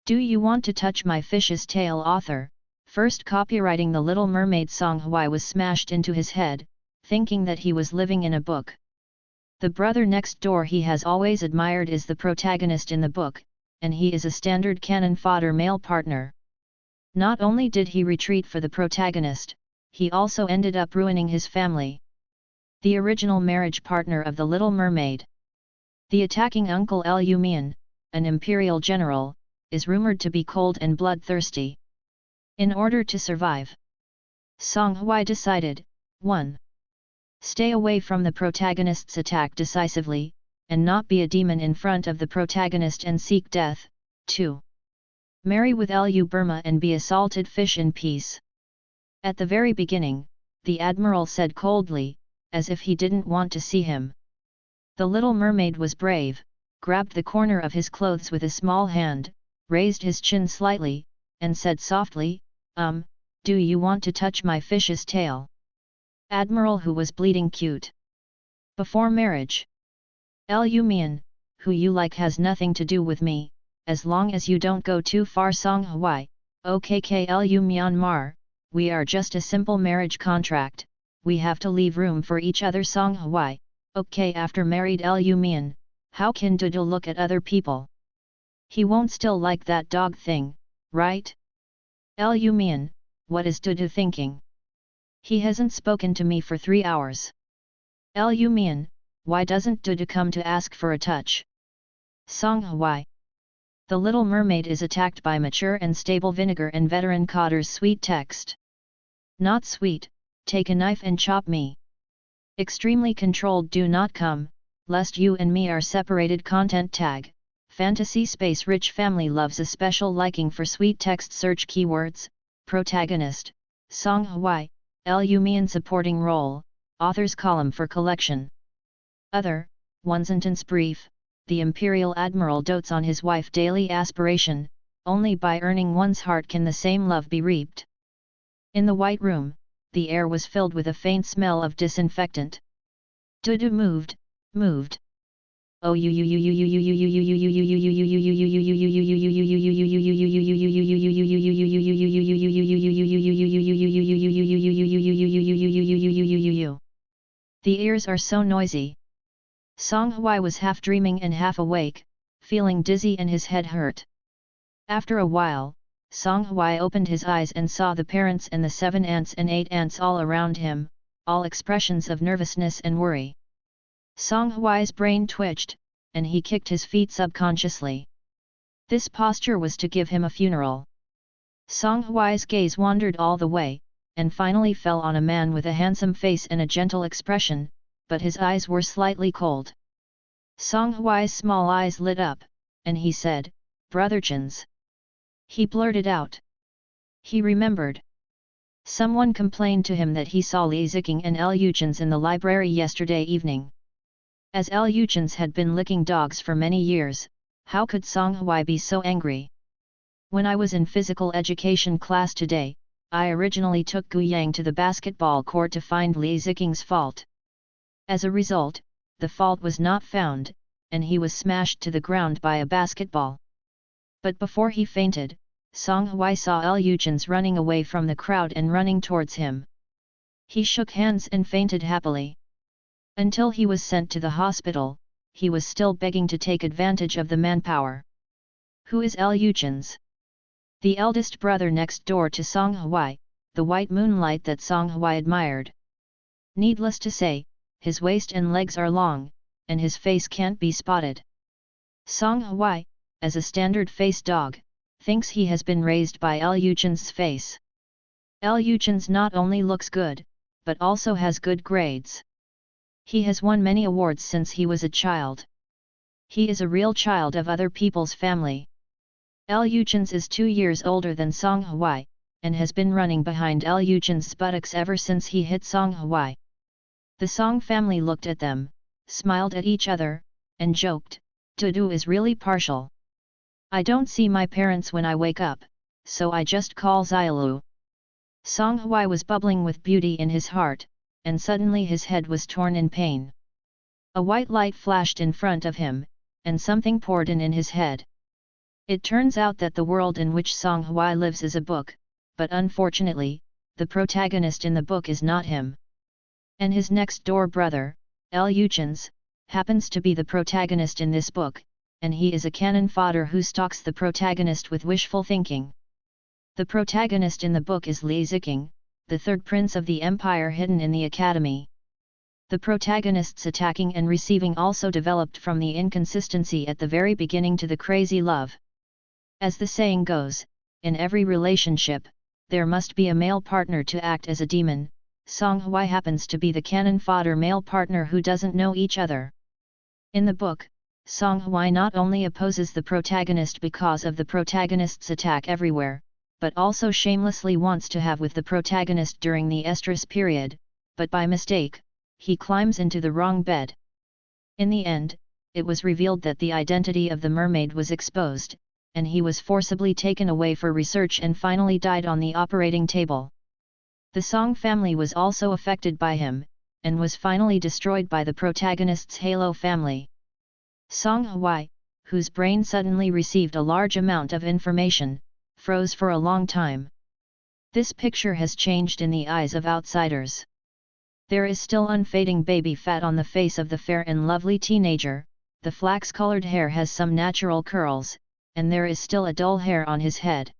Do you want to touch my fish's tail? Author, first copywriting The Little Mermaid song. Why was smashed into his head, thinking that he was living in a book. The brother next door he has always admired is the protagonist in the book, and he is a standard cannon fodder male partner. Not only did he retreat for the protagonist, he also ended up ruining his family. The original marriage partner of the Little Mermaid. The attacking uncle Lumion, an imperial general, is rumored to be cold and bloodthirsty. In order to survive, Song Hui decided, 1. Stay away from the protagonist's attack decisively, and not be a demon in front of the protagonist and seek death. 2. Marry with Lu Burma and be a salted fish in peace. At the very beginning, the admiral said coldly, as if he didn't want to see him. The Little Mermaid was brave, grabbed the corner of his clothes with a small hand, raised his chin slightly, and said softly, do you want to touch my fish's tail? Admiral who was bleeding cute. Before marriage. Lumion, who you like has nothing to do with me, as long as you don't go too far. Song Hui, OKKLU Myanmar, we are just a simple marriage contract, we have to leave room for each other. Song Hui, okay. After married Lumion, how can Dudu look at other people? He won't still like that dog thing, right? Lumion, what is Dudu thinking? He hasn't spoken to me for 3 hours. Lumion, why doesn't Dudu come to ask for a touch? Song Hui. The Little Mermaid is attacked by mature and stable vinegar and veteran Cotter's sweet text. Not sweet, take a knife and chop me. Extremely controlled, do not come, lest you and me are separated. Content tag, fantasy space rich family loves a special liking for sweet text. Search keywords, protagonist, Song Hui, Lumion supporting role, author's column for collection. Other, one sentence brief, the imperial admiral dotes on his wife. Daily aspiration, only by earning one's heart can the same love be reaped. In the White Room, the air was filled with a faint smell of disinfectant. Dudu moved. Oh you The ears are so noisy. Song Hui was half dreaming and half awake, feeling dizzy and his head hurt. After a while, Song Hui opened his eyes and saw the parents and the 7 aunts and 8 aunts all around him, all expressions of nervousness and worry. Song Hui's brain twitched, and he kicked his feet subconsciously. This posture was to give him a funeral. Song Hui's gaze wandered all the way, and finally fell on a man with a handsome face and a gentle expression, but his eyes were slightly cold. Song Hui's small eyes lit up, and he said, "Brotherchins." He blurted out. He remembered. Someone complained to him that he saw Li Ziking and Luchins in the library yesterday evening. As Luchins had been licking dogs for many years, how could Song Hui be so angry? When I was in physical education class today, I originally took Gu Yang to the basketball court to find Li Ziking's fault. As a result, the fault was not found, and he was smashed to the ground by a basketball. But before he fainted, Song Hui saw Luchins running away from the crowd and running towards him. He shook hands and fainted happily. Until he was sent to the hospital, he was still begging to take advantage of the manpower. Who is Luchins? The eldest brother next door to Song Hui, the white moonlight that Song Hui admired. Needless to say, his waist and legs are long, and his face can't be spotted. Song Hui, as a standard-faced dog, thinks he has been raised by Luchins' face. Luchins not only looks good, but also has good grades. He has won many awards since he was a child. He is a real child of other people's family. Luchins is 2 years older than Song Hui, and has been running behind Luchins' buttocks ever since he hit Song Hui. The Song family looked at them, smiled at each other, and joked, "Dudu is really partial. I don't see my parents when I wake up, so I just call Xiaolu." Song Hui was bubbling with beauty in his heart, and suddenly his head was torn in pain. A white light flashed in front of him, and something poured in his head. It turns out that the world in which Song Hui lives is a book, but unfortunately, the protagonist in the book is not him. And his next-door brother, El Yuchens, happens to be the protagonist in this book, and he is a cannon fodder who stalks the protagonist with wishful thinking. The protagonist in the book is Li Ziqing, the third prince of the empire hidden in the academy. The protagonist's attacking and receiving also developed from the inconsistency at the very beginning to the crazy love. As the saying goes, in every relationship, there must be a male partner to act as a demon. Song Hui happens to be the cannon fodder male partner who doesn't know each other. In the book, Song Hui not only opposes the protagonist because of the protagonist's attack everywhere, but also shamelessly wants to have with the protagonist during the estrus period, but by mistake, he climbs into the wrong bed. In the end, it was revealed that the identity of the mermaid was exposed, and he was forcibly taken away for research and finally died on the operating table. The Song family was also affected by him, and was finally destroyed by the protagonist's Halo family. Song Hui, whose brain suddenly received a large amount of information, froze for a long time. This picture has changed in the eyes of outsiders. There is still unfading baby fat on the face of the fair and lovely teenager, the flax-colored hair has some natural curls, and there is still a dull hair on his head.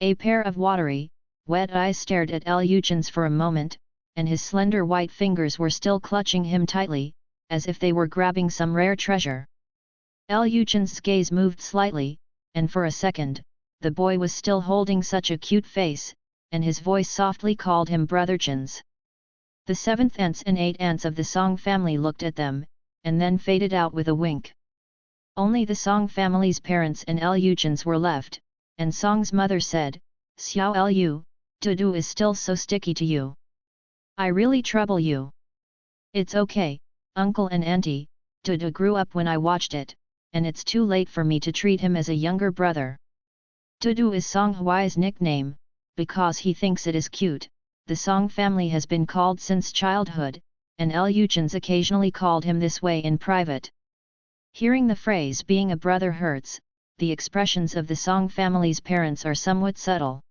A pair of watery, wet eyes stared at El Yuchens for a moment, and his slender white fingers were still clutching him tightly, as if they were grabbing some rare treasure. El Yuchens' gaze moved slightly, and for a second, the boy was still holding such a cute face, and his voice softly called him Brotherchens. The 7th aunts and 8 aunts of the Song family looked at them, and then faded out with a wink. Only the Song family's parents and El Yuchens were left, and Song's mother said, "Xiao El Yu, Dudu is still so sticky to you. I really trouble you." "It's okay, uncle and auntie, Dudu grew up when I watched it, and it's too late for me to treat him as a younger brother." Dudu is Song Hui's nickname, because he thinks it is cute. The Song family has been called since childhood, and El Yuchens occasionally called him this way in private. Hearing the phrase "being a brother hurts," the expressions of the Song family's parents are somewhat subtle.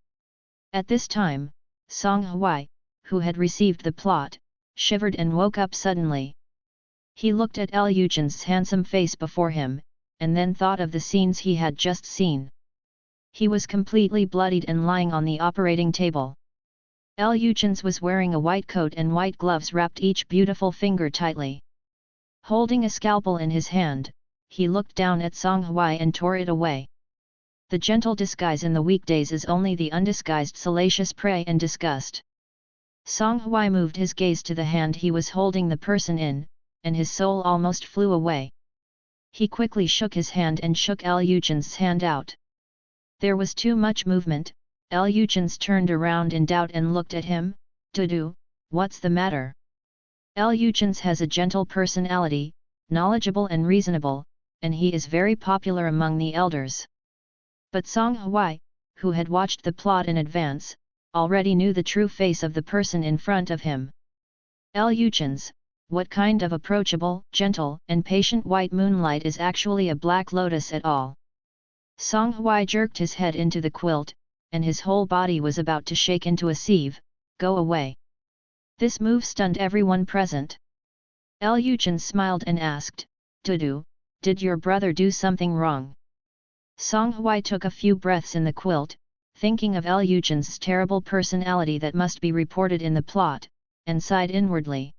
At this time, Song Hui, who had received the plot, shivered and woke up suddenly. He looked at El Yuchens' handsome face before him, and then thought of the scenes he had just seen. He was completely bloodied and lying on the operating table. El Yuchens was wearing a white coat and white gloves wrapped each beautiful finger tightly. Holding a scalpel in his hand, he looked down at Song Hui and tore it away. The gentle disguise in the weekdays is only the undisguised salacious prey and disgust. Song Hui moved his gaze to the hand he was holding the person in, and his soul almost flew away. He quickly shook his hand and shook El Yuchens' hand out. There was too much movement. El Yuchens turned around in doubt and looked at him. "Dudu, what's the matter?" El Yuchens has a gentle personality, knowledgeable and reasonable, and he is very popular among the elders. But Song Hui, who had watched the plot in advance, already knew the true face of the person in front of him. El Yuchens, what kind of approachable, gentle, and patient white moonlight is actually a black lotus at all? Song Hui jerked his head into the quilt, and his whole body was about to shake into a sieve. "Go away." This move stunned everyone present. El Yuchens smiled and asked, "Dudu, did your brother do something wrong?" Song Hui took a few breaths in the quilt, thinking of El Yuchens' terrible personality that must be reported in the plot, and sighed inwardly.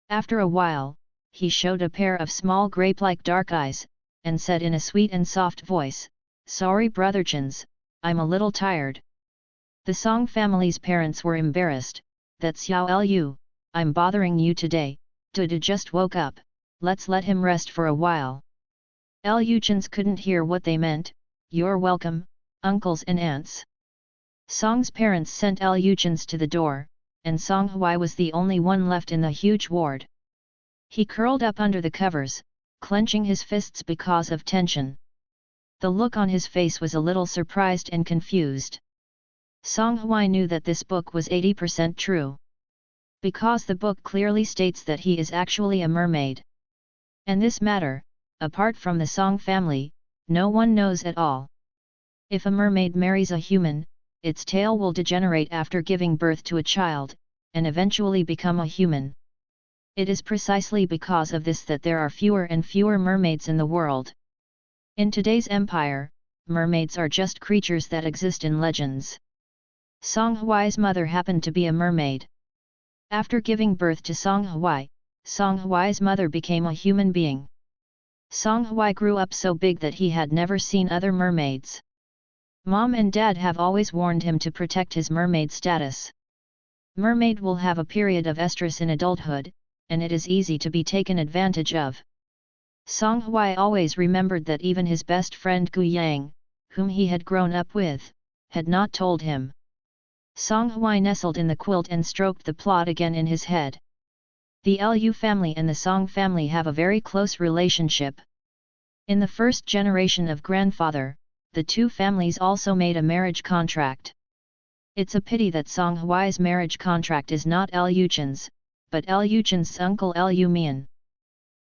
After a while, he showed a pair of small grape-like dark eyes, and said in a sweet and soft voice, "Sorry Brotherchens, I'm a little tired." The Song family's parents were embarrassed. "That's Xiao El Yu, I'm bothering you today, Dudu just woke up, let's let him rest for a while." El Yuchens couldn't hear what they meant. "You're welcome, uncles and aunts." Song's parents sent El Yuchens to the door, and Song Hui was the only one left in the huge ward. He curled up under the covers, clenching his fists because of tension. The look on his face was a little surprised and confused. Song Hui knew that this book was 80% true. Because the book clearly states that he is actually a mermaid. And this matter, apart from the Song family, no one knows at all. If a mermaid marries a human, its tail will degenerate after giving birth to a child, and eventually become a human. It is precisely because of this that there are fewer and fewer mermaids in the world. In today's empire, mermaids are just creatures that exist in legends. Song Hwai's mother happened to be a mermaid. After giving birth to Song Hwai, Song Hwai's mother became a human being. Song Hwai grew up so big that he had never seen other mermaids. Mom and Dad have always warned him to protect his mermaid status. Mermaid will have a period of estrus in adulthood, and it is easy to be taken advantage of. Song Hwai always remembered that even his best friend Gu Yang, whom he had grown up with, had not told him. Song Hwai nestled in the quilt and stroked the plot again in his head. The Lu family and the Song family have a very close relationship. In the first generation of grandfather, the two families also made a marriage contract. It's a pity that Song Hwai's marriage contract is not Lu Chen's, but Lu Chen's uncle Lu Mian.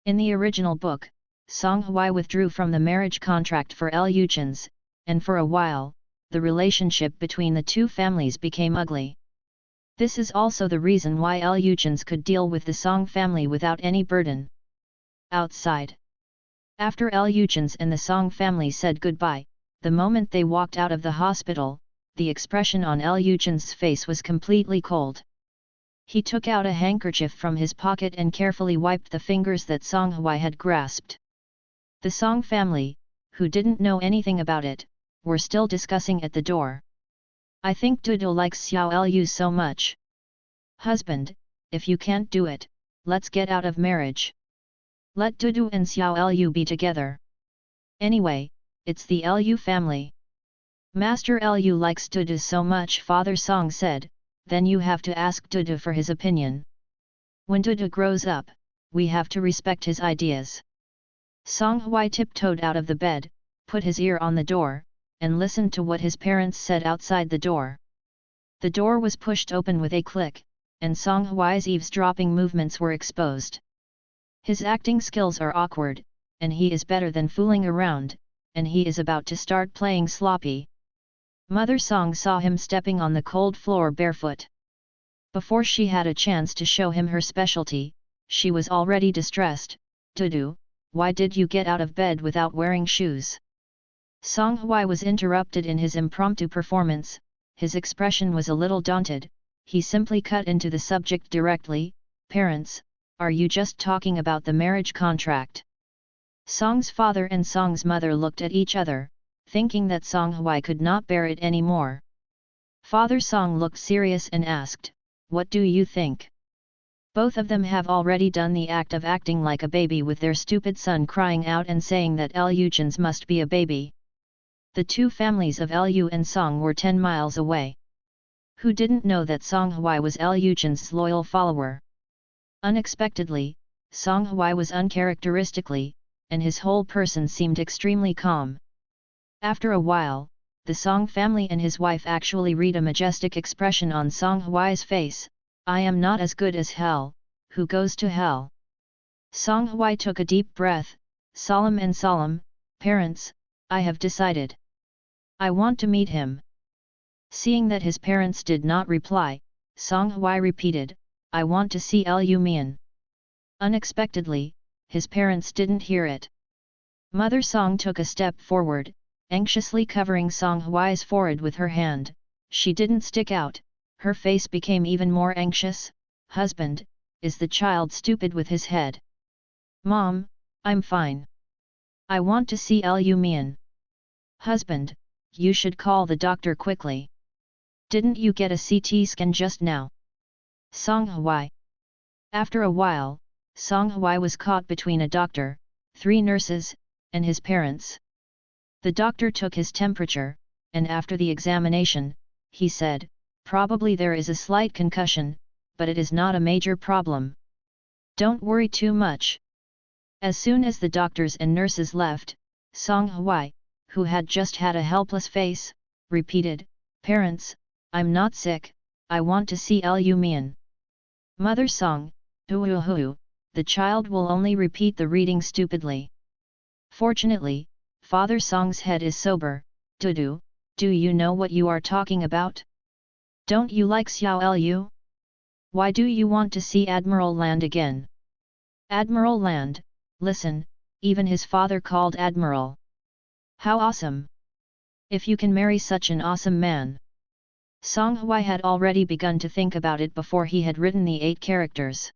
In the original book, Song Hwai withdrew from the marriage contract for Lu Chen's, and for a while, the relationship between the two families became ugly. This is also the reason why Lu Chen's could deal with the Song family without any burden. Outside. After Lu Chen's and the Song family said goodbye, the moment they walked out of the hospital, the expression on Lu Chen's face was completely cold. He took out a handkerchief from his pocket and carefully wiped the fingers that Song Hwai had grasped. The Song family, who didn't know anything about it, were still discussing at the door. I think Dudu likes Xiao Lu so much. Husband, if you can't do it, let's get out of marriage. Let Dudu and Xiao Lu be together. Anyway, it's the Lu family. Master Lu likes Dudu so much, Father Song said, then you have to ask Dudu for his opinion. When Dudu grows up, we have to respect his ideas. Song Hwai tiptoed out of the bed, put his ear on the door, and listened to what his parents said outside the door. The door was pushed open with a click, and Song Hwai's eavesdropping movements were exposed. His acting skills are awkward, and he is better than fooling around, and he is about to start playing sloppy. Mother Song saw him stepping on the cold floor barefoot. Before she had a chance to show him her specialty, she was already distressed. Dudu, why did you get out of bed without wearing shoes? Song Hwai was interrupted in his impromptu performance. His expression was a little daunted. He simply cut into the subject directly. Parents, are you just talking about the marriage contract? Song's father and Song's mother looked at each other, thinking that Song Hwai could not bear it anymore. Father Song looked serious and asked, what do you think? Both of them have already done the act of acting like a baby with their stupid son crying out and saying that Lu Chen's must be a baby. The two families of Lu and Song were 10 miles away. Who didn't know that Song Hwai was Lu Chen's loyal follower? Unexpectedly, Song Hwai was uncharacteristically, and his whole person seemed extremely calm. After a while, the Song family and his wife actually read a majestic expression on Song Hwai's face. I am not as good as hell, who goes to hell? Song Hwai took a deep breath, solemn and solemn, parents, I have decided. I want to meet him. Seeing that his parents did not reply, Song Hwai repeated, I want to see Lu Mian. Unexpectedly, his parents didn't hear it. Mother Song took a step forward, anxiously covering Song Hwai's forehead with her hand. She didn't stick out, her face became even more anxious. Husband, is the child stupid with his head? Mom, I'm fine. I want to see Lu Mian. Husband, you should call the doctor quickly. Didn't you get a CT scan just now? Song Hwai. After a while, Song Hwai was caught between a doctor, 3 nurses, and his parents. The doctor took his temperature, and after the examination, he said, probably there is a slight concussion, but it is not a major problem. Don't worry too much. As soon as the doctors and nurses left, Song Hwai, who had just had a helpless face, repeated, parents, I'm not sick, I want to see Lu Mian. Mother Song, the child will only repeat the reading stupidly. Fortunately, Father Song's head is sober. Do you know what you are talking about? Don't you like Xiao Lu? Why do you want to see Admiral Land again? Admiral Land, listen, even his father called Admiral. How awesome! If you can marry such an awesome man. Song Hui had already begun to think about it before he had written the 8 characters.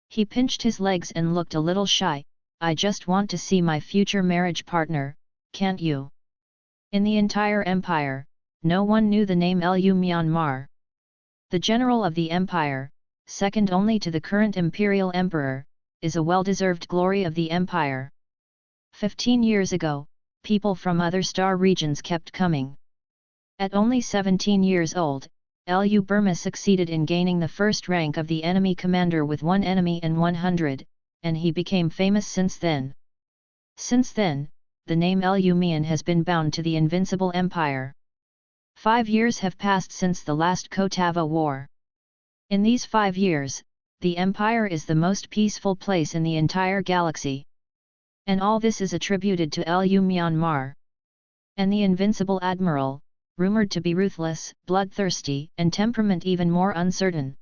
He pinched his legs and looked a little shy. I just want to see my future marriage partner, can't you? In the entire empire, no one knew the name Lu Myanmar. The general of the empire, second only to the current imperial emperor, is a well-deserved glory of the empire. 15 years ago, people from other star regions kept coming. At only 17 years old, Lu Burma succeeded in gaining the first rank of the enemy commander with 1 enemy and 100, and he became famous since then. Since then, the name Lu Mian has been bound to the invincible empire. 5 years have passed since the last Kotava War. In these 5 years, the empire is the most peaceful place in the entire galaxy. And all this is attributed to Lu Myanmar. And the invincible admiral, rumored to be ruthless, bloodthirsty, and temperament even more uncertain.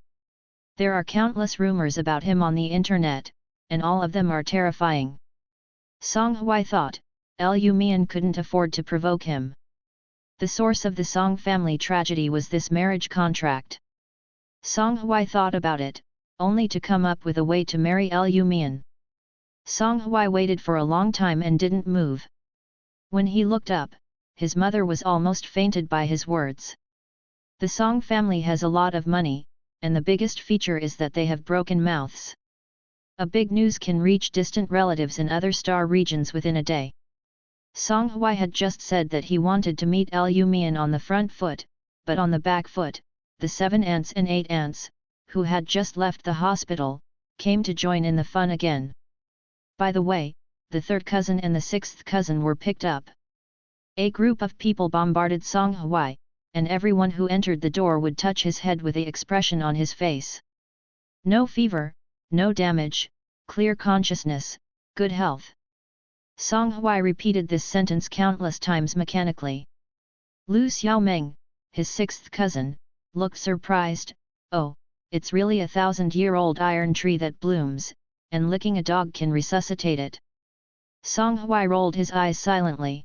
There are countless rumors about him on the internet, and all of them are terrifying. Song Hui thought, Lu Mian couldn't afford to provoke him. The source of the Song family tragedy was this marriage contract. Song Hui thought about it, only to come up with a way to marry Lu Mian. Song Hui waited for a long time and didn't move. When he looked up, his mother was almost fainted by his words. The Song family has a lot of money, and the biggest feature is that they have broken mouths. A big news can reach distant relatives in other star regions within a day. Song Hui had just said that he wanted to meet Lu Mian on the front foot, but on the back foot, the 7 aunts and 8 aunts, who had just left the hospital, came to join in the fun again. By the way, the 3rd cousin and the 6th cousin were picked up. A group of people bombarded Song Hui, and everyone who entered the door would touch his head with the expression on his face. No fever, no damage, clear consciousness, good health. Song Hui repeated this sentence countless times mechanically. Lu Xiaomeng, his 6th cousin, looked surprised. Oh, it's really a 1,000-year-old iron tree that blooms, and licking a dog can resuscitate it. Song Hui rolled his eyes silently.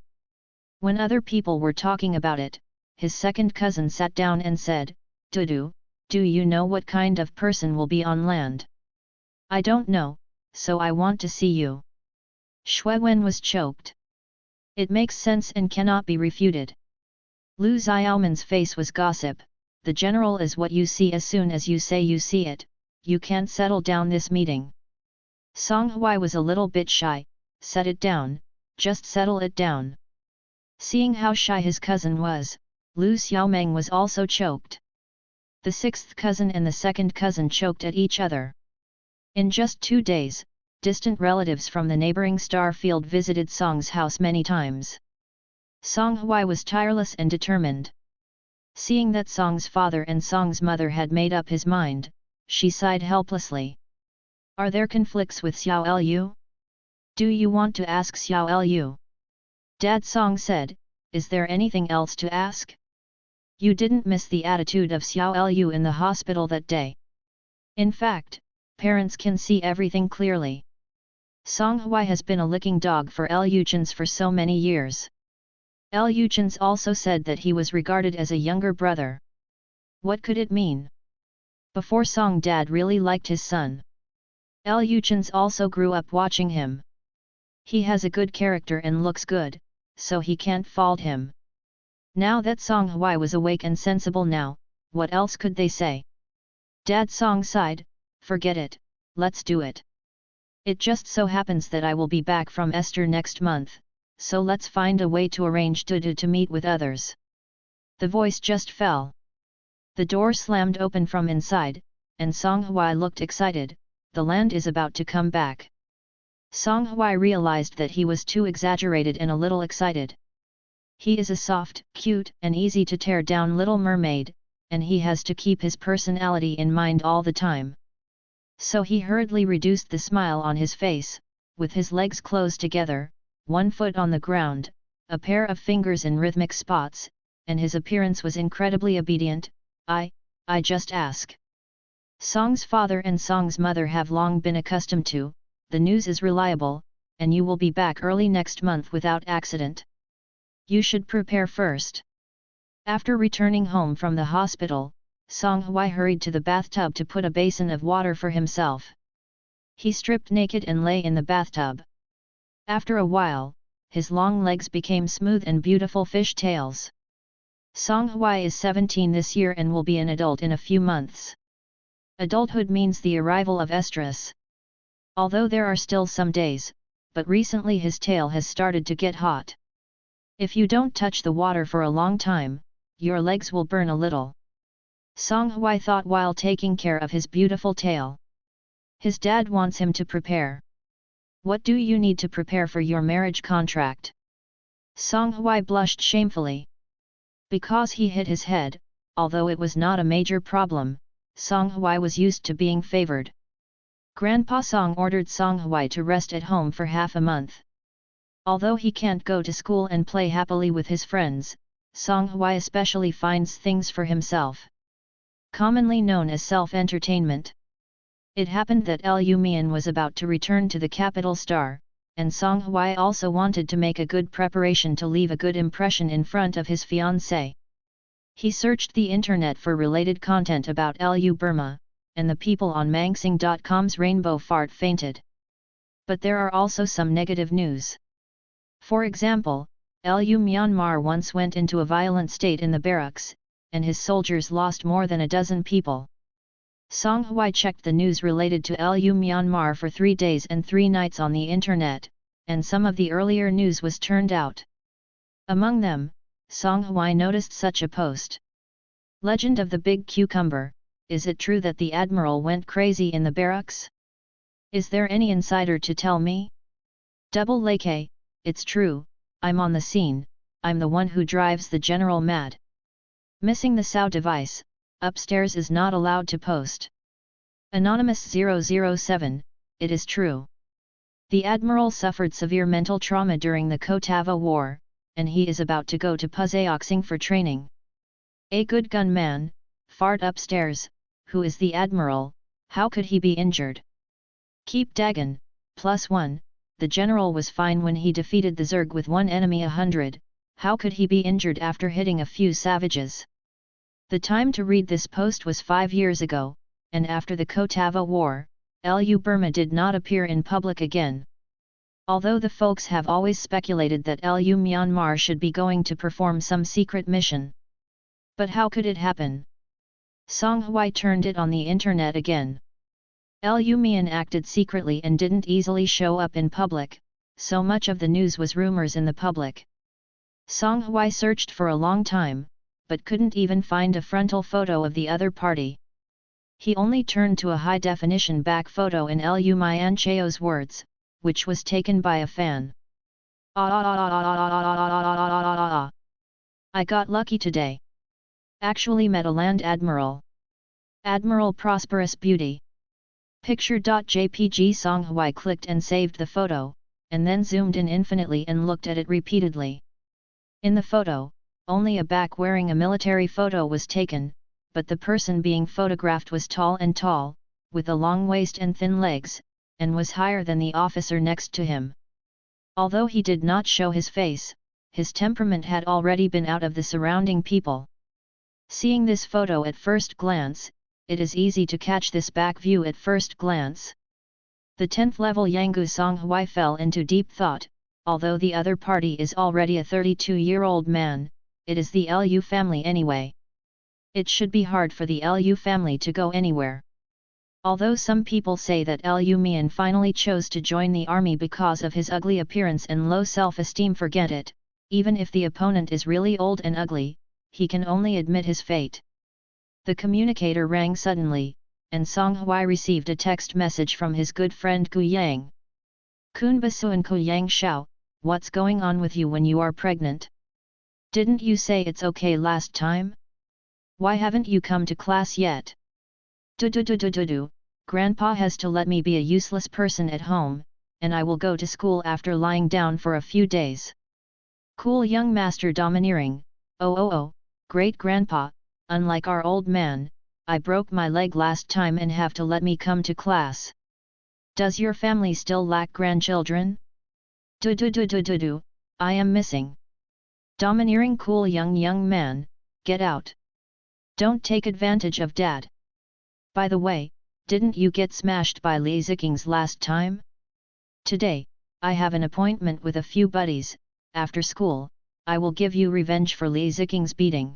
When other people were talking about it, his 2nd cousin sat down and said, Do you know what kind of person will be on land? I don't know, so I want to see you. Shui Wen was choked. It makes sense and cannot be refuted. Lu Xiaoman's face was gossip. The general is what you see as soon as you say you see it. You can't settle down this meeting. Song Hui was a little bit shy. Set it down, just settle it down. Seeing how shy his cousin was, Lu Xiaomeng was also choked. The 6th cousin and the 2nd cousin choked at each other. In just 2 days, distant relatives from the neighboring star field visited Song's house many times. Song Hui was tireless and determined. Seeing that Song's father and Song's mother had made up his mind, she sighed helplessly. Are there conflicts with Xiao Lu? Do you want to ask Xiao Lu? Dad Song said, is there anything else to ask? You didn't miss the attitude of Xiao Lu in the hospital that day. In fact, parents can see everything clearly. Song Hui has been a licking dog for Lu Chins for so many years. Lu Chins also said that he was regarded as a younger brother. What could it mean? Before Song Dad really liked his son. Lu Chins also grew up watching him. He has a good character and looks good, so he can't fault him. Now that Song Hui was awake and sensible now, what else could they say? Dad Song sighed, forget it, let's do it. It just so happens that I will be back from Esther next month, so let's find a way to arrange to meet with others. The voice just fell. The door slammed open from inside, and Song Hui looked excited. The land is about to come back. Song Hui realized that he was too exaggerated and a little excited. He is a soft, cute, and easy to tear down little mermaid, and he has to keep his personality in mind all the time. So he hurriedly reduced the smile on his face, with his legs closed together, 1 foot on the ground, a pair of fingers in rhythmic spots, and his appearance was incredibly obedient. I just ask. Song's father and Song's mother have long been accustomed to, the news is reliable, and you will be back early next month without accident. You should prepare first. After returning home from the hospital, Song Hui hurried to the bathtub to put a basin of water for himself. He stripped naked and lay in the bathtub. After a while, his long legs became smooth and beautiful fish tails. Song Hui is 17 this year and will be an adult in a few months. Adulthood means the arrival of estrus. Although there are still some days, but recently his tail has started to get hot. If you don't touch the water for a long time, your legs will burn a little. Song Hui thought while taking care of his beautiful tail. His dad wants him to prepare. What do you need to prepare for your marriage contract? Song Hui blushed shamefully. Because he hit his head, although it was not a major problem, Song Hui was used to being favored. Grandpa Song ordered Song Hui to rest at home for half a month. Although he can't go to school and play happily with his friends, Song Hui especially finds things for himself. Commonly known as self-entertainment. It happened that Liu Mian was about to return to the capital star, and Song Hui also wanted to make a good preparation to leave a good impression in front of his fiancée. He searched the internet for related content about Liu Burma, and the people on Mangsing.com's Rainbow Fart fainted. But there are also some negative news. For example, Liu Myanmar once went into a violent state in the barracks, and his soldiers lost more than a dozen people. Song Hui checked the news related to Liu Myanmar for 3 days and 3 nights on the internet, and some of the earlier news was turned out. Among them, Song Hui noticed such a post. Legend of the Big Cucumber, is it true that the admiral went crazy in the barracks? Is there any insider to tell me? Double Lake, it's true, I'm on the scene, I'm the one who drives the general mad. Missing the SAO device, upstairs is not allowed to post. Anonymous 007, it is true. The admiral suffered severe mental trauma during the Kottava War, and he is about to go to Pusaoxing for training. A good gunman, fart upstairs, who is the admiral, how could he be injured? Keep Dagon, +1, the general was fine when he defeated the Zerg with 1 enemy 100, how could he be injured after hitting a few savages? The time to read this post was 5 years ago, and after the Kottava War, Liu Burma did not appear in public again. Although the folks have always speculated that Liu Myanmar should be going to perform some secret mission. But how could it happen? Song Hui turned it on the internet again. Liu Mian acted secretly and didn't easily show up in public, so much of the news was rumors in the public. Song Hui searched for a long time, but couldn't even find a frontal photo of the other party. He only turned to a high-definition back photo in Liu Miancheo's words, which was taken by a fan. I got lucky today. Actually met a land admiral. Admiral Prosperous Beauty. Picture.jpg. Song Hui clicked and saved the photo, and then zoomed in infinitely and looked at it repeatedly. In the photo, only a back wearing a military photo was taken, but the person being photographed was tall, with a long waist and thin legs, and was higher than the officer next to him. Although he did not show his face, his temperament had already been out of the surrounding people. Seeing this photo at first glance, it is easy to catch this back view at first glance. The 10th level Yanggu Song Hui fell into deep thought. Although the other party is already a 32-year-old man, it is the Liu family anyway. It should be hard for the Liu family to go anywhere. Although some people say that Liu Mian finally chose to join the army because of his ugly appearance and low self-esteem, forget it. Even if the opponent is really old and ugly, he can only admit his fate. The communicator rang suddenly, and Song Hui received a text message from his good friend Gu Yang. Kun Basuan Ku Yang Shao, what's going on with you when you are pregnant? Didn't you say it's okay last time? Why haven't you come to class yet? Grandpa has to let me be a useless person at home, and I will go to school after lying down for a few days. Cool young master domineering, oh, great grandpa, unlike our old man, I broke my leg last time and have to let me come to class. Does your family still lack grandchildren? Do, I am missing. Domineering cool young man, get out. Don't take advantage of dad. By the way, didn't you get smashed by Lee Zickings last time? Today, I have an appointment with a few buddies. After school, I will give you revenge for Lee Zicking's beating.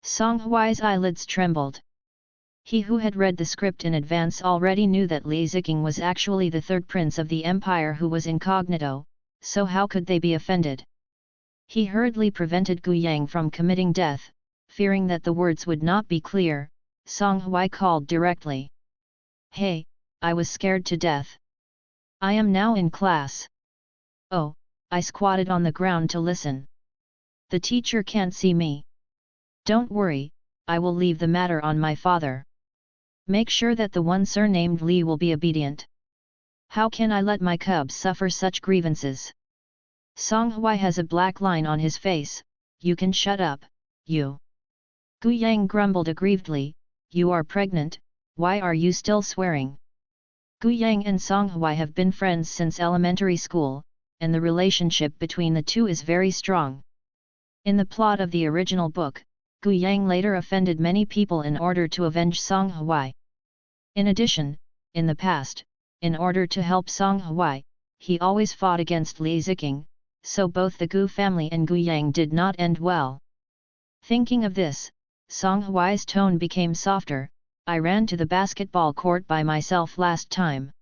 Song Hwai's eyelids trembled. He who had read the script in advance already knew that Lee Zicking was actually the third prince of the empire who was incognito, so how could they be offended? He hurriedly prevented Gu Yang from committing death, fearing that the words would not be clear. Song Hwai called directly. Hey, I was scared to death. I am now in class. Oh, I squatted on the ground to listen. The teacher can't see me. Don't worry, I will leave the matter on my father. Make sure that the one surnamed Lee will be obedient. How can I let my cubs suffer such grievances? Song Hwai has a black line on his face. You can shut up, you. Gu Yang grumbled aggrievedly, you are pregnant, why are you still swearing? Gu Yang and Song Hwai have been friends since elementary school, and the relationship between the two is very strong. In the plot of the original book, Gu Yang later offended many people in order to avenge Song Hwai. In addition, in the past, in order to help Song Hwai, he always fought against Lee Zicking, so both the Gu family and Gu Yang did not end well. Thinking of this, Song Hwai's tone became softer. I ran to the basketball court by myself last time.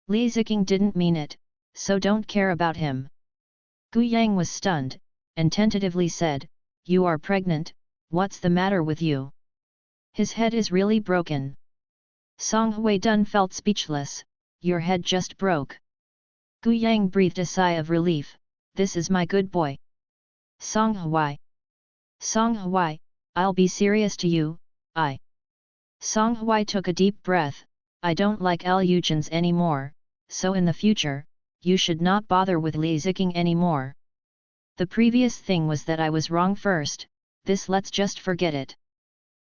Lee Zicking didn't mean it, so don't care about him. Gu Yang was stunned, and tentatively said, you are pregnant, what's the matter with you? His head is really broken. Song Hwai Dun felt speechless, your head just broke. Gu Yang breathed a sigh of relief, this is my good boy. Song Hwai, I'll be serious to you, Song Hwai took a deep breath, I don't like Eugenians anymore, so in the future, you should not bother with Lee Zicking anymore. The previous thing was that I was wrong first, this let's just forget it.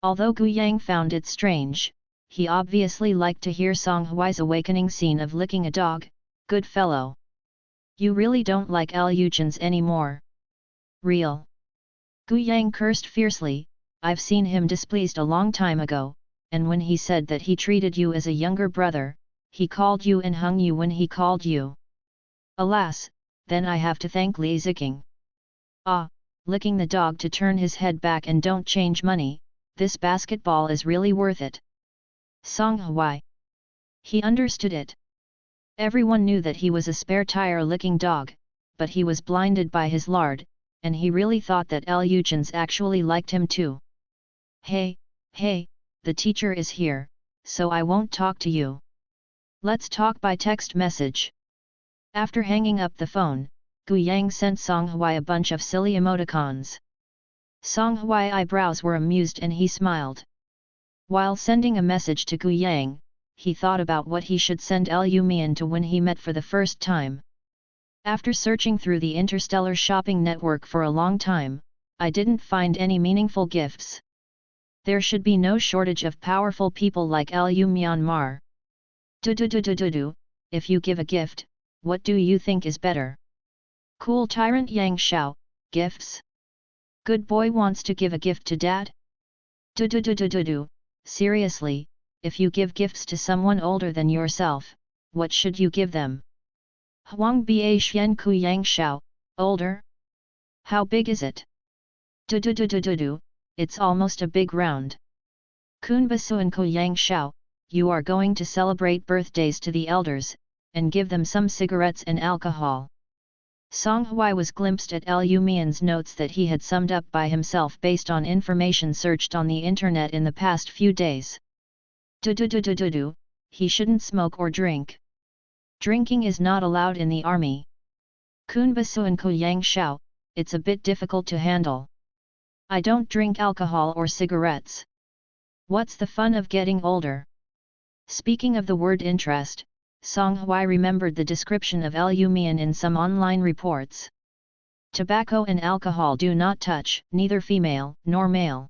Although Gu Yang found it strange, he obviously liked to hear Song Hwai's awakening scene of licking a dog. Good fellow. You really don't like Eugenians anymore. Real. Gu Yang cursed fiercely, I've seen him displeased a long time ago, and when he said that he treated you as a younger brother, he called you and hung you when he called you. Alas, then I have to thank Lee Zicking. Ah, licking the dog to turn his head back and don't change money, this basketball is really worth it. Song Hwai. He understood it. Everyone knew that he was a spare tire licking dog, but he was blinded by his lard, and he really thought that Eugenians actually liked him too. Hey, the teacher is here, so I won't talk to you. Let's talk by text message. After hanging up the phone, Gu Yang sent Song Hwai a bunch of silly emoticons. Song Hwai's eyebrows were amused and he smiled. While sending a message to Gu Yang, he thought about what he should send Lu Mian to when he met for the first time. After searching through the interstellar shopping network for a long time, I didn't find any meaningful gifts. There should be no shortage of powerful people like Lu Myanmar. If you give a gift, what do you think is better? Cool tyrant Yang Shao, gifts? Good boy wants to give a gift to dad? Seriously, if you give gifts to someone older than yourself, what should you give them? Huang Ba Xian Ku Yang Shao, older? How big is it? It's almost a big round. Kun Basuan Ku Yang Shao, you are going to celebrate birthdays to the elders, and give them some cigarettes and alcohol. Song Hwai was glimpsed at Lu Mian's notes that he had summed up by himself based on information searched on the internet in the past few days. He shouldn't smoke or drink. Drinking is not allowed in the army. Kun Basuan Ku Yang Shao, it's a bit difficult to handle. I don't drink alcohol or cigarettes. What's the fun of getting older? Speaking of the word interest, Song Hui remembered the description of Lu Mian in some online reports. Tobacco and alcohol do not touch, neither female nor male.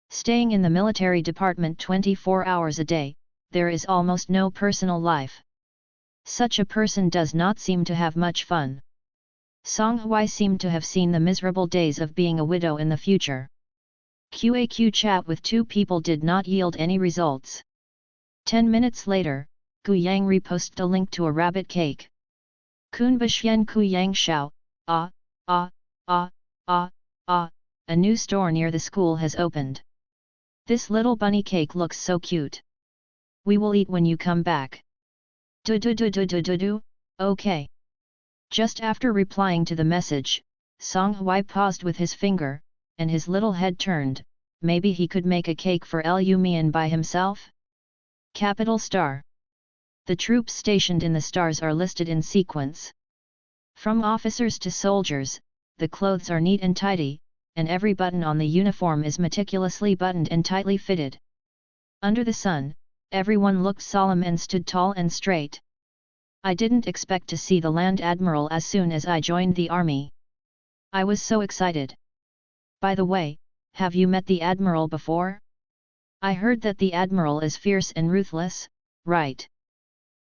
Staying in the military department 24 hours a day, there is almost no personal life. Such a person does not seem to have much fun. Song Hui seemed to have seen the miserable days of being a widow in the future. QAQ chat with two people did not yield any results. 10 minutes later, Gu Yang reposted a link to a rabbit cake. Kun Bashyen Ku Yang Shao, a new store near the school has opened. This little bunny cake looks so cute. We will eat when you come back. Okay. Just after replying to the message, Song Hui paused with his finger, and his little head turned. Maybe he could make a cake for Lu Mian by himself? Capital Star. The troops stationed in the stars are listed in sequence. From officers to soldiers, the clothes are neat and tidy, and every button on the uniform is meticulously buttoned and tightly fitted. Under the sun, everyone looked solemn and stood tall and straight. I didn't expect to see the Land Admiral as soon as I joined the army. I was so excited. By the way, have you met the Admiral before? I heard that the Admiral is fierce and ruthless, right?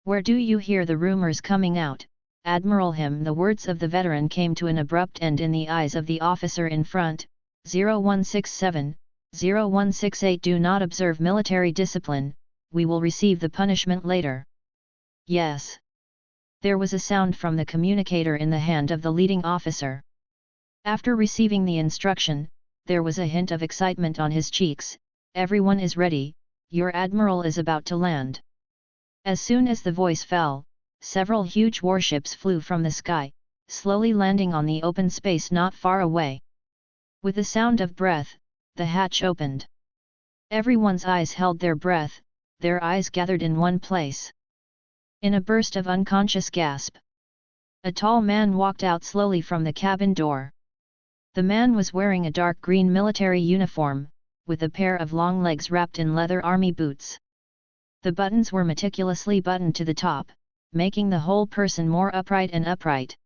Where do you hear the rumors coming out, Admiral him? The words of the veteran came to an abrupt end in the eyes of the officer in front. 0167, 0168 do not observe military discipline, we will receive the punishment later. Yes. There was a sound from the communicator in the hand of the leading officer. After receiving the instruction, there was a hint of excitement on his cheeks. Everyone is ready, your admiral is about to land. As soon as the voice fell, several huge warships flew from the sky, slowly landing on the open space not far away. With the sound of breath, the hatch opened. Everyone's eyes held their breath, their eyes gathered in one place. In a burst of unconscious gasp, a tall man walked out slowly from the cabin door. The man was wearing a dark green military uniform, with a pair of long legs wrapped in leather army boots. The buttons were meticulously buttoned to the top, making the whole person more upright and upright.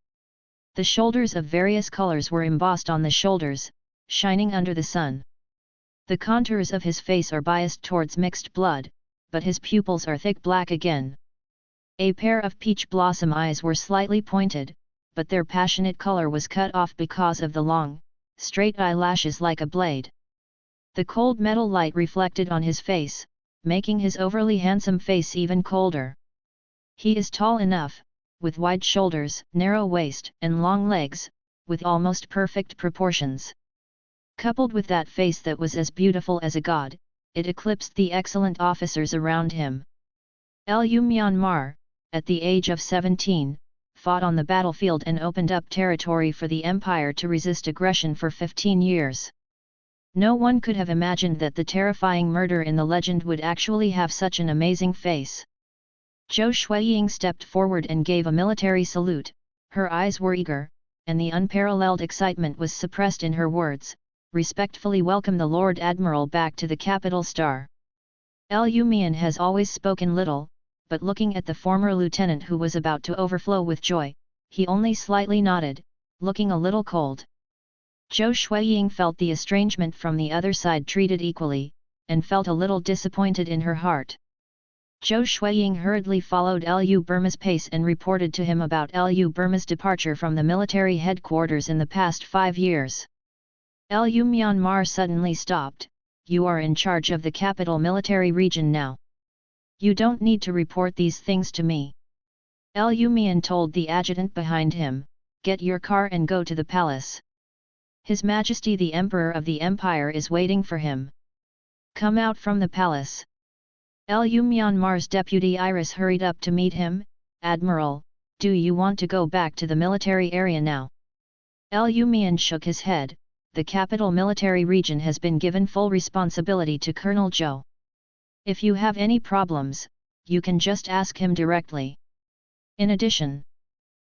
The shoulders of various colors were embossed on the shoulders, shining under the sun. The contours of his face are biased towards mixed blood, but his pupils are thick black again. A pair of peach blossom eyes were slightly pointed, but their passionate color was cut off because of the long, straight eyelashes like a blade. The cold metal light reflected on his face, making his overly handsome face even colder. He is tall enough, with wide shoulders, narrow waist, and long legs, with almost perfect proportions. Coupled with that face that was as beautiful as a god, it eclipsed the excellent officers around him. Lu Myanmar, at the age of 17, fought on the battlefield and opened up territory for the empire to resist aggression for 15 years. No one could have imagined that the terrifying murder in the legend would actually have such an amazing face. Zhou Shuiying stepped forward and gave a military salute. Her eyes were eager, and the unparalleled excitement was suppressed in her words. Respectfully welcome the Lord Admiral back to the capital star. Lu Mian has always spoken little, but looking at the former lieutenant who was about to overflow with joy, he only slightly nodded, looking a little cold. Zhou Shuiying felt the estrangement from the other side treated equally, and felt a little disappointed in her heart. Zhou Shuiying hurriedly followed Lu Burma's pace and reported to him about Lu Burma's departure from the military headquarters in the past 5 years. Lu Myanmar suddenly stopped. You are in charge of the capital military region now. You don't need to report these things to me. Lu Mian told the adjutant behind him, get your car and go to the palace. His Majesty the Emperor of the Empire is waiting for him. Come out from the palace. Lu Myanmar's deputy Iris hurried up to meet him. Admiral, do you want to go back to the military area now? Lu Mian shook his head. The capital military region has been given full responsibility to Colonel Zhou. If you have any problems, you can just ask him directly. In addition,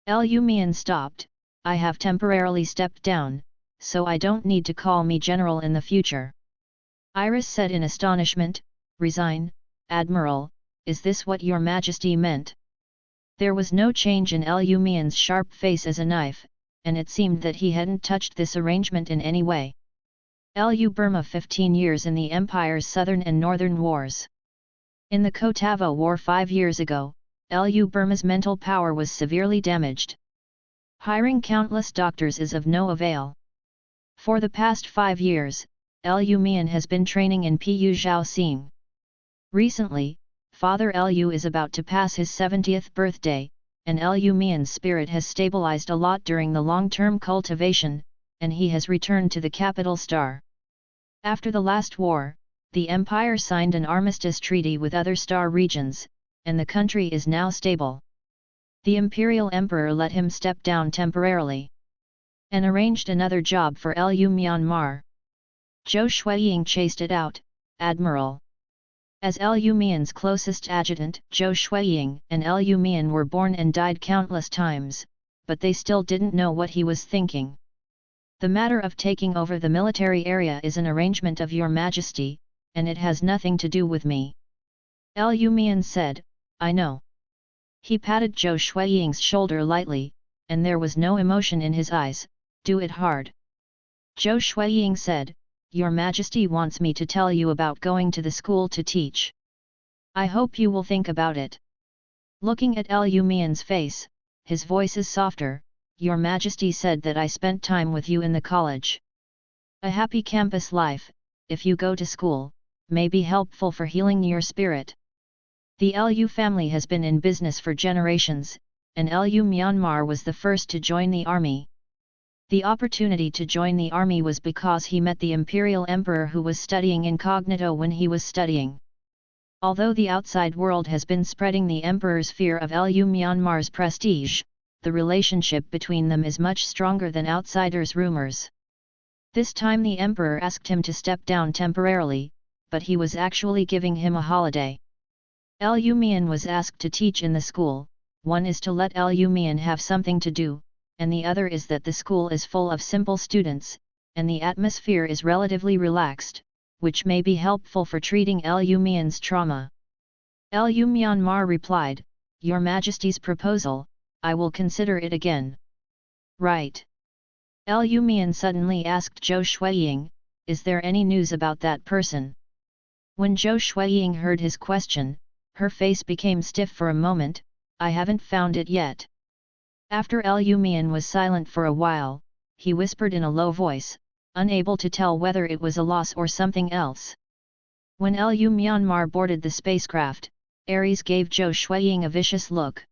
Lu Mian stopped. I have temporarily stepped down, so I don't need to call me general in the future. Iris said in astonishment, resign, Admiral, is this what your Majesty meant? There was no change in Lu Mian's sharp face as a knife, and it seemed that he hadn't touched this arrangement in any way. Lu Burma 15 years in the Empire's southern and northern wars. In the Kotava War 5 years ago, Lu Burma's mental power was severely damaged. Hiring countless doctors is of no avail. For the past 5 years, Lu Mian has been training in Pu Zhao Xing. Recently, Father Lu is about to pass his 70th birthday, and Lu Mian's spirit has stabilized a lot during the long-term cultivation, and he has returned to the capital star. After the last war, the Empire signed an armistice treaty with other star regions, and the country is now stable. The Imperial Emperor let him step down temporarily and arranged another job for Lu Myanmar. Zhou Shuiying chased it out, Admiral. As Lu Mian's closest adjutant, Zhou Shuiying and Lu Mian were born and died countless times, but they still didn't know what he was thinking. The matter of taking over the military area is an arrangement of Your Majesty, and it has nothing to do with me. Lu Mian said, I know. He patted Zhou Shuiying's shoulder lightly, and there was no emotion in his eyes. Do it hard. Zhou Shuiying said, Your Majesty wants me to tell you about going to the school to teach. I hope you will think about it. Looking at Lu Mian's face, his voice is softer. Your Majesty said that I spent time with you in the college. A happy campus life, if you go to school, may be helpful for healing your spirit. The Lu family has been in business for generations, and Lu Myanmar was the first to join the army. The opportunity to join the army was because he met the Imperial Emperor who was studying incognito when he was studying. Although the outside world has been spreading the Emperor's fear of Lu Myanmar's prestige, the relationship between them is much stronger than outsiders' rumors. This time the Emperor asked him to step down temporarily, but he was actually giving him a holiday. Lu Mian was asked to teach in the school. One is to let Lu Mian have something to do, and the other is that the school is full of simple students, and the atmosphere is relatively relaxed, which may be helpful for treating Lu Mian's trauma. Lu Myanmar replied, Your Majesty's proposal, I will consider it again. Right. Lu Mian suddenly asked Zhou Shuiying, Is there any news about that person? When Zhou Shuiying heard his question, her face became stiff for a moment. I haven't found it yet. After Lu Mian was silent for a while, he whispered in a low voice, unable to tell whether it was a loss or something else. When Lu Myanmar boarded the spacecraft, Ares gave Zhou Shuiying a vicious look.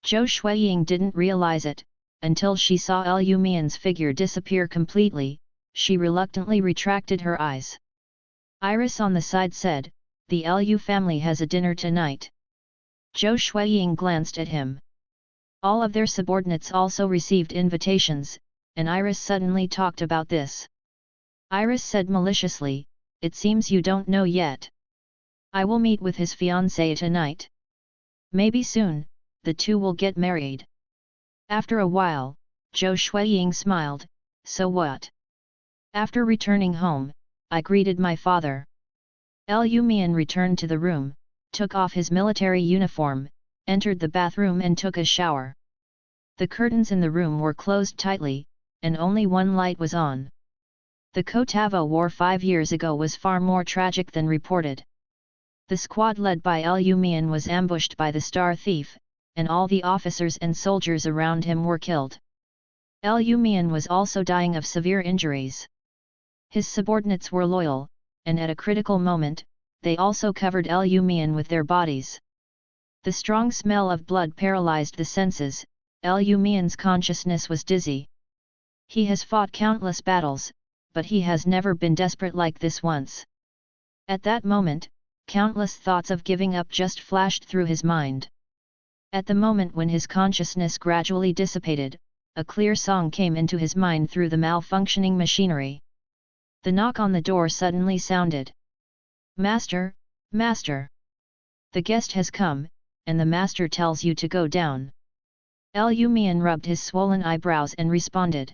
Zhou Shuiying didn't realize it, until she saw Lu Mian's figure disappear completely. She reluctantly retracted her eyes. Iris on the side said, The Lu family has a dinner tonight. Zhou Shuiying glanced at him. All of their subordinates also received invitations, and Iris suddenly talked about this. Iris said maliciously, It seems you don't know yet. I will meet with his fiancée tonight. Maybe soon, the two will get married. After a while, Zhou Shuiying smiled, So what? After returning home, I greeted my father. Lu Mian returned to the room, took off his military uniform, entered the bathroom and took a shower. The curtains in the room were closed tightly, and only one light was on. The Kotava War 5 years ago was far more tragic than reported. The squad led by Lu Mian was ambushed by the Star Thief, and all the officers and soldiers around him were killed. Lu Mian was also dying of severe injuries. His subordinates were loyal, and at a critical moment, they also covered Lu Mian with their bodies. The strong smell of blood paralyzed the senses. Lu Mian's consciousness was dizzy. He has fought countless battles, but he has never been desperate like this once. At that moment, countless thoughts of giving up just flashed through his mind. At the moment when his consciousness gradually dissipated, a clear song came into his mind through the malfunctioning machinery. The knock on the door suddenly sounded. Master, Master! The guest has come, and the master tells you to go down. Lu Mian rubbed his swollen eyebrows and responded.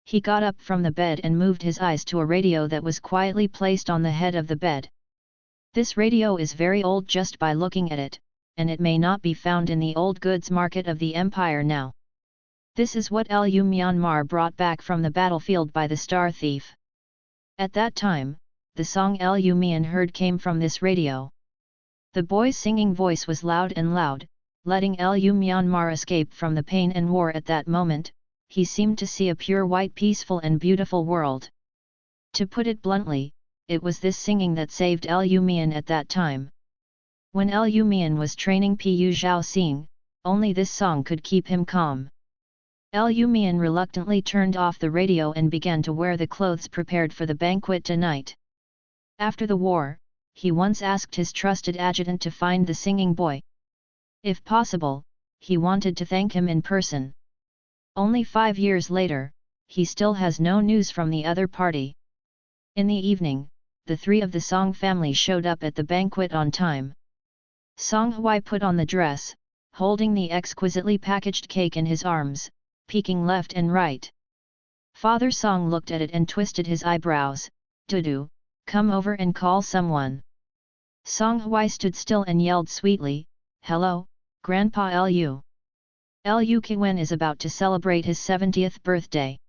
He got up from the bed and moved his eyes to a radio that was quietly placed on the head of the bed. This radio is very old just by looking at it, and it may not be found in the old goods market of the empire now. This is what Lu Myanmar brought back from the battlefield by the star thief. At that time, the song Lu Myan heard came from this radio. The boy's singing voice was loud and loud, letting Lu Myanmar escape from the pain and war at that moment. He seemed to see a pure white peaceful and beautiful world. To put it bluntly, it was this singing that saved Lu Myan at that time. When Lu Myan was training Pu Zhao Xing, only this song could keep him calm. Lu Myan reluctantly turned off the radio and began to wear the clothes prepared for the banquet tonight. After the war, he once asked his trusted adjutant to find the singing boy. If possible, he wanted to thank him in person. Only 5 years later, he still has no news from the other party. In the evening, the three of the Song family showed up at the banquet on time. Song Hui put on the dress, holding the exquisitely packaged cake in his arms, peeking left and right. Father Song looked at it and twisted his eyebrows. "Dudu, come over and call someone." Song Hui stood still and yelled sweetly, "Hello, Grandpa Lu. Lu Kiwen is about to celebrate his 70th birthday.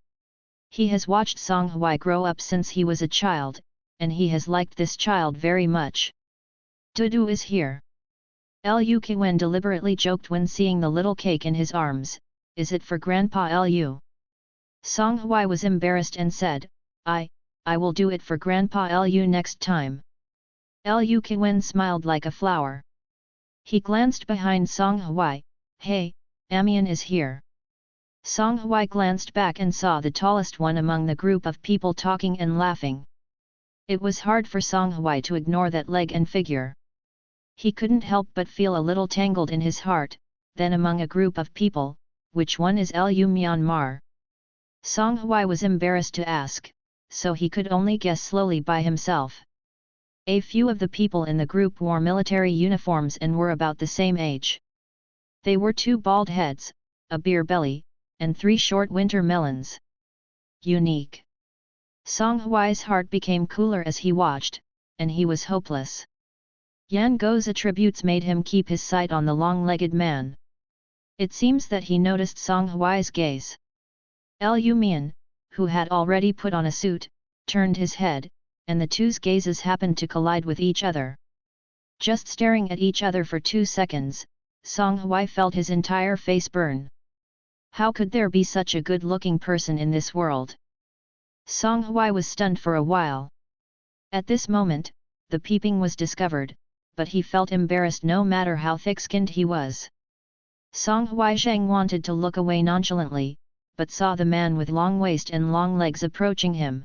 He has watched Song Hui grow up since he was a child, and he has liked this child very much. Dudu is here." Lu Kiwen deliberately joked when seeing the little cake in his arms. "Is it for Grandpa Lu?" Song Hui was embarrassed and said, I will do it for Grandpa Lu next time." Lu Kiwen smiled like a flower. He glanced behind Song Hui. "Hey, Amian is here." Song Hui glanced back and saw the tallest one among the group of people talking and laughing. It was hard for Song Hui to ignore that leg and figure. He couldn't help but feel a little tangled in his heart. Then among a group of people, which one is Lu Myanmar? Song Hui was embarrassed to ask, so he could only guess slowly by himself. A few of the people in the group wore military uniforms and were about the same age. They were 2 bald heads, a beer belly, and 3 short winter melons. Unique. Song Hui's heart became cooler as he watched, and he was hopeless. Yan Go's attributes made him keep his sight on the long-legged man. It seems that he noticed Song Hui's gaze. Lu Myan, who had already put on a suit, turned his head, and the two's gazes happened to collide with each other. Just staring at each other for 2 seconds, Song Hui felt his entire face burn. How could there be such a good-looking person in this world? Song Hui was stunned for a while. At this moment, the peeping was discovered, but he felt embarrassed no matter how thick-skinned he was. Song Hui Zhang wanted to look away nonchalantly, but saw the man with long waist and long legs approaching him.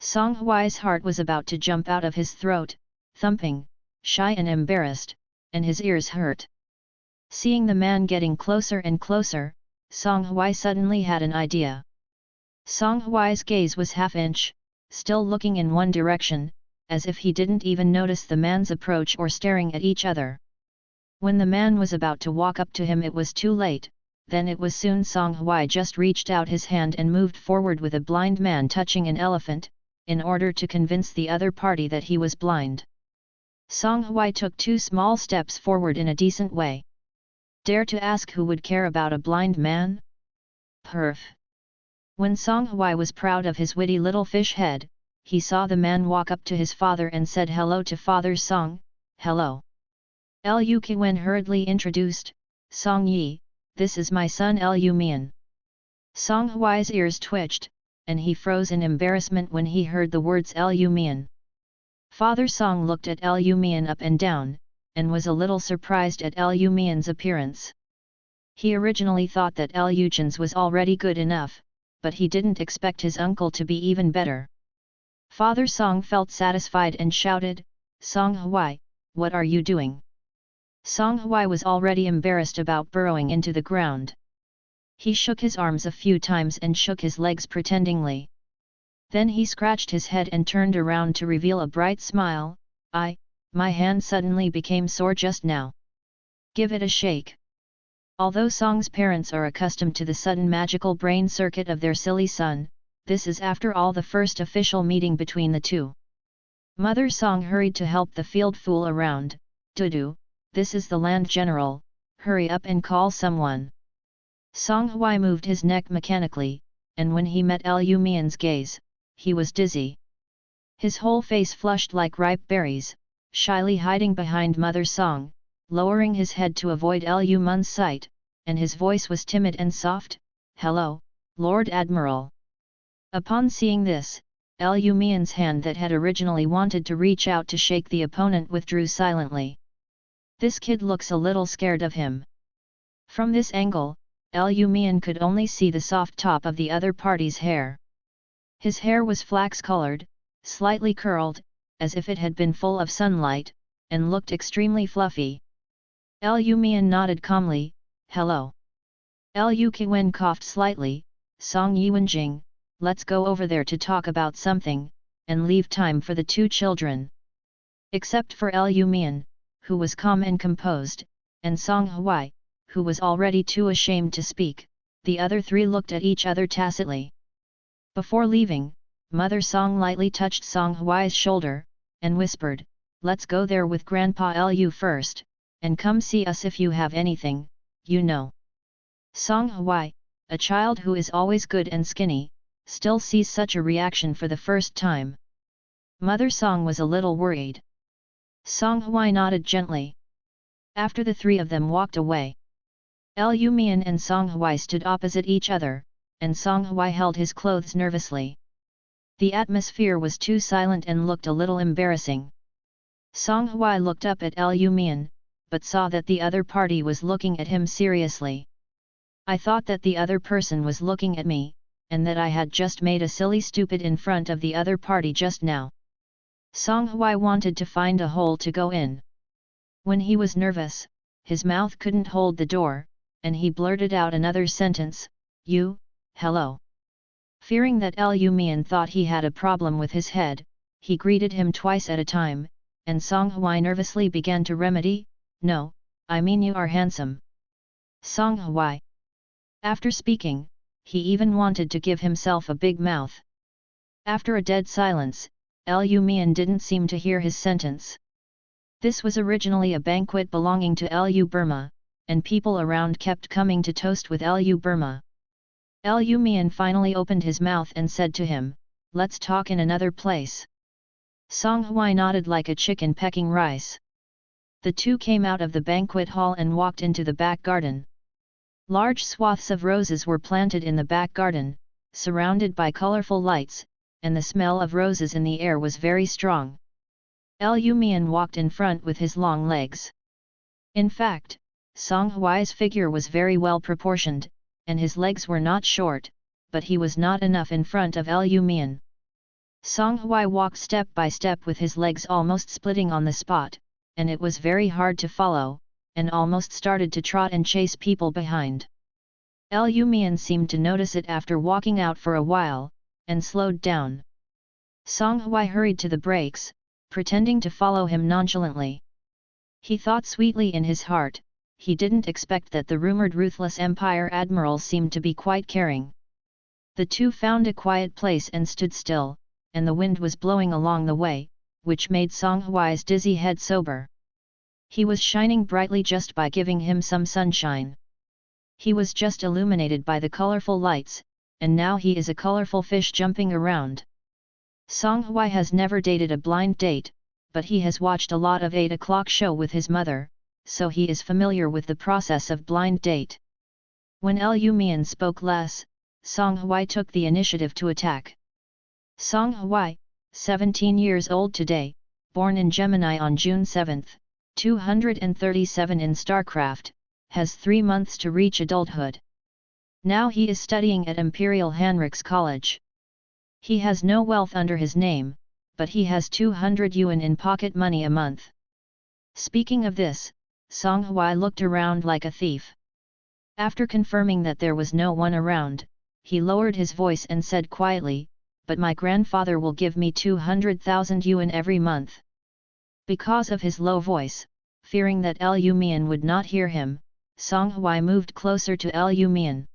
Song Hui's heart was about to jump out of his throat, thumping, shy and embarrassed, and his ears hurt. Seeing the man getting closer and closer, Song Hui suddenly had an idea. Song Hui's gaze was half-inch, still looking in one direction, as if he didn't even notice the man's approach or staring at each other. When the man was about to walk up to him, it was too late. Then it was soon. Song Hui just reached out his hand and moved forward with a blind man touching an elephant, in order to convince the other party that he was blind. Song Hui took 2 small steps forward in a decent way. Dare to ask who would care about a blind man? Perf. When Song Hui was proud of his witty little fish head, he saw the man walk up to his father and said hello to Father Song. "Hello." Lu Kiwen hurriedly introduced, "Song Yi, this is my son Lu Myan." Song Hui's ears twitched, and he froze in embarrassment when he heard the words Lu Myan. Father Song looked at Lu Myan up and down, and was a little surprised at Lu Myan's appearance. He originally thought that Lu Chan's was already good enough, but he didn't expect his uncle to be even better. Father Song felt satisfied and shouted, "Song Hui, what are you doing?" Song Hui was already embarrassed about burrowing into the ground. He shook his arms a few times and shook his legs pretendingly. Then he scratched his head and turned around to reveal a bright smile. My hand suddenly became sore just now. Give it a shake." Although Song's parents are accustomed to the sudden magical brain circuit of their silly son, this is after all the first official meeting between the two. Mother Song hurried to help the field fool around. "Dudu, this is the land general, hurry up and call someone. Song Hui moved his neck mechanically, and when he met Lu Mian's gaze, he was dizzy. His whole face flushed like ripe berries, shyly hiding behind Mother Song, lowering his head to avoid Lu Mian's sight, and his voice was timid and soft, "Hello, Lord Admiral." Upon seeing this, Lu Mian's hand that had originally wanted to reach out to shake the opponent withdrew silently. This kid looks a little scared of him. From this angle, Lu Mian could only see the soft top of the other party's hair. His hair was flax-colored, slightly curled, as if it had been full of sunlight, and looked extremely fluffy. Lu Mian nodded calmly, "Hello." Lu Qiwen coughed slightly, "Song Yuanjing, let's go over there to talk about something, and leave time for the two children." Except for Lu Mian, who was calm and composed, and Song Hui, who was already too ashamed to speak, the other three looked at each other tacitly. Before leaving, Mother Song lightly touched Song Hui's shoulder, and whispered, "Let's go there with Grandpa Lu first, and come see us if you have anything, you know." Song Hui, a child who is always good and skinny, still sees such a reaction for the first time. Mother Song was a little worried. Song Hui nodded gently. After the three of them walked away, Lu Mian and Song Hui stood opposite each other, and Song Hui held his clothes nervously. The atmosphere was too silent and looked a little embarrassing. Song Hui looked up at Lu Mian, but saw that the other party was looking at him seriously. "I thought that the other person was looking at me, and that I had just made a silly stupid in front of the other party just now." Song Hui wanted to find a hole to go in. When he was nervous, his mouth couldn't hold the door, and he blurted out another sentence, "Hello." Fearing that Lu Mian thought he had a problem with his head, he greeted him twice at a time, and Song Hui nervously began to remedy, "No, I mean you are handsome." Song Hui. After speaking, he even wanted to give himself a big mouth. After a dead silence, Lu Mian didn't seem to hear his sentence. This was originally a banquet belonging to Lu Burma, and people around kept coming to toast with Lu Burma. Lu Mian finally opened his mouth and said to him, "Let's talk in another place." Song Hui nodded like a chicken pecking rice. The two came out of the banquet hall and walked into the back garden. Large swaths of roses were planted in the back garden, surrounded by colorful lights, and the smell of roses in the air was very strong. Lu Mian walked in front with his long legs. In fact, Song Hui's figure was very well proportioned, and his legs were not short, but he was not enough in front of Lu Mian. Song Hui walked step by step with his legs almost splitting on the spot, and it was very hard to follow, and almost started to trot and chase people behind. Lu Mian seemed to notice it after walking out for a while, and slowed down. Song Hui hurried to the brakes, pretending to follow him nonchalantly. He thought sweetly in his heart, he didn't expect that the rumored ruthless Empire Admiral seemed to be quite caring. The two found a quiet place and stood still, and the wind was blowing along the way, which made Song Hui's dizzy head sober. He was shining brightly just by giving him some sunshine. He was just illuminated by the colorful lights, and now he is a colorful fish jumping around. Song Hui has never dated a blind date, but he has watched a lot of 8 o'clock show with his mother, so he is familiar with the process of blind date. When Lu Mian spoke less, Song Hui took the initiative to attack. Song Hui, 17 years old today, born in Gemini on June 7, 237 in StarCraft, has 3 months to reach adulthood. Now he is studying at Imperial Hanrichs College. He has no wealth under his name, but he has 200 yuan in pocket money a month. Speaking of this, Song Hui looked around like a thief. After confirming that there was no one around, he lowered his voice and said quietly, "But my grandfather will give me 200,000 yuan every month." Because of his low voice, fearing that Lu Mian would not hear him, Song Hui moved closer to Lu Mian.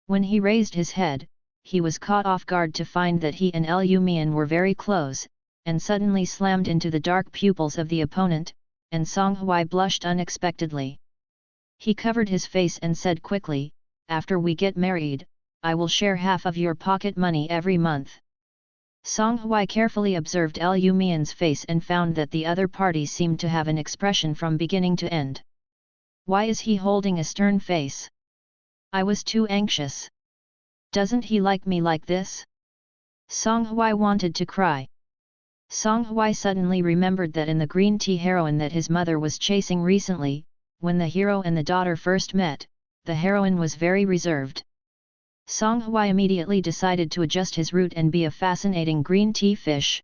When he raised his head, he was caught off guard to find that he and Lu Mian were very close, and suddenly slammed into the dark pupils of the opponent, and Song Hui blushed unexpectedly. He covered his face and said quickly, "After we get married, I will share half of your pocket money every month." Song Hui carefully observed Lu Mian's face and found that the other party seemed to have an expression from beginning to end. Why is he holding a stern face? I was too anxious. Doesn't he like me like this? Song Hui wanted to cry. Song Hui suddenly remembered that in the green tea heroine that his mother was chasing recently, when the hero and the daughter first met, the heroine was very reserved. Song Hui immediately decided to adjust his route and be a fascinating green tea fish.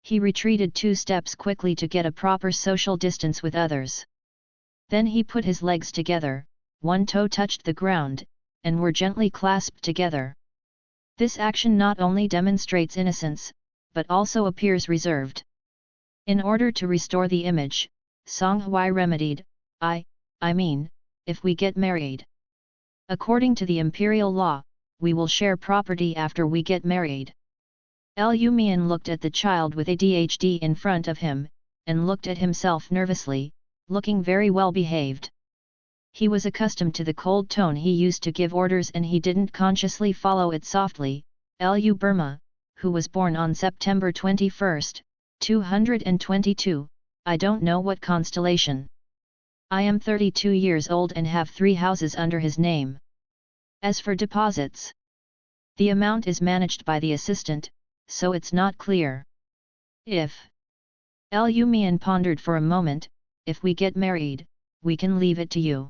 He retreated 2 steps quickly to get a proper social distance with others. Then he put his legs together, one toe touched the ground, and were gently clasped together. This action not only demonstrates innocence, but also appears reserved. In order to restore the image, Song Hui remedied, I mean, if we get married. According to the imperial law, we will share property after we get married. Lu Mian looked at the child with ADHD in front of him, and looked at himself nervously, looking very well behaved. He was accustomed to the cold tone he used to give orders and he didn't consciously follow it softly. Lu Burma, who was born on September 21, 222, I don't know what constellation. I am 32 years old and have 3 houses under his name. As for deposits, the amount is managed by the assistant, so it's not clear. If Lu Mian pondered for a moment, if we get married, we can leave it to you.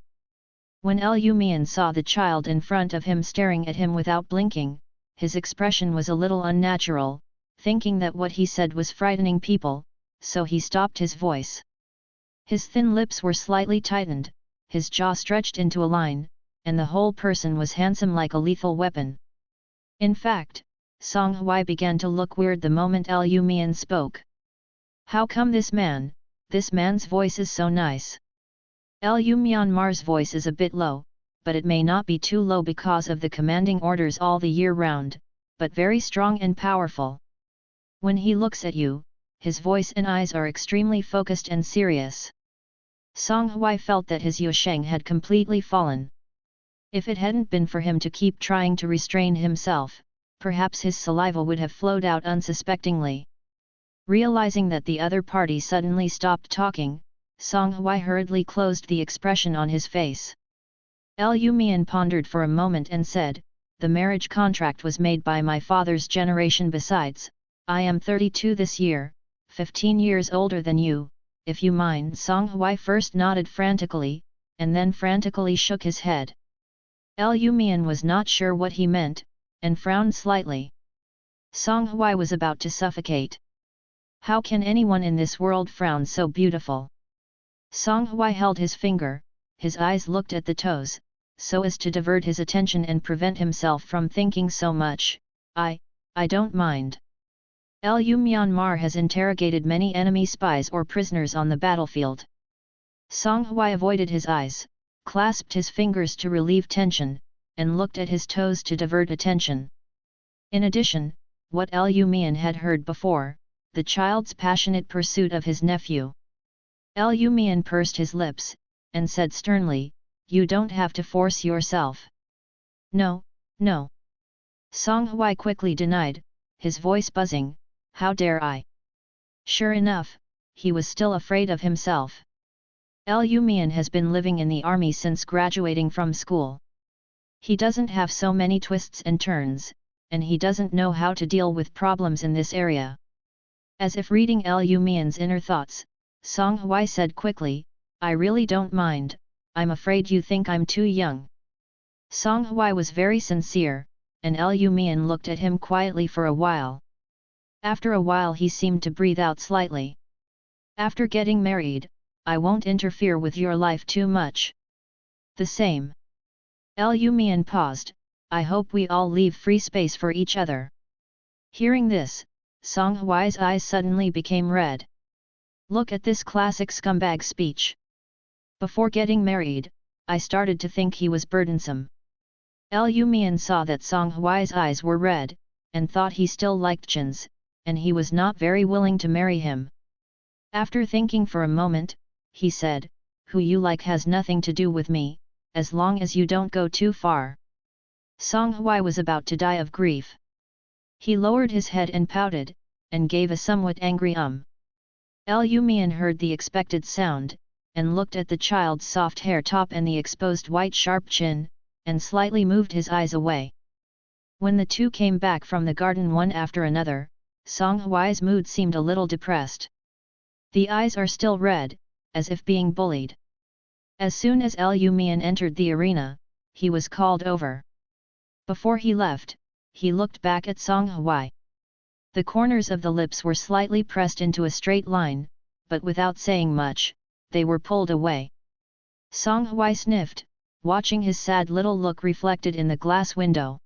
When Lu Mian saw the child in front of him staring at him without blinking, his expression was a little unnatural, thinking that what he said was frightening people, so he stopped his voice. His thin lips were slightly tightened, his jaw stretched into a line, and the whole person was handsome like a lethal weapon. In fact, Song Hui began to look weird the moment Lu Mian spoke. How come this man's voice is so nice? Lu Myanmar's voice is a bit low, but it may not be too low because of the commanding orders all the year round, but very strong and powerful. When he looks at you, his voice and eyes are extremely focused and serious. Song Hui felt that his yusheng had completely fallen. If it hadn't been for him to keep trying to restrain himself, perhaps his saliva would have flowed out unsuspectingly. Realizing that the other party suddenly stopped talking, Song Hui hurriedly closed the expression on his face. Lu Mian pondered for a moment and said, the marriage contract was made by my father's generation. Besides, I am 32 this year, 15 years older than you, if you mind. Song Hui first nodded frantically, and then frantically shook his head. Lu Mian was not sure what he meant, and frowned slightly. Song Hui was about to suffocate. How can anyone in this world frown so beautiful? Song Hui held his finger, his eyes looked at the toes, so as to divert his attention and prevent himself from thinking so much. I don't mind. Lu Myanmar has interrogated many enemy spies or prisoners on the battlefield. Song Hui avoided his eyes, clasped his fingers to relieve tension, and looked at his toes to divert attention. In addition, what Lu Mian had heard before, the child's passionate pursuit of his nephew. Lu Mian pursed his lips, and said sternly, you don't have to force yourself. No. Song Hui quickly denied, his voice buzzing, how dare I? Sure enough, he was still afraid of himself. Lu Mian has been living in the army since graduating from school. He doesn't have so many twists and turns, and he doesn't know how to deal with problems in this area. As if reading Lu Mian's inner thoughts, Song Hui said quickly, I really don't mind, I'm afraid you think I'm too young. Song Hui was very sincere, and Lu Mian looked at him quietly for a while. After a while he seemed to breathe out slightly. After getting married, I won't interfere with your life too much. The same. Lu Mian paused, I hope we all leave free space for each other. Hearing this, Song Hui's eyes suddenly became red. Look at this classic scumbag speech. Before getting married, I started to think he was burdensome. Lu Mian saw that Song Hui's eyes were red, and thought he still liked Chin's, and he was not very willing to marry him. After thinking for a moment, he said, who you like has nothing to do with me, as long as you don't go too far. Song Hui was about to die of grief. He lowered his head and pouted, and gave a somewhat angry Lu Mian heard the expected sound, and looked at the child's soft hair top and the exposed white sharp chin, and slightly moved his eyes away. When the two came back from the garden one after another, Song Hui's mood seemed a little depressed. The eyes are still red, as if being bullied. As soon as Lu Mian entered the arena, he was called over. Before he left, he looked back at Song Hui. The corners of the lips were slightly pressed into a straight line, but without saying much, they were pulled away. Song Hui sniffed, watching his sad little look reflected in the glass window.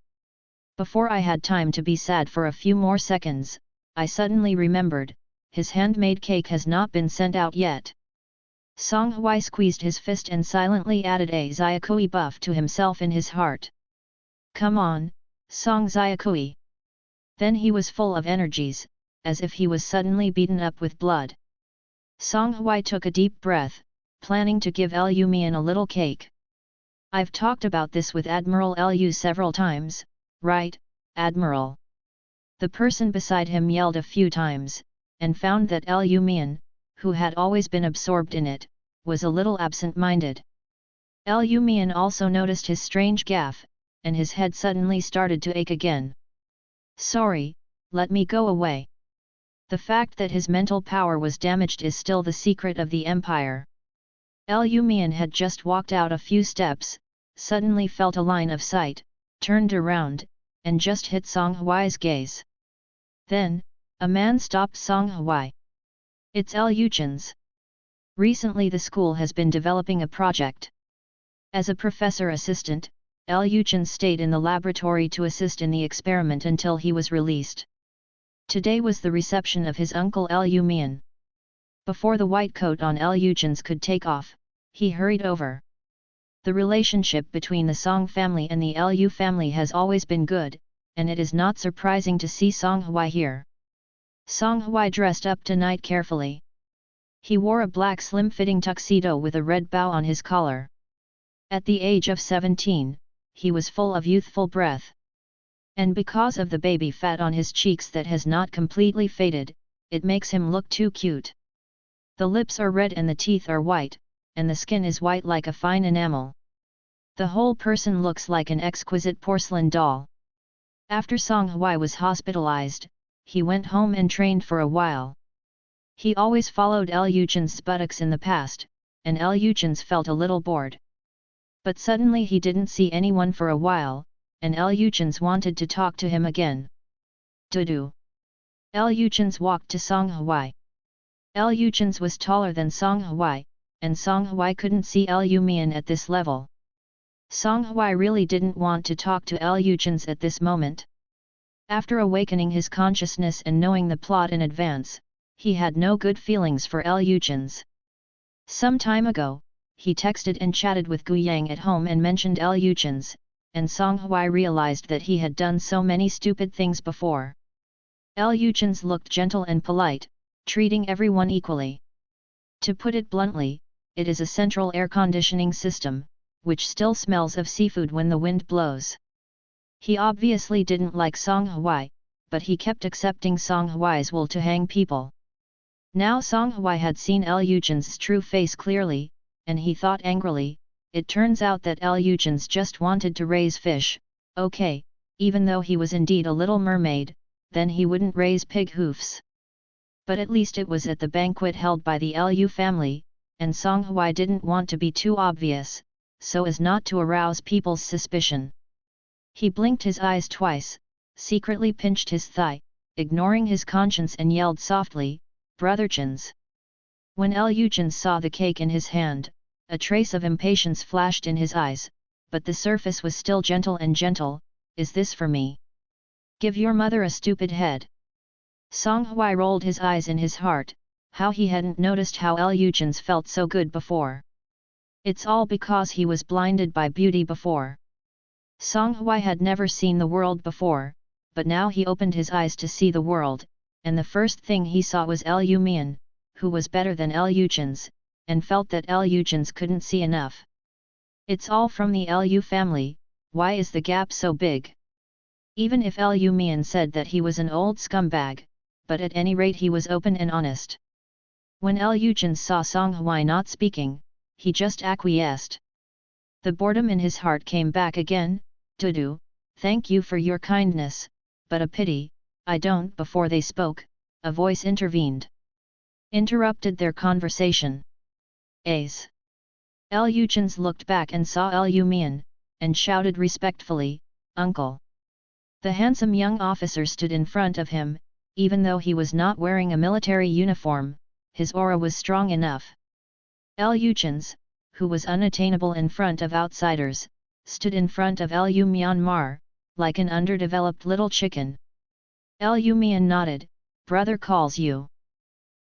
Before I had time to be sad for a few more seconds, I suddenly remembered, his handmade cake has not been sent out yet. Song Hui squeezed his fist and silently added a Xiaokui buff to himself in his heart. Come on, Song Xiaokui. Then he was full of energies, as if he was suddenly beaten up with blood. Song Hui took a deep breath, planning to give Lu Mian a little cake. I've talked about this with Admiral Lu several times, right, Admiral? The person beside him yelled a few times, and found that Lu Mian, who had always been absorbed in it, was a little absent-minded. Lu Mian also noticed his strange gaffe, and his head suddenly started to ache again. Sorry, let me go away. The fact that his mental power was damaged is still the secret of the Empire. Lu Mian had just walked out a few steps, suddenly felt a line of sight, turned around, and just hit Song Hui's gaze. Then, a man stopped Song Hui. It's Lu Chen's. Recently the school has been developing a project. As a professor assistant, Lu Chen stayed in the laboratory to assist in the experiment until he was released. Today was the reception of his uncle Lu Mian. Before the white coat on Lu Chen's could take off, he hurried over. The relationship between the Song family and the Lu family has always been good, and it is not surprising to see Song Hui here. Song Hui dressed up tonight carefully. He wore a black slim-fitting tuxedo with a red bow on his collar. At the age of 17, he was full of youthful breath. And because of the baby fat on his cheeks that has not completely faded, it makes him look too cute. The lips are red and the teeth are white, and the skin is white like a fine enamel. The whole person looks like an exquisite porcelain doll. After Song Hui was hospitalized, he went home and trained for a while. He always followed Lu Chen's buttocks in the past, and Lu Chen's felt a little bored. But suddenly he didn't see anyone for a while, and Lu Chen's wanted to talk to him again. Dudu. Lu Chen's walked to Song Hui. Lu Chen's was taller than Song Hui, and Song Hui couldn't see Lu Mian at this level. Song Hui really didn't want to talk to Lu Chen's at this moment. After awakening his consciousness and knowing the plot in advance, he had no good feelings for Lu Chen's. Some time ago, he texted and chatted with Gu Yang at home and mentioned Lu Chen's, and Song Hui realized that he had done so many stupid things before. Lu Chen's looked gentle and polite, treating everyone equally. To put it bluntly, it is a central air conditioning system, which still smells of seafood when the wind blows. He obviously didn't like Song Hui, but he kept accepting Song Hui's will to hang people. Now Song Hui had seen Lu Chen's true face clearly, and he thought angrily, it turns out that Lu Chen's just wanted to raise fish, okay, even though he was indeed a little mermaid, then he wouldn't raise pig hoofs. But at least it was at the banquet held by the Lu family, and Song Hui didn't want to be too obvious, so as not to arouse people's suspicion. He blinked his eyes twice, secretly pinched his thigh, ignoring his conscience and yelled softly, Brother Chen's. When Lu Chen saw the cake in his hand, a trace of impatience flashed in his eyes, but the surface was still gentle and gentle, is this for me? Give your mother a stupid head. Song Hui rolled his eyes in his heart, how he hadn't noticed how Lu Chen's felt so good before. It's all because he was blinded by beauty before. Song Hui had never seen the world before, but now he opened his eyes to see the world, and the first thing he saw was Lu Mian, who was better than Lu Chen's, and felt that Lu couldn't see enough. It's all from the Lu family, why is the gap so big? Even if Lu Mian said that he was an old scumbag, but at any rate he was open and honest. When Lu saw Song Hui not speaking, he just acquiesced. The boredom in his heart came back again. Dudu, thank you for your kindness, but a pity, I don't. Before they spoke, a voice interrupted their conversation. Ace. Lu looked back and saw Lu Mian, and shouted respectfully, Uncle. The handsome young officer stood in front of him. Even though he was not wearing a military uniform, his aura was strong enough. Lu who was unattainable in front of outsiders, stood in front of Lu Myanmar, like an underdeveloped little chicken. Lu Mian nodded, brother calls you.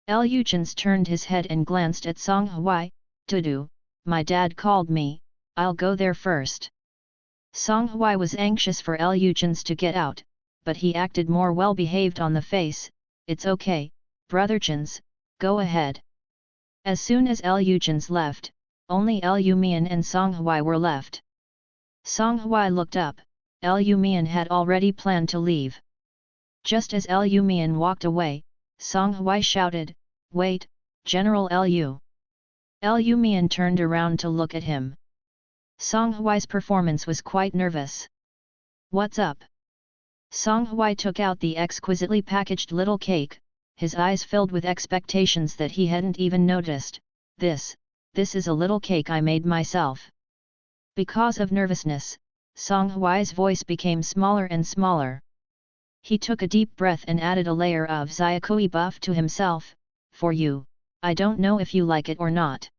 Lu turned his head and glanced at Song Hui, Dudu, my dad called me, I'll go there first. Song Hui was anxious for Lu to get out, but he acted more well-behaved on the face. It's okay, brother Chins, go ahead. As soon as Lu left, only Lu Mian and Song Hui were left. Song Hui looked up, Lu Mian had already planned to leave. Just as Lu Mian walked away, Song Hui shouted, wait, General Lu. Lu Mian turned around to look at him. Song Hui's performance was quite nervous. What's up? Song Hui took out the exquisitely packaged little cake, his eyes filled with expectations that he hadn't even noticed. This is a little cake I made myself. Because of nervousness, Song Hui's voice became smaller and smaller. He took a deep breath and added a layer of Xiaokui buff to himself, for you, I don't know if you like it or not.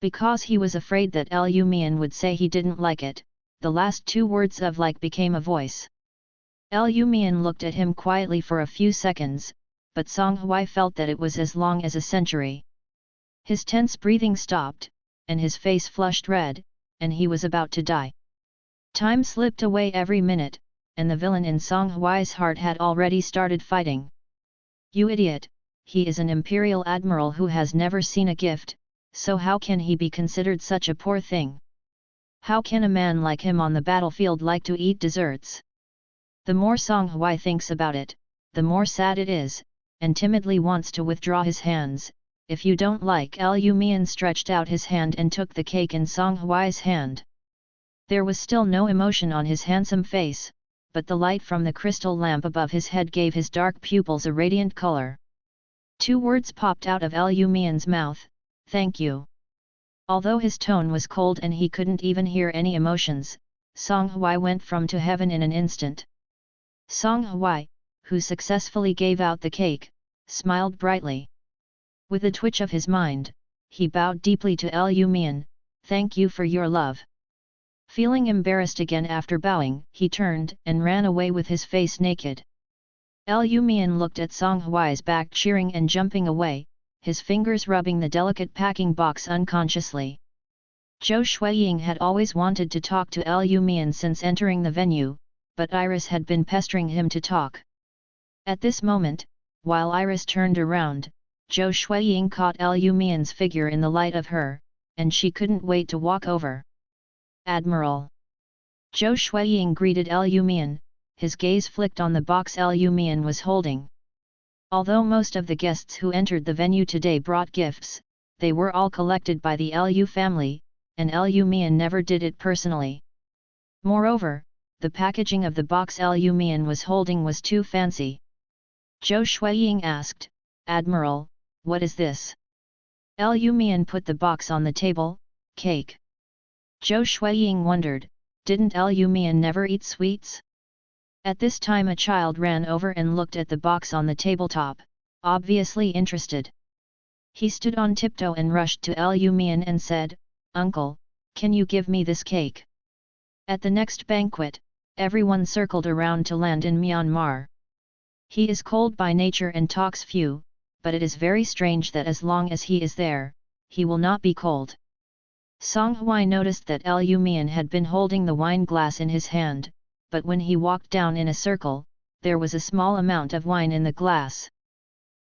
Because he was afraid that Lu Mian would say he didn't like it, the last two words of like became a voice. Lu Mian looked at him quietly for a few seconds, but Song Hui felt that it was as long as a century. His tense breathing stopped, and his face flushed red, and he was about to die. Time slipped away every minute, and the villain in Song Hui's heart had already started fighting. You idiot, he is an imperial admiral who has never seen a gift, so how can he be considered such a poor thing? How can a man like him on the battlefield like to eat desserts? The more Song Hui thinks about it, the more sad it is, and timidly wants to withdraw his hands. If you don't like, Lu Mian stretched out his hand and took the cake in Song Hui's hand. There was still no emotion on his handsome face, but the light from the crystal lamp above his head gave his dark pupils a radiant color. Two words popped out of Lu Mian's mouth, thank you. Although his tone was cold and he couldn't even hear any emotions, Song Hui went from to heaven in an instant. Song Hui, who successfully gave out the cake, smiled brightly. With a twitch of his mind, he bowed deeply to Lu Mian, thank you for your love. Feeling embarrassed again after bowing, he turned and ran away with his face naked. Lu Mian looked at Song Hui's back cheering and jumping away, his fingers rubbing the delicate packing box unconsciously. Zhou Shuiying had always wanted to talk to Lu Mian since entering the venue, but Iris had been pestering him to talk. At this moment, while Iris turned around, Zhou Shuiying caught Lu Mian's figure in the light of her, and she couldn't wait to walk over. Admiral. Zhou Shuiying greeted Lu Mian, his gaze flicked on the box Lu Mian was holding. Although most of the guests who entered the venue today brought gifts, they were all collected by the Lu family, and Lu Mian never did it personally. Moreover, the packaging of the box Lu Mian was holding was too fancy. Zhou Shuiying asked, Admiral, what is this? Lu Mian put the box on the table, cake. Zhou Shuiying wondered, didn't Lu Mian never eat sweets? At this time a child ran over and looked at the box on the tabletop, obviously interested. He stood on tiptoe and rushed to Lu Mian and said, Uncle, can you give me this cake? At the next banquet, everyone circled around to land in Myanmar. He is cold by nature and talks few, but it is very strange that as long as he is there, he will not be cold. Song Hui noticed that Lu Mian had been holding the wine glass in his hand, but when he walked down in a circle, there was a small amount of wine in the glass.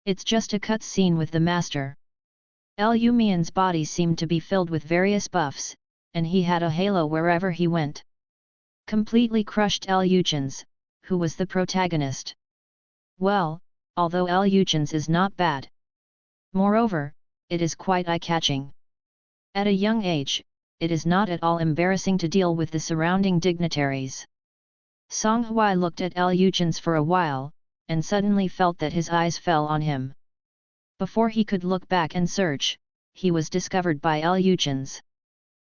It's just a cut scene with the master. Lu Mian's body seemed to be filled with various buffs, and he had a halo wherever he went. Completely crushed Lu Jun's, who was the protagonist. Well, although Lu Jun's is not bad. Moreover, it is quite eye-catching. At a young age, it is not at all embarrassing to deal with the surrounding dignitaries. Song Hui looked at Lu Jun's for a while, and suddenly felt that his eyes fell on him. Before he could look back and search, he was discovered by Lu Jun's.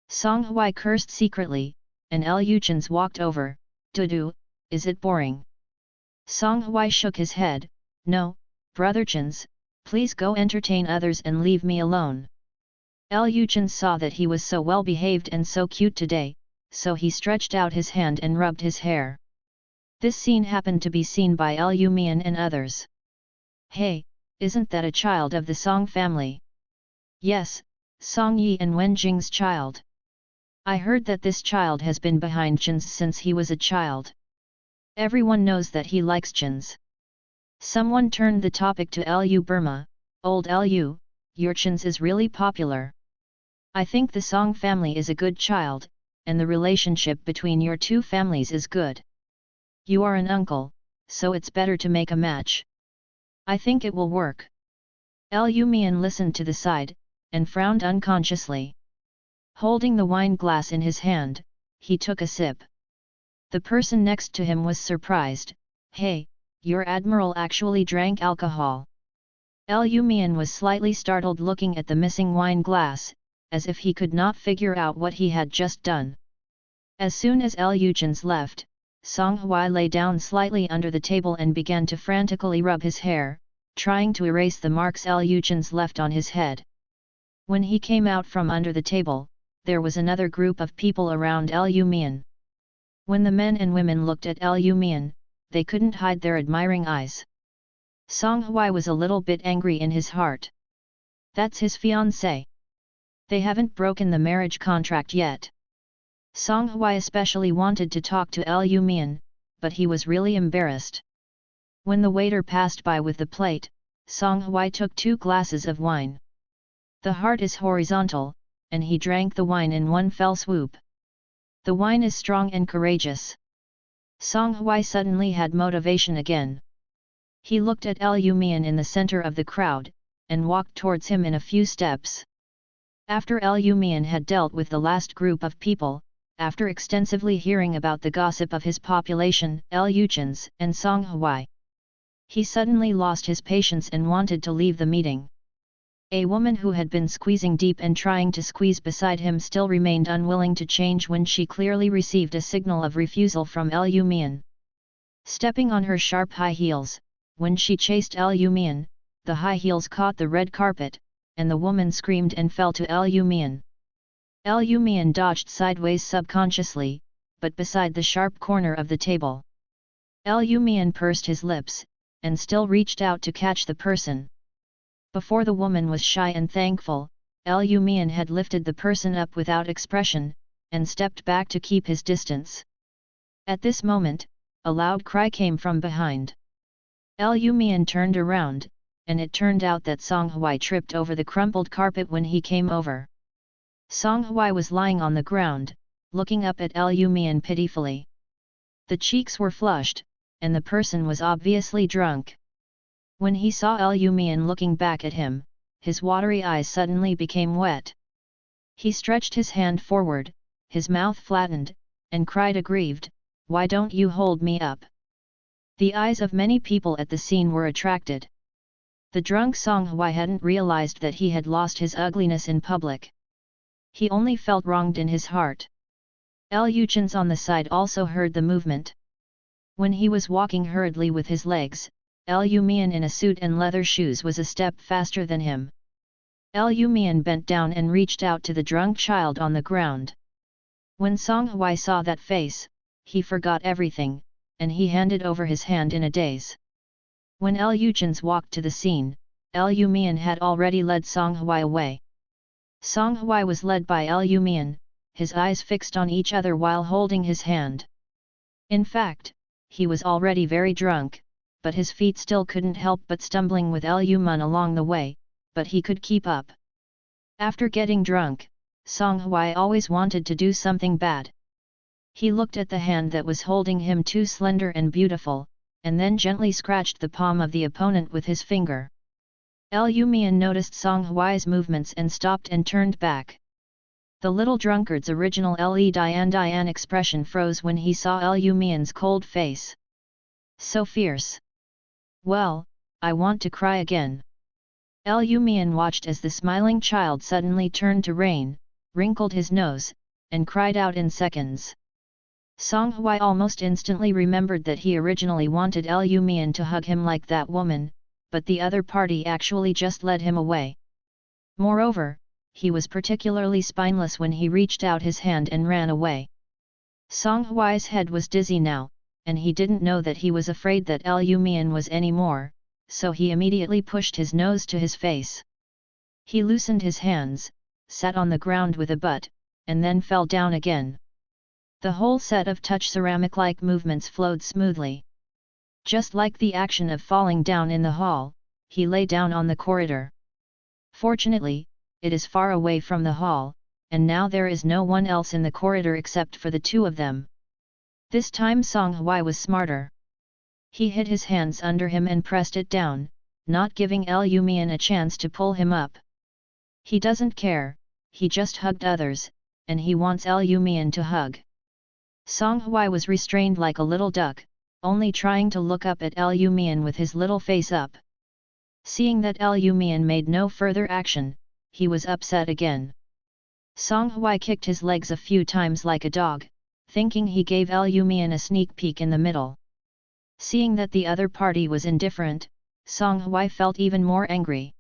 Song Hui cursed secretly, and Lu Jun's walked over. "Dudu, is it boring?" Song Hui shook his head. "No, brother Jun's, please go entertain others and leave me alone." Lu Jun's saw that he was so well behaved and so cute today, so he stretched out his hand and rubbed his hair. This scene happened to be seen by Lu Mian and others. "Hey, isn't that a child of the Song family?" "Yes, Song Yi and Wen Jing's child. I heard that this child has been behind Jin's since he was a child. Everyone knows that he likes Jin's." Someone turned the topic to Lu Burma. "Old Lu, your Jin's is really popular. I think the Song family is a good child, and the relationship between your two families is good. You are an uncle, so it's better to make a match. I think it will work." Lu Mian listened to the side, and frowned unconsciously. Holding the wine glass in his hand, he took a sip. The person next to him was surprised. "Hey, your admiral actually drank alcohol." Lu Mian was slightly startled looking at the missing wine glass, as if he could not figure out what he had just done. As soon as Lu Jun's left, Song Hui lay down slightly under the table and began to frantically rub his hair, trying to erase the marks Lu Jun's left on his head. When he came out from under the table, there was another group of people around Lu Mian. When the men and women looked at Lu Mian, they couldn't hide their admiring eyes. Song Hui was a little bit angry in his heart. That's his fiancée. They haven't broken the marriage contract yet. Song Hui especially wanted to talk to Lu Mian, but he was really embarrassed. When the waiter passed by with the plate, Song Hui took 2 glasses of wine. The heart is horizontal, and he drank the wine in one fell swoop. The wine is strong and courageous. Song Hui suddenly had motivation again. He looked at Lu Mian in the center of the crowd, and walked towards him in a few steps. After Lu Mian had dealt with the last group of people, after extensively hearing about the gossip of his population, Lu Jun's and Song Hui, he suddenly lost his patience and wanted to leave the meeting. A woman who had been squeezing deep and trying to squeeze beside him still remained unwilling to change when she clearly received a signal of refusal from Lu Mian. Stepping on her sharp high heels, when she chased Lu Mian, the high heels caught the red carpet, and the woman screamed and fell to Lu Mian. Lu Mian dodged sideways subconsciously, but beside the sharp corner of the table. Lu Mian pursed his lips, and still reached out to catch the person. Before the woman was shy and thankful, Lu Mian had lifted the person up without expression, and stepped back to keep his distance. At this moment, a loud cry came from behind. Lu Mian turned around, and it turned out that Song Hui tripped over the crumpled carpet when he came over. Song Hui was lying on the ground, looking up at Lu Mian pitifully. The cheeks were flushed, and the person was obviously drunk. When he saw Lu Mian looking back at him, his watery eyes suddenly became wet. He stretched his hand forward, his mouth flattened, and cried aggrieved, "Why don't you hold me up?" The eyes of many people at the scene were attracted. The drunk Song Hui hadn't realized that he had lost his ugliness in public. He only felt wronged in his heart. Lu Jun's on the side also heard the movement. When he was walking hurriedly with his legs, Lu Mian in a suit and leather shoes was a step faster than him. Lu Mian bent down and reached out to the drunk child on the ground. When Song Hui saw that face, he forgot everything, and he handed over his hand in a daze. When Lu Jun's walked to the scene, Lu Mian had already led Song Hui away. Song Hui was led by Lu Mian, his eyes fixed on each other while holding his hand. In fact, he was already very drunk, but his feet still couldn't help but stumbling with Lu Mun along the way, but he could keep up. After getting drunk, Song Hui always wanted to do something bad. He looked at the hand that was holding him too slender and beautiful, and then gently scratched the palm of the opponent with his finger. Lu Mian noticed Song Hui's movements and stopped and turned back. The little drunkard's original Le Dian expression froze when he saw Lu Mian's cold face. So fierce. Well, I want to cry again. Lu Mian watched as the smiling child suddenly turned to rain, wrinkled his nose, and cried out in seconds. Song Hui almost instantly remembered that he originally wanted Lu Mian to hug him like that woman, but the other party actually just led him away. Moreover, he was particularly spineless when he reached out his hand and ran away. Song Hui's head was dizzy now, and he didn't know that he was afraid that Lu Mian was any more, so he immediately pushed his nose to his face. He loosened his hands, sat on the ground with a butt, and then fell down again. The whole set of touch ceramic-like movements flowed smoothly. Just like the action of falling down in the hall, he lay down on the corridor. Fortunately, it is far away from the hall, and now there is no one else in the corridor except for the two of them. This time Song Hui was smarter. He hid his hands under him and pressed it down, not giving Lu Mian a chance to pull him up. He doesn't care, he just hugged others, and he wants Lu Mian to hug. Song Hui was restrained like a little duck, only trying to look up at Lu Mian with his little face up. Seeing that Lu Mian made no further action, he was upset again. Song Hui kicked his legs a few times like a dog, thinking he gave Lu Mian a sneak peek in the middle. Seeing that the other party was indifferent, Song Hui felt even more angry.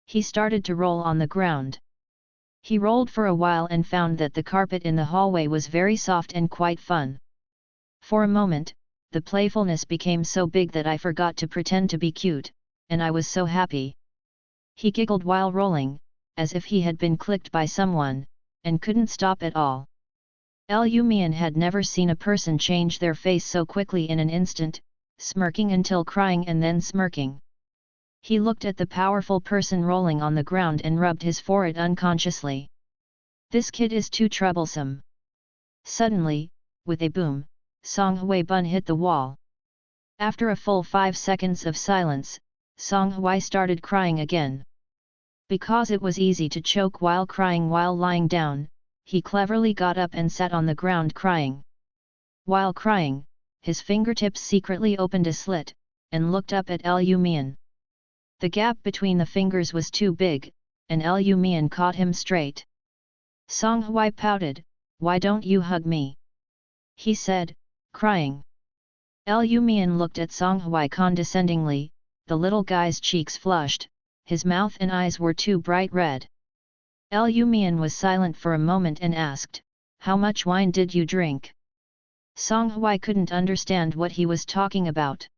He started to roll on the ground. He rolled for a while and found that the carpet in the hallway was very soft and quite fun. For a moment, the playfulness became so big that I forgot to pretend to be cute, and I was so happy. He giggled while rolling, as if he had been clicked by someone, and couldn't stop at all. Lu Mian had never seen a person change their face so quickly in an instant, smirking until crying and then smirking. He looked at the powerful person rolling on the ground and rubbed his forehead unconsciously. This kid is too troublesome. Suddenly, with a boom, Song Hui bun hit the wall. After a full 5 seconds of silence, Song Hui started crying again. Because it was easy to choke while crying while lying down, he cleverly got up and sat on the ground crying. While crying, his fingertips secretly opened a slit, and looked up at Lu Mian. The gap between the fingers was too big, and Lu Mian caught him straight. Song Hui pouted, "Why don't you hug me?" he said, crying. Lu Mian looked at Song Hui condescendingly, the little guy's cheeks flushed, his mouth and eyes were too bright red. Lu Mian was silent for a moment and asked, "How much wine did you drink?" Song Hui couldn't understand what he was talking about.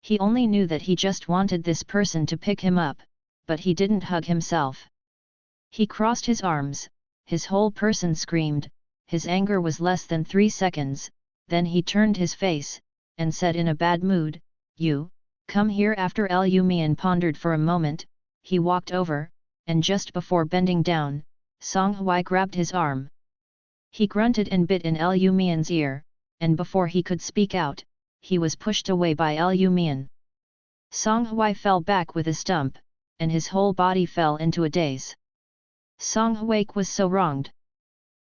He only knew that he just wanted this person to pick him up, but he didn't hug himself. He crossed his arms, his whole person screamed, his anger was less than 3 seconds, then he turned his face, and said in a bad mood, "You, come here." After Lu Mian pondered for a moment, he walked over, and just before bending down, Song Hui grabbed his arm. He grunted and bit in Lu Mian's ear, and before he could speak out, he was pushed away by Lu Mian. Song Hui fell back with a stump, and his whole body fell into a daze. Song Hui was so wronged.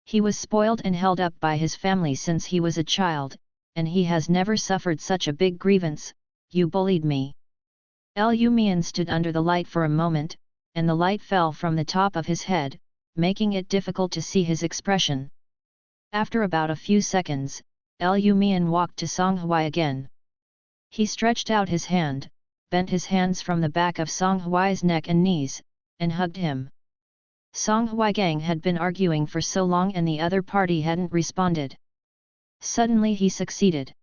He was spoiled and held up by his family since he was a child, and he has never suffered such a big grievance. "You bullied me." Lu Mian stood under the light for a moment, and the light fell from the top of his head, making it difficult to see his expression. After about a few seconds, Lu Mian walked to Song Hui again. He stretched out his hand, bent his hands from the back of Song Hui's neck and knees, and hugged him. Song Hui gang had been arguing for so long and the other party hadn't responded. Suddenly he succeeded.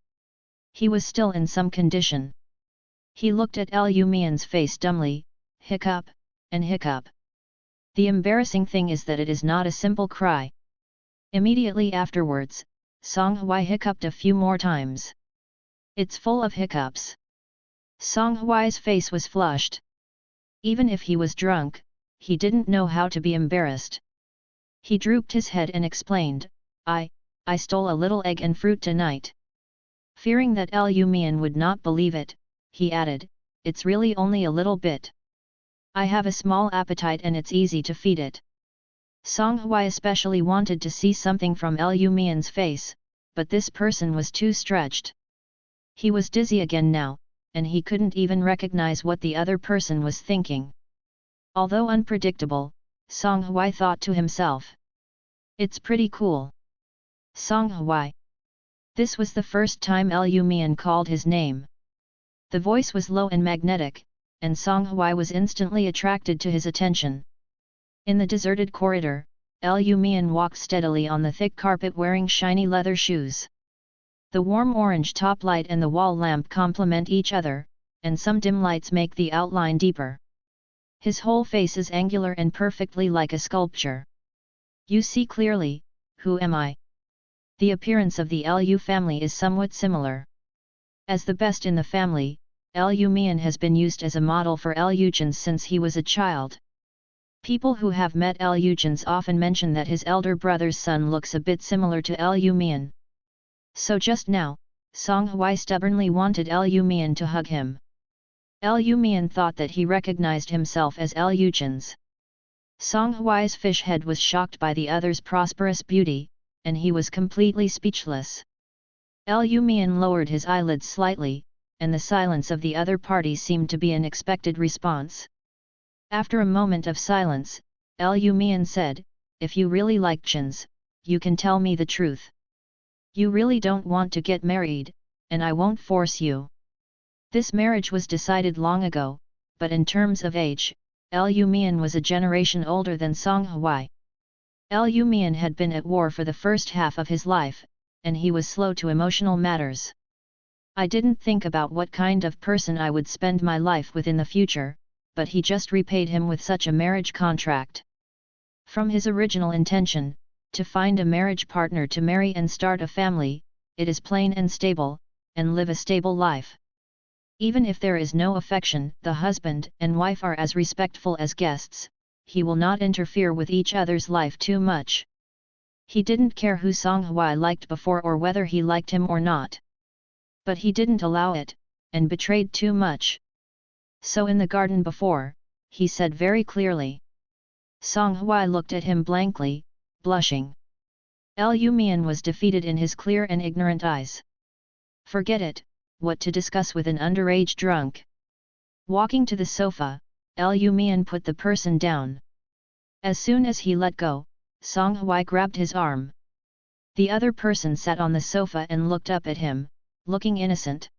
He was still in some condition. He looked at Lu Mian's face dumbly, hiccup, and hiccup. The embarrassing thing is that it is not a simple cry. Immediately afterwards, Song Hui hiccuped a few more times. It's full of hiccups. Song Hui's face was flushed. Even if he was drunk, he didn't know how to be embarrassed. He drooped his head and explained, I stole a little egg and fruit tonight. Fearing that Lu Mian would not believe it, he added, it's really only a little bit. I have a small appetite and it's easy to feed it. Song Hui especially wanted to see something from Lu Mian's face, but this person was too stretched. He was dizzy again now, and he couldn't even recognize what the other person was thinking. Although unpredictable, Song Hui thought to himself. It's pretty cool. Song Hui. This was the first time Lu Mian called his name. The voice was low and magnetic, and Song Hui was instantly attracted to his attention. In the deserted corridor, Lu Mian walked steadily on the thick carpet wearing shiny leather shoes. The warm orange top light and the wall lamp complement each other, and some dim lights make the outline deeper. His whole face is angular and perfectly like a sculpture. You see clearly, who am I? The appearance of the Lu family is somewhat similar. As the best in the family, Lu Mian has been used as a model for Lu Jins since he was a child. People who have met Lu Jins often mention that his elder brother's son looks a bit similar to Lu Mian. So just now, Song Hui stubbornly wanted Lu Mian to hug him. Lu Mian thought that he recognized himself as Lu Jins. Song Hui's fish head was shocked by the other's prosperous beauty, and he was completely speechless. Lu Mian lowered his eyelids slightly, and the silence of the other party seemed to be an expected response. After a moment of silence, Lu Mian said, if you really like Jins, you can tell me the truth. You really don't want to get married, and I won't force you. This marriage was decided long ago, but in terms of age, Lu Mian was a generation older than Song Hui. Lu Mian had been at war for the first half of his life, and he was slow to emotional matters. I didn't think about what kind of person I would spend my life with in the future, but he just repaid him with such a marriage contract. From his original intention, to find a marriage partner to marry and start a family, it is plain and stable, and live a stable life. Even if there is no affection, the husband and wife are as respectful as guests, he will not interfere with each other's life too much. He didn't care who Song Hui liked before or whether he liked him or not. But he didn't allow it, and betrayed too much. So in the garden before, he said very clearly. Song Hui looked at him blankly, blushing. Lu Mian was defeated in his clear and ignorant eyes. Forget it, what to discuss with an underage drunk? Walking to the sofa, Lu Mian put the person down. As soon as he let go, Song Hui grabbed his arm. The other person sat on the sofa and looked up at him, looking innocent.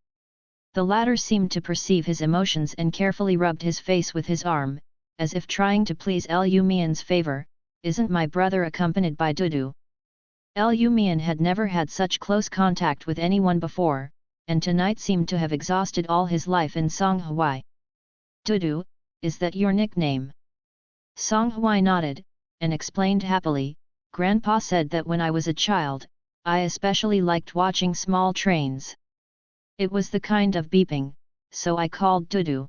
The latter seemed to perceive his emotions and carefully rubbed his face with his arm, as if trying to please Lu Mian's favor. Isn't my brother accompanied by Dudu? Lu Mian had never had such close contact with anyone before, and tonight seemed to have exhausted all his life in Song Hui. Dudu, is that your nickname? Song Hui nodded, and explained happily, Grandpa said that when I was a child, I especially liked watching small trains. It was the kind of beeping, so I called Dudu.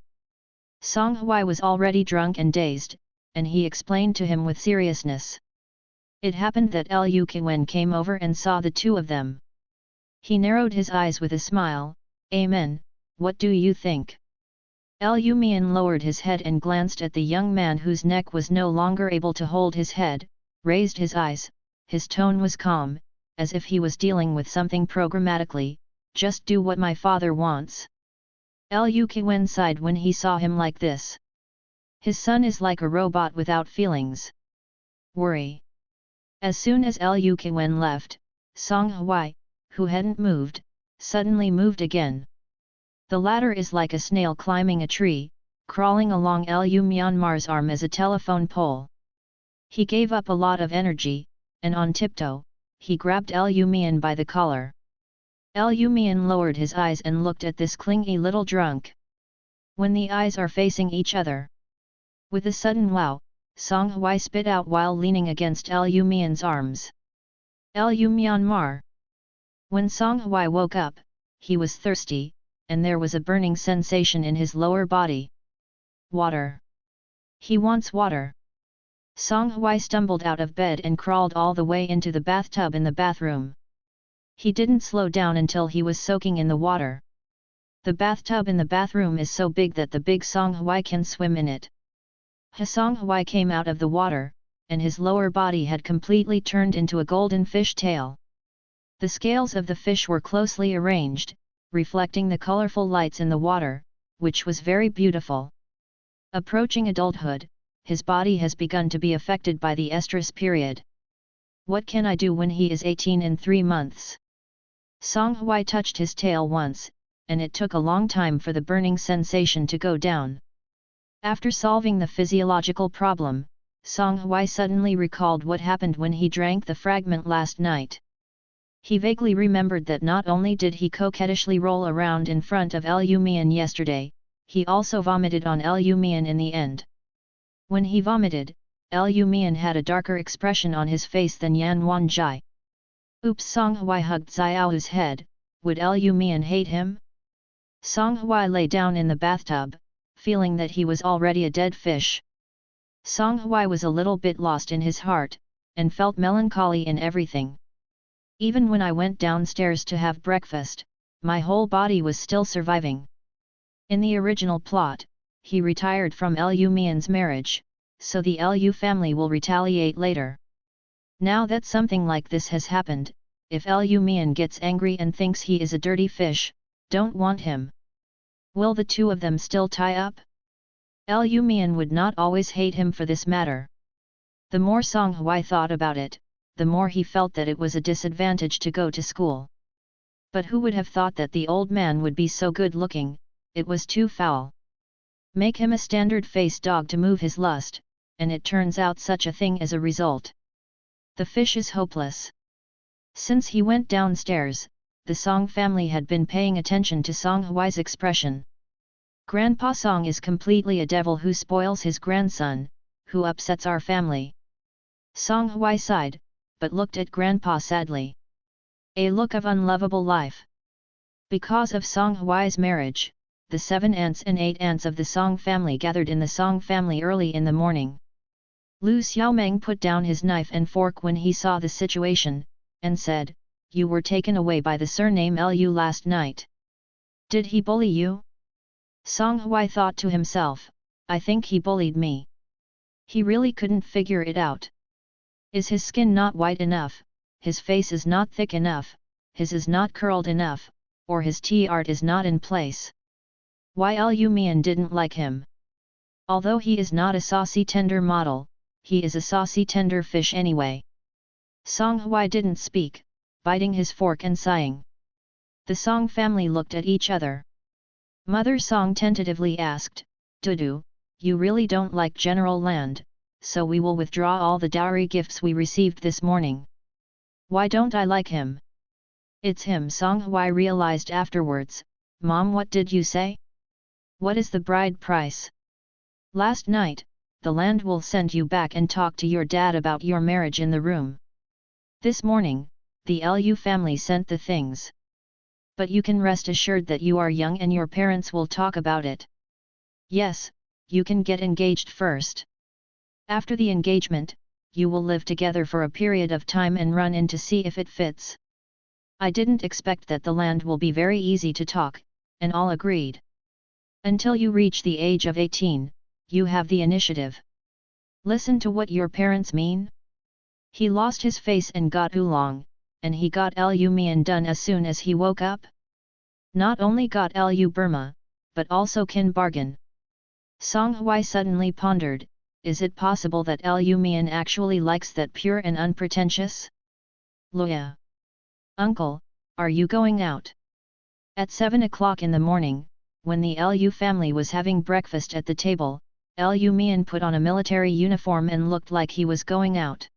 Song Hui was already drunk and dazed, and he explained to him with seriousness. It happened that Lu Qiwen came over and saw the two of them. He narrowed his eyes with a smile, Amen, what do you think? Lu Mian lowered his head and glanced at the young man whose neck was no longer able to hold his head, raised his eyes, his tone was calm, as if he was dealing with something programmatically, just do what my father wants. Lu Qiwen sighed when he saw him like this. His son is like a robot without feelings. Worry. As soon as Lu Qiwen left, Song Hui, who hadn't moved, suddenly moved again. The latter is like a snail climbing a tree, crawling along Lu Myanmar's arm as a telephone pole. He gave up a lot of energy, and on tiptoe, he grabbed Lu Mian by the collar. Lu Mian lowered his eyes and looked at this clingy little drunk. When the eyes are facing each other. With a sudden wow, Song Hui spit out while leaning against Lu Mian's arms. Lu Myanmar. When Song Hui woke up, he was thirsty, and there was a burning sensation in his lower body. Water. He wants water. Song Hui stumbled out of bed and crawled all the way into the bathtub in the bathroom. He didn't slow down until he was soaking in the water. The bathtub in the bathroom is so big that the big Song Hui can swim in it. Song Hui came out of the water, and his lower body had completely turned into a golden fish tail. The scales of the fish were closely arranged, reflecting the colorful lights in the water, which was very beautiful. Approaching adulthood, his body has begun to be affected by the estrus period. What can I do when he is 18 in 3 months? Song Hui touched his tail once, and it took a long time for the burning sensation to go down. After solving the physiological problem, Song Hui suddenly recalled what happened when he drank the fragment last night. He vaguely remembered that not only did he coquettishly roll around in front of Lu Mian yesterday, he also vomited on Lu Mian in the end. When he vomited, Lu Mian had a darker expression on his face than Yan Wanzhai. Oops! Song Hui hugged Xiaohu's head. Would Lu Mian hate him? Song Hui lay down in the bathtub, feeling that he was already a dead fish. Song Hui was a little bit lost in his heart, and felt melancholy in everything. Even when I went downstairs to have breakfast, my whole body was still surviving. In the original plot, he retired from Lu Mian's marriage, so the Lu family will retaliate later. Now that something like this has happened, if Lu Mian gets angry and thinks he is a dirty fish, don't want him. Will the two of them still tie up? Lu Mian would not always hate him for this matter. The more Song Hui thought about it, the more he felt that it was a disadvantage to go to school. But who would have thought that the old man would be so good-looking? It was too foul. Make him a standard-faced dog to move his lust, and it turns out such a thing as a result. The fish is hopeless. Since he went downstairs, the Song family had been paying attention to Song Hui's expression. Grandpa Song is completely a devil who spoils his grandson, who upsets our family. Song Hui sighed, but looked at Grandpa sadly. A look of unlovable life. Because of Song Hui's marriage, the 7 aunts and 8 aunts of the Song family gathered in the Song family early in the morning. Lu Xiaomeng put down his knife and fork when he saw the situation, and said, "You were taken away by the surname Lu last night. Did he bully you?" Song Hui thought to himself, "I think he bullied me." He really couldn't figure it out. Is his skin not white enough, his face is not thick enough, his is not curled enough, or his T-art is not in place? Why Lu Mian didn't like him? Although he is not a saucy tender model, he is a saucy tender fish anyway. Song Hui didn't speak, biting his fork and sighing. The Song family looked at each other. Mother Song tentatively asked, "Dudu, you really don't like General Land, so we will withdraw all the dowry gifts we received this morning." "Why don't I like him?" "It's him," Song Hui realized afterwards. "Mom, what did you say? What is the bride price?" "Last night, the land will send you back and talk to your dad about your marriage in the room. This morning, the Lu family sent the things. But you can rest assured that you are young and your parents will talk about it. Yes, you can get engaged first. After the engagement, you will live together for a period of time and run in to see if it fits." I didn't expect that the land will be very easy to talk, and all agreed. Until you reach the age of 18, you have the initiative. Listen to what your parents mean. He lost his face and got oolong, and he got Lu Mian done as soon as he woke up. Not only got Lu Burma, but also can bargain. Song Hui suddenly pondered, is it possible that Lu Mian actually likes that pure and unpretentious? "Luya. Uncle, are you going out?" At 7 o'clock in the morning, when the Lu family was having breakfast at the table, Lu Mian put on a military uniform and looked like he was going out.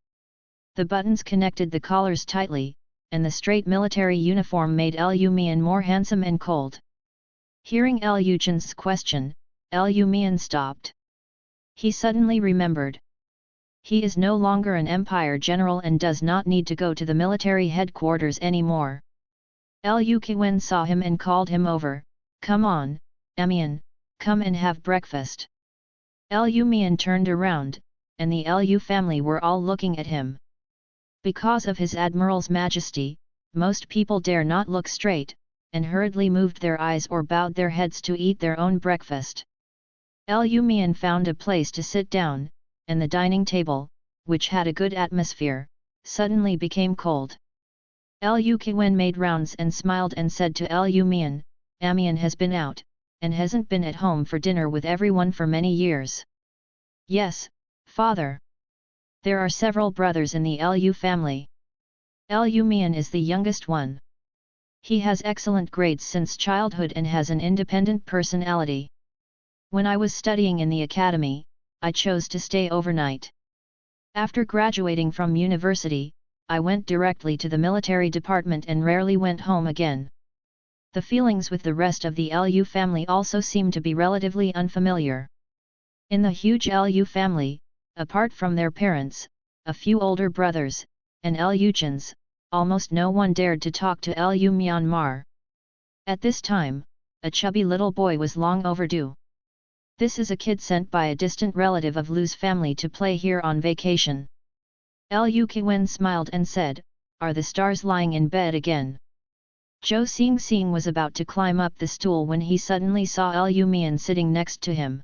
The buttons connected the collars tightly, and the straight military uniform made Lu Mian more handsome and cold. Hearing Lu Chen's question, Lu Mian stopped. He suddenly remembered. He is no longer an empire general and does not need to go to the military headquarters anymore. Lu Qiwen saw him and called him over, "Come on, Mian, come and have breakfast." Lu Mian turned around, and the Lu family were all looking at him. Because of his admiral's majesty, most people dare not look straight, and hurriedly moved their eyes or bowed their heads to eat their own breakfast. Lu Mian found a place to sit down, and the dining table, which had a good atmosphere, suddenly became cold. Lu Qiwen made rounds and smiled and said to Lu Mian, "Amian has been out, and hasn't been at home for dinner with everyone for many years." "Yes, father. There are several brothers in the Lu family. Lu Mian is the youngest one. He has excellent grades since childhood and has an independent personality. When I was studying in the academy, I chose to stay overnight. After graduating from university, I went directly to the military department and rarely went home again." The feelings with the rest of the Lu family also seemed to be relatively unfamiliar. In the huge Lu family, apart from their parents, a few older brothers, and Luchans, almost no one dared to talk to Lu Myanmar. At this time, a chubby little boy was long overdue. "This is a kid sent by a distant relative of Lu's family to play here on vacation." Lu Qiwen smiled and said, "Are the stars lying in bed again?" Zhou Xingxing was about to climb up the stool when he suddenly saw Lu Mian sitting next to him.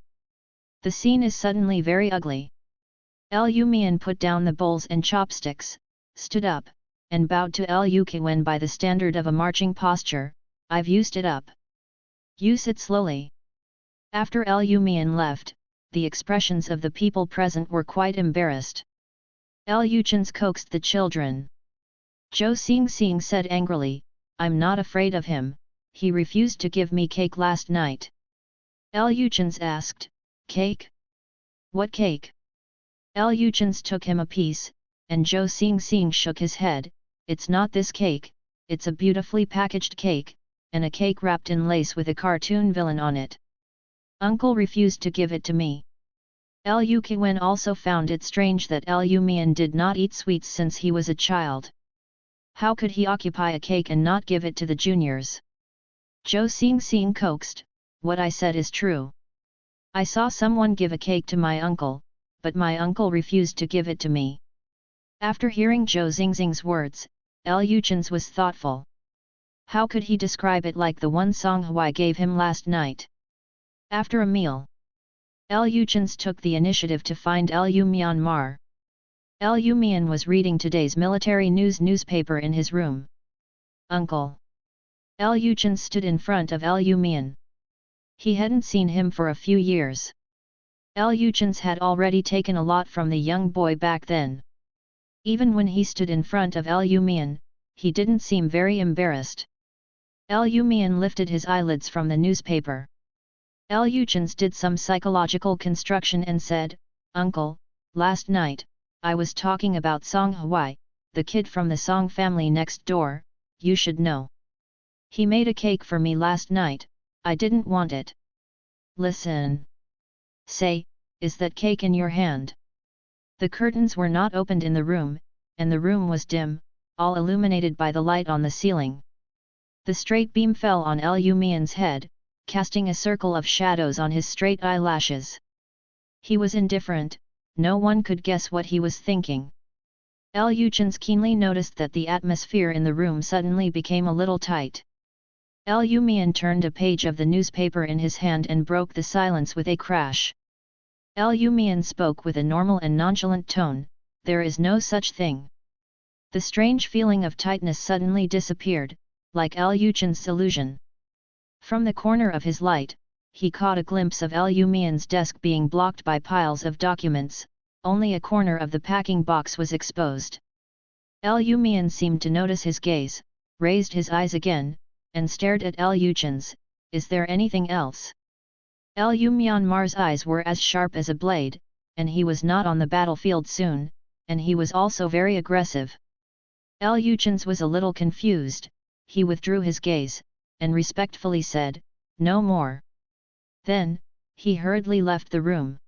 "The scene is suddenly very ugly." Lu Mian put down the bowls and chopsticks, stood up, and bowed to Lu Qiwen by the standard of a marching posture. "I've used it up. You sit slowly." After Lu Mian left, the expressions of the people present were quite embarrassed. Luchans coaxed the children. Zhou Xingxing said angrily, "I'm not afraid of him, he refused to give me cake last night." Luchans asked, "Cake? What cake?" Luchans took him a piece, and Zhou Xingxing shook his head. "It's not this cake, it's a beautifully packaged cake, and a cake wrapped in lace with a cartoon villain on it. Uncle refused to give it to me." Lu Qiwen also found it strange that Lu Mian did not eat sweets since he was a child. How could he occupy a cake and not give it to the juniors? Zhou Xingxing coaxed, "What I said is true. I saw someone give a cake to my uncle, but my uncle refused to give it to me." After hearing Zhou Xingxing's words, Luchans was thoughtful. How could he describe it like the one Song Hui gave him last night? After a meal, Luchans took the initiative to find Lu Myanmar. Lu Mian was reading today's military news newspaper in his room. "Uncle." Luchans stood in front of Lu Mian. He hadn't seen him for a few years. Luchans had already taken a lot from the young boy back then. Even when he stood in front of Lu Mian, he didn't seem very embarrassed. Lu Mian lifted his eyelids from the newspaper. Luchans did some psychological construction and said, "Uncle, last night, I was talking about Song Hui, the kid from the Song family next door, you should know. He made a cake for me last night, I didn't want it. Listen. Say, is that cake in your hand?" The curtains were not opened in the room, and the room was dim, all illuminated by the light on the ceiling. The straight beam fell on Lu Mian's head, casting a circle of shadows on his straight eyelashes. He was indifferent, no one could guess what he was thinking. Luchans keenly noticed that the atmosphere in the room suddenly became a little tight. Lu Mian turned a page of the newspaper in his hand and broke the silence with a crash. Lu Mian spoke with a normal and nonchalant tone, "There is no such thing." The strange feeling of tightness suddenly disappeared, like Luchans' illusion. From the corner of his light, he caught a glimpse of Lu Mian's desk being blocked by piles of documents, only a corner of the packing box was exposed. Lu Mian seemed to notice his gaze, raised his eyes again, and stared at Luchans. "Is there anything else?" Lu Myanmar's eyes were as sharp as a blade, and he was not on the battlefield soon, and he was also very aggressive. Luchans was a little confused, he withdrew his gaze, and respectfully said, "No more." Then, he hurriedly left the room.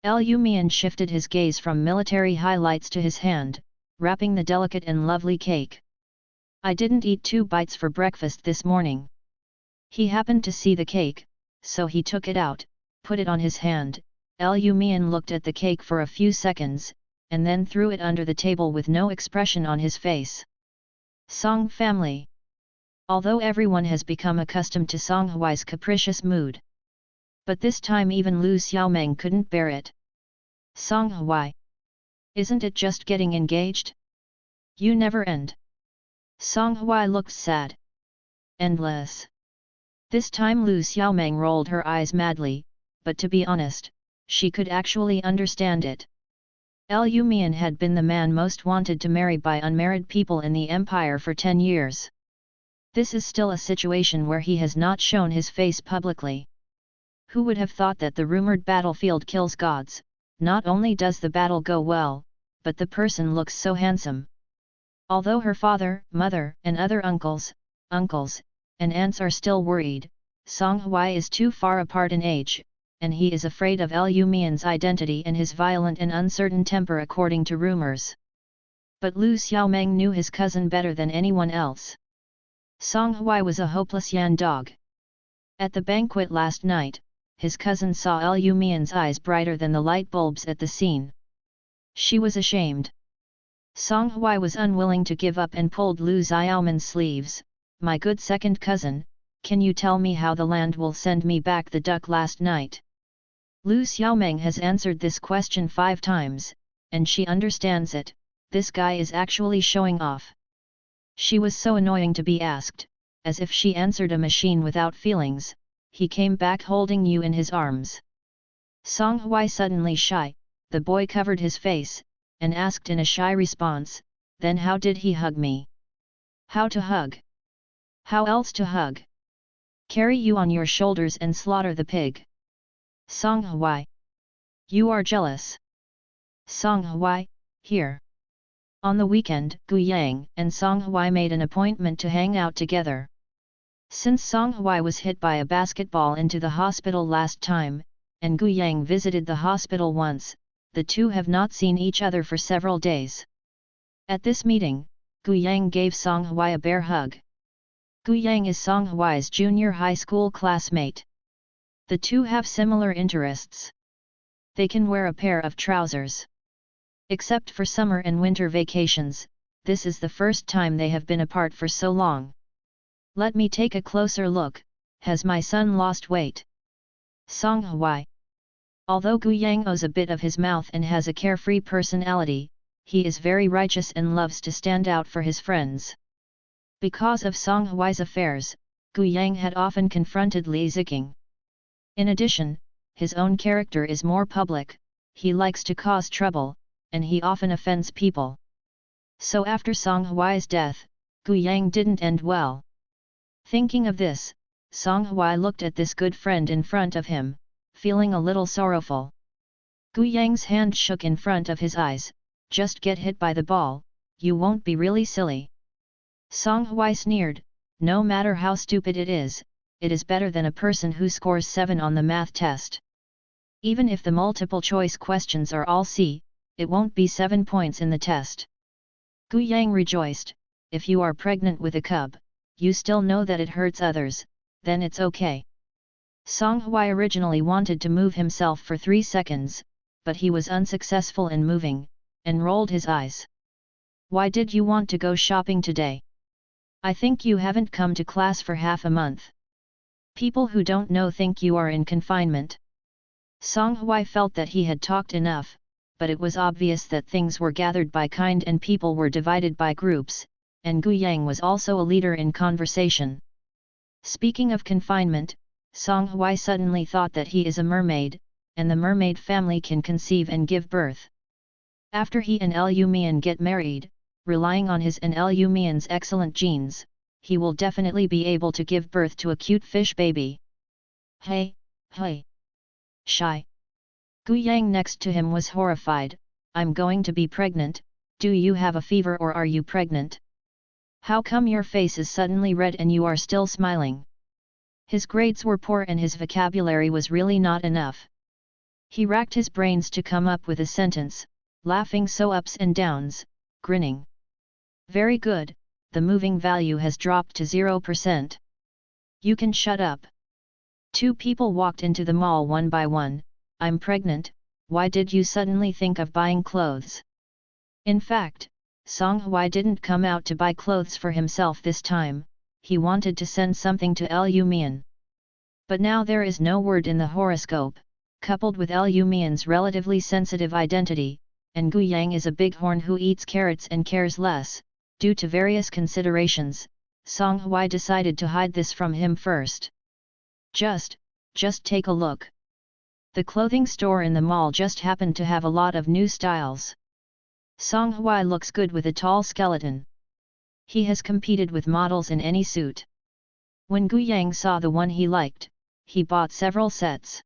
Lu Mian shifted his gaze from military highlights to his hand, wrapping the delicate and lovely cake. "I didn't eat 2 bites for breakfast this morning." He happened to see the cake, so he took it out, put it on his hand, Lu Mian looked at the cake for a few seconds, and then threw it under the table with no expression on his face. Song family. Although everyone has become accustomed to Song Huai's capricious mood. But this time even Lu Xiaomeng couldn't bear it. Song Huai. Isn't it just getting engaged? You never end. Song Huai looked sad. Endless. This time Lu Xiaomeng rolled her eyes madly, but to be honest, she could actually understand it. Lu Mian had been the man most wanted to marry by unmarried people in the empire for 10 years. This is still a situation where he has not shown his face publicly. Who would have thought that the rumored battlefield kills gods? Not only does the battle go well, but the person looks so handsome. Although her father, mother, and other uncles, and aunts are still worried, Song Huai is too far apart in age, and he is afraid of Lu Mian's identity and his violent and uncertain temper according to rumors. But Lu Xiaomeng knew his cousin better than anyone else. Song Huai was a hopeless yan dog. At the banquet last night, his cousin saw Lu Mian's eyes brighter than the light bulbs at the scene. She was ashamed. Song Huai was unwilling to give up and pulled Lu Xiaomen's sleeves. My good second cousin, can you tell me how the land will send me back the duck last night? Lu Xiaomeng has answered this question 5 times, and she understands it. This guy is actually showing off. She was so annoying to be asked, as if she answered a machine without feelings. He came back holding you in his arms. Song Huai suddenly shy, the boy covered his face, and asked in a shy response, then how did he hug me? How to hug? How else to hug? Carry you on your shoulders and slaughter the pig. Song Huai. You are jealous. Song Huai, here. On the weekend, Gu Yang and Song Huai made an appointment to hang out together. Since Song Huai was hit by a basketball into the hospital last time, and Gu Yang visited the hospital once, the two have not seen each other for several days. At this meeting, Gu Yang gave Song Huai a bear hug. Gu Yang is Song Huai's junior high school classmate. The two have similar interests. They can wear a pair of trousers. Except for summer and winter vacations, this is the first time they have been apart for so long. Let me take a closer look. Has my son lost weight? Song Huai. Although Gu Yang owes a bit of his mouth and has a carefree personality, he is very righteous and loves to stand out for his friends. Because of Song Huai's affairs, Gu Yang had often confronted Li Ziqing. In addition, his own character is more public, he likes to cause trouble, and he often offends people. So after Song Huai's death, Gu Yang didn't end well. Thinking of this, Song Huai looked at this good friend in front of him, feeling a little sorrowful. Gu Yang's hand shook in front of his eyes. Just get hit by the ball, you won't be really silly. Song Huai sneered, no matter how stupid it is better than a person who scores 7 on the math test. Even if the multiple choice questions are all C, it won't be 7 points in the test. Gu Yang rejoiced, if you are pregnant with a cub, you still know that it hurts others, then it's okay. Song Huai originally wanted to move himself for 3 seconds, but he was unsuccessful in moving, and rolled his eyes. Why did you want to go shopping today? I think you haven't come to class for half a month. People who don't know think you are in confinement. Song Huai felt that he had talked enough, but it was obvious that things were gathered by kind and people were divided by groups, and Gu Yang was also a leader in conversation. Speaking of confinement, Song Huai suddenly thought that he is a mermaid, and the mermaid family can conceive and give birth. After he and Lu Mian get married, relying on his and Lu Mian's excellent genes, he will definitely be able to give birth to a cute fish baby. Hey. Shy. Gu Yang next to him was horrified, I'm going to be pregnant, do you have a fever or are you pregnant? How come your face is suddenly red and you are still smiling? His grades were poor and his vocabulary was really not enough. He racked his brains to come up with a sentence, laughing so ups and downs, grinning. Very good, the moving value has dropped to 0%. You can shut up. 2 people walked into the mall one by one. I'm pregnant, why did you suddenly think of buying clothes? In fact, Song Hui didn't come out to buy clothes for himself this time, he wanted to send something to Liu Mian. But now there is no word in the horoscope, coupled with Liu Mian's relatively sensitive identity, and Gu Yang is a bighorn who eats carrots and cares less, due to various considerations, Song Hui decided to hide this from him first. Just take a look. The clothing store in the mall just happened to have a lot of new styles. Song Hui looks good with a tall skeleton. He has competed with models in any suit. When Gu Yang saw the one he liked, he bought several sets.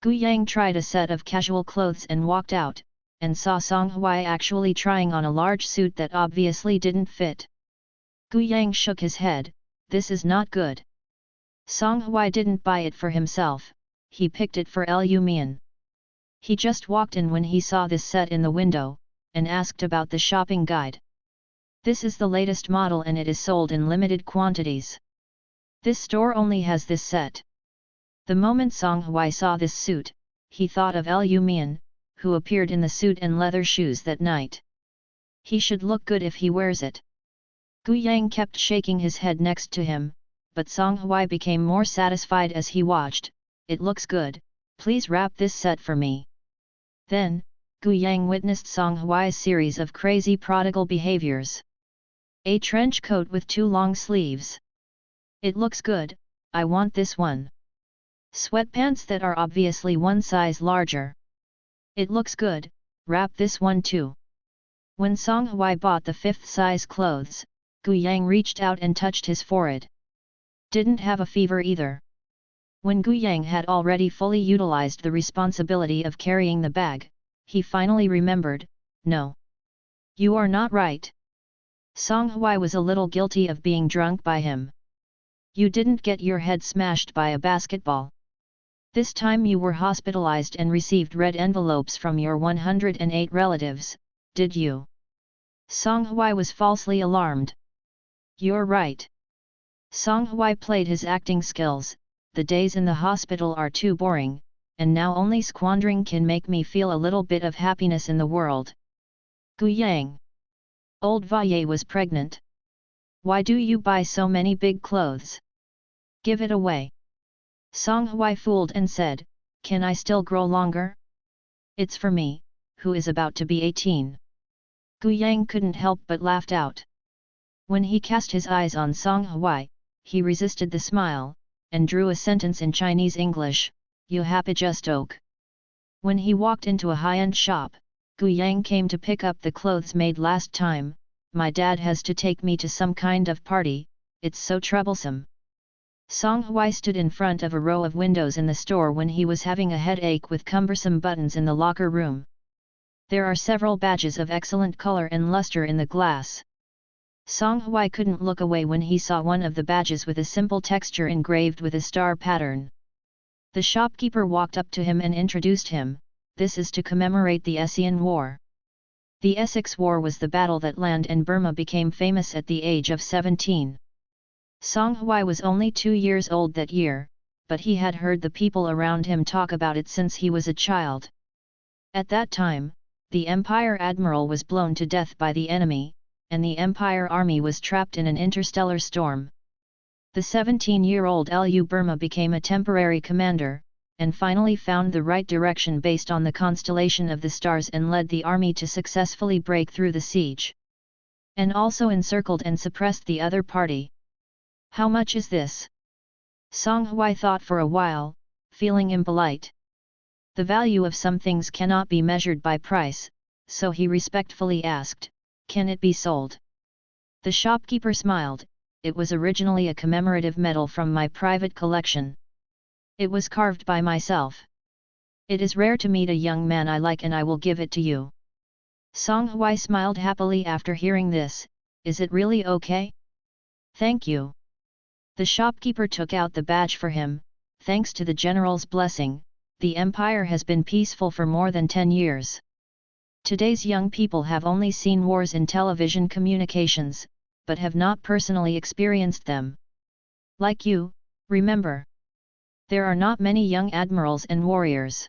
Gu Yang tried a set of casual clothes and walked out, and saw Song Hui actually trying on a large suit that obviously didn't fit. Gu Yang shook his head, this is not good. Song Hui didn't buy it for himself, he picked it for Liu Mian. He just walked in when he saw this set in the window, and asked about the shopping guide. This is the latest model and it is sold in limited quantities. This store only has this set. The moment Song Hui saw this suit, he thought of Liu Mian, who appeared in the suit and leather shoes that night. He should look good if he wears it. Gu Yang kept shaking his head next to him, but Song Hui became more satisfied as he watched. It looks good, please wrap this set for me. Then, Gu Yang witnessed Song Hui's series of crazy prodigal behaviors. A trench coat with 2 long sleeves. It looks good, I want this one. Sweatpants that are obviously one size larger. It looks good, wrap this one too. When Song Hui bought the 5th size clothes, Gu Yang reached out and touched his forehead. Didn't have a fever either. When Gu Yang had already fully utilized the responsibility of carrying the bag, he finally remembered, no. You are not right. Song Hui was a little guilty of being drunk by him. You didn't get your head smashed by a basketball. This time you were hospitalized and received red envelopes from your 108 relatives, did you? Song Hui was falsely alarmed. You're right. Song Hui played his acting skills, the days in the hospital are too boring, and now only squandering can make me feel a little bit of happiness in the world. Gu Yang. Old Valle was pregnant. Why do you buy so many big clothes? Give it away. Song Hui fooled and said, can I still grow longer? It's for me, who is about to be 18. Gu Yang couldn't help but laughed out. When he cast his eyes on Song Hui, he resisted the smile, and drew a sentence in Chinese English, you happy just oak. When he walked into a high-end shop, Gu Yang came to pick up the clothes made last time, my dad has to take me to some kind of party, it's so troublesome. Song Hui stood in front of a row of windows in the store when he was having a headache with cumbersome buttons in the locker room. There are several badges of excellent color and luster in the glass. Song Hui couldn't look away when he saw one of the badges with a simple texture engraved with a star pattern. The shopkeeper walked up to him and introduced him, this is to commemorate the Essian War. The Essex War was the battle that land and Burma became famous at the age of 17. Song Hui was only 2 years old that year, but he had heard the people around him talk about it since he was a child. At that time, the Empire Admiral was blown to death by the enemy, and the Empire Army was trapped in an interstellar storm. The 17-year-old Liu Burma became a temporary commander, and finally found the right direction based on the constellation of the stars and led the army to successfully break through the siege. And also encircled and suppressed the other party. How much is this? Song Hui thought for a while, feeling impolite. The value of some things cannot be measured by price, so he respectfully asked, can it be sold? The shopkeeper smiled, it was originally a commemorative medal from my private collection. It was carved by myself. It is rare to meet a young man I like and I will give it to you. Song Hui smiled happily after hearing this, is it really okay? Thank you. The shopkeeper took out the badge for him, thanks to the general's blessing, the empire has been peaceful for more than 10 years. Today's young people have only seen wars in television communications, but have not personally experienced them. Like you, remember. There are not many young admirals and warriors.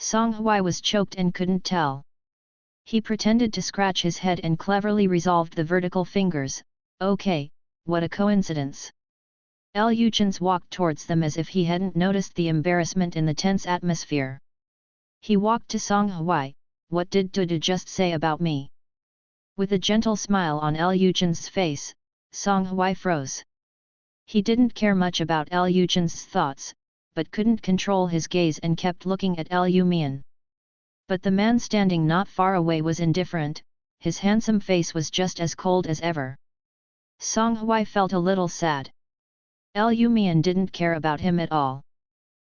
Song Hui was choked and couldn't tell. He pretended to scratch his head and cleverly resolved the vertical fingers. Okay, what a coincidence. El Yuchens walked towards them as if he hadn't noticed the embarrassment in the tense atmosphere. He walked to Song Hui. What did Dudu just say about me? With a gentle smile on El Yuchens' face, Song Hui froze. He didn't care much about El Yuchens' thoughts, but couldn't control his gaze and kept looking at El Yumian. But the man standing not far away was indifferent, his handsome face was just as cold as ever. Song Hui felt a little sad. El Yumian didn't care about him at all.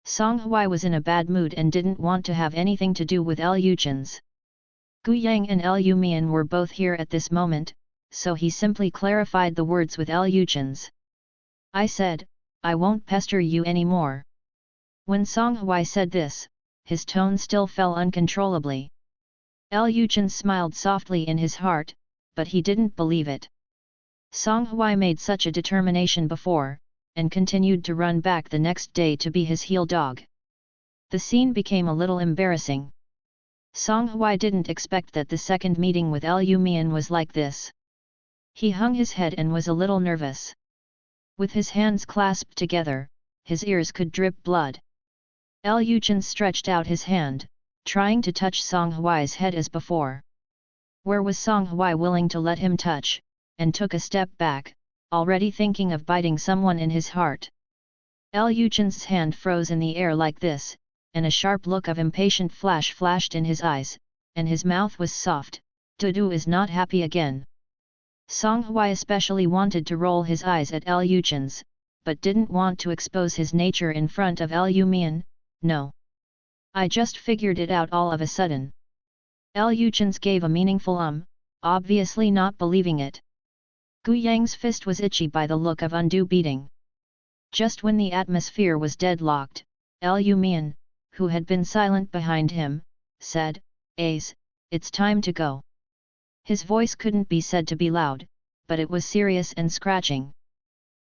Song Hui was in a bad mood and didn't want to have anything to do with El Yuchens. Gu Yang and El Yumian were both here at this moment, so he simply clarified the words with El Yuchens. I said, I won't pester you anymore. When Song Hui said this, his tone still fell uncontrollably. El Yuchens smiled softly in his heart, but he didn't believe it. Song Hui made such a determination before, and continued to run back the next day to be his heel dog. The scene became a little embarrassing. Song Hui didn't expect that the second meeting with El Yumian was like this. He hung his head and was a little nervous. With his hands clasped together, his ears could drip blood. El Yuchen stretched out his hand, trying to touch Song Hui's head as before. Where was Song Hui willing to let him touch, and took a step back, already thinking of biting someone in his heart. El Yuchen's hand froze in the air like this, and a sharp look of impatient flashed in his eyes, and his mouth was soft. Dudu is not happy again. Song Hui especially wanted to roll his eyes at El Yuchen's, but didn't want to expose his nature in front of El Yumian. No. I just figured it out all of a sudden. El Yuchens gave a meaningful obviously not believing it. Gu Yang's fist was itchy by the look of undue beating. Just when the atmosphere was deadlocked, El Yumian, who had been silent behind him, said, Ace, it's time to go. His voice couldn't be said to be loud, but it was serious and scratching.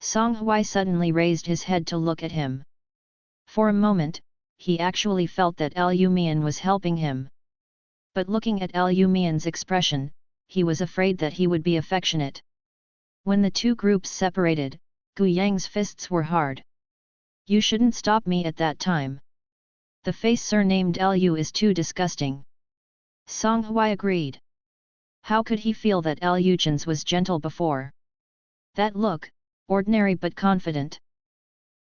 Song Hui suddenly raised his head to look at him. For a moment, he actually felt that El Yumian was helping him. But looking at El Yumian's expression, he was afraid that he would be affectionate. When the two groups separated, Gu Yang's fists were hard. You shouldn't stop me at that time. The face surnamed Lu is too disgusting. Song Hui agreed. How could he feel that El Yuchens was gentle before? That look, ordinary but confident.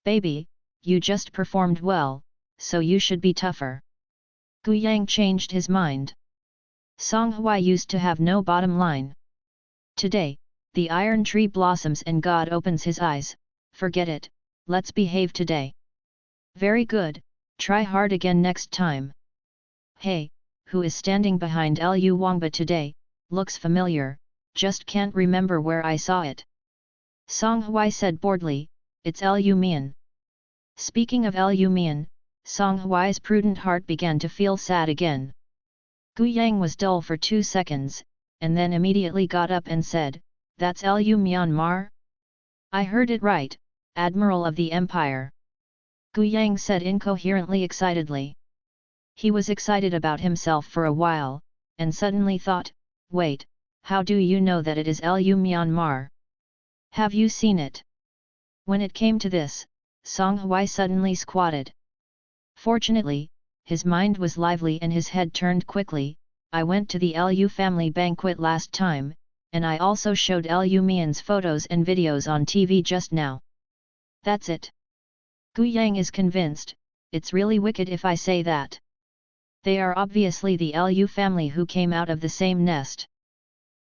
Baby, you just performed well, so you should be tougher. Gu Yang changed his mind. Song Hui used to have no bottom line. Today, the iron tree blossoms and God opens his eyes. Forget it, let's behave today. Very good, try hard again next time. Hey, who is standing behind Lu Wangba today? Looks familiar, just can't remember where I saw it. Song Hui said boredly, it's El Yumian. Speaking of El Yumian, Song Hui's prudent heart began to feel sad again. Gu Yang was dull for 2 seconds, and then immediately got up and said, that's El Yu Myanmar? I heard it right, Admiral of the Empire. Gu Yang said incoherently excitedly. He was excited about himself for a while, and suddenly thought, wait, how do you know that it is El Yu Myanmar? Have you seen it? When it came to this, Song Hui suddenly squatted. Fortunately, his mind was lively and his head turned quickly. I went to the Lu family banquet last time, and I also showed El Yumian's photos and videos on TV just now. That's it. Gu Yang is convinced, it's really wicked if I say that. They are obviously the Lu family who came out of the same nest.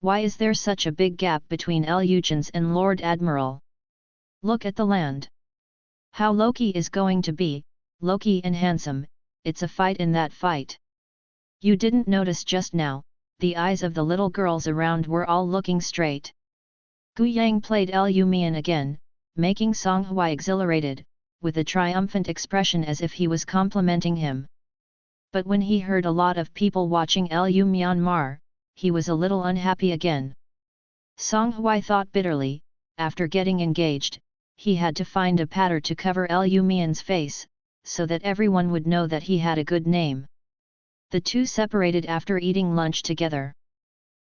Why is there such a big gap between El Yuchens and Lord Admiral? Look at the land. How Loki is going to be, Loki and handsome, it's a fight in that fight. You didn't notice just now, the eyes of the little girls around were all looking straight. Gu Yang played El Yumian again, making Song Hui exhilarated, with a triumphant expression as if he was complimenting him. But when he heard a lot of people watching El Yu Myanmar, he was a little unhappy again. Song Hui thought bitterly, after getting engaged, he had to find a patter to cover El Yumian's face, so that everyone would know that he had a good name. The two separated after eating lunch together.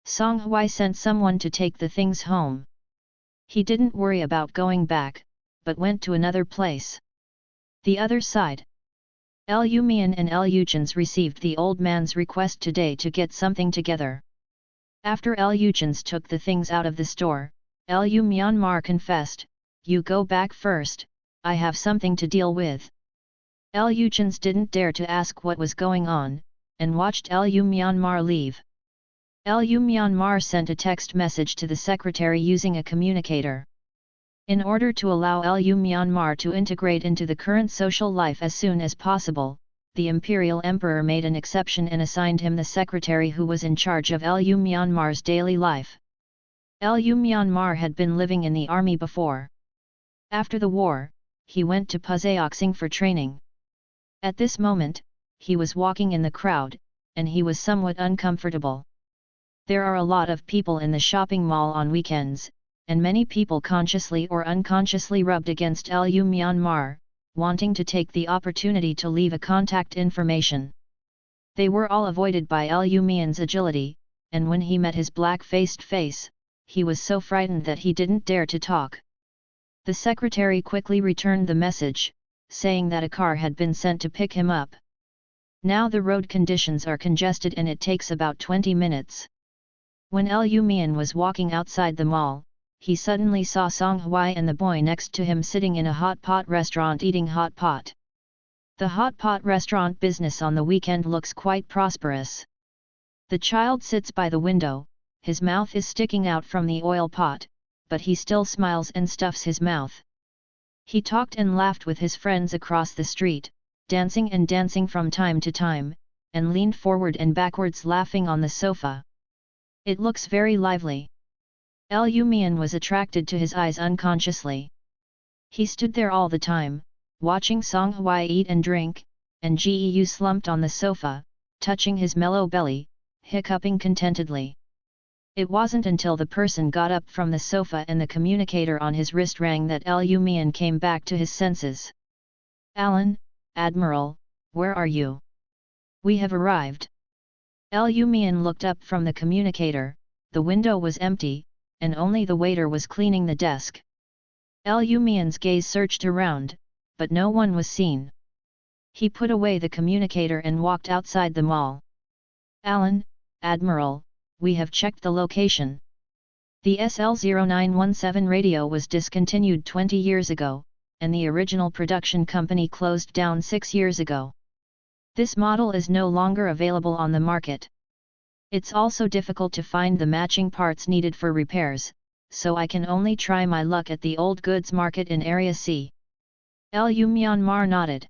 Song Hui sent someone to take the things home. He didn't worry about going back, but went to another place. The other side. Lu Mian and Lu Chins received the old man's request today to get something together. After Lu Chins took the things out of the store, Lu Myanmar confessed, "You go back first, I have something to deal with." Lu Chins didn't dare to ask what was going on, and watched Lu Myanmar leave. Lu Myanmar sent a text message to the secretary using a communicator. In order to allow Lu Myanmar to integrate into the current social life as soon as possible, the imperial emperor made an exception and assigned him the secretary who was in charge of Lu Myanmar's daily life. Lu Myanmar had been living in the army before. After the war, he went to Pusaoxing for training. At this moment, he was walking in the crowd, and he was somewhat uncomfortable. There are a lot of people in the shopping mall on weekends, and many people consciously or unconsciously rubbed against Lu Myanmar, wanting to take the opportunity to leave a contact information. They were all avoided by Lu Mian's agility, and when he met his black-faced face, he was so frightened that he didn't dare to talk. The secretary quickly returned the message, saying that a car had been sent to pick him up. Now the road conditions are congested and it takes about 20 minutes. When Lu Mian was walking outside the mall, he suddenly saw Song Hui and the boy next to him sitting in a hot pot restaurant eating hot pot. The hot pot restaurant business on the weekend looks quite prosperous. The child sits by the window, his mouth is sticking out from the oil pot, but he still smiles and stuffs his mouth. He talked and laughed with his friends across the street, dancing from time to time, and leaned forward and backwards laughing on the sofa. It looks very lively. Lu Mian was attracted to his eyes unconsciously. He stood there all the time, watching Song Hui eat and drink, and Geu slumped on the sofa, touching his mellow belly, hiccuping contentedly. It wasn't until the person got up from the sofa and the communicator on his wrist rang that Lu Mian came back to his senses. "Alan, Admiral, where are you? We have arrived." Lu Mian looked up from the communicator. The window was empty, and only the waiter was cleaning the desk. Lu Mian's gaze searched around, but no one was seen. He put away the communicator and walked outside the mall. "Alan, Admiral, we have checked the location. The SL0917 radio was discontinued 20 years ago, and the original production company closed down 6 years ago. This model is no longer available on the market. It's also difficult to find the matching parts needed for repairs, so I can only try my luck at the old goods market in Area C." Lu Myanmar nodded.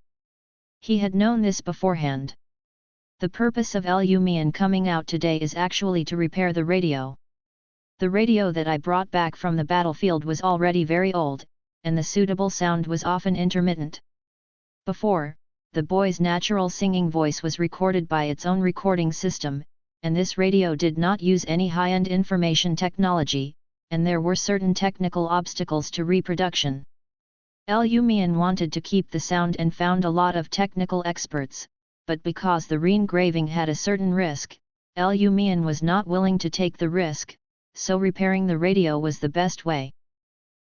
He had known this beforehand. The purpose of Lu Mian coming out today is actually to repair the radio. The radio that I brought back from the battlefield was already very old, and the suitable sound was often intermittent. Before, the boy's natural singing voice was recorded by its own recording system, and this radio did not use any high-end information technology, and there were certain technical obstacles to reproduction. Lu Mian wanted to keep the sound and found a lot of technical experts, but because the re-engraving had a certain risk, Lu Mian was not willing to take the risk, so repairing the radio was the best way.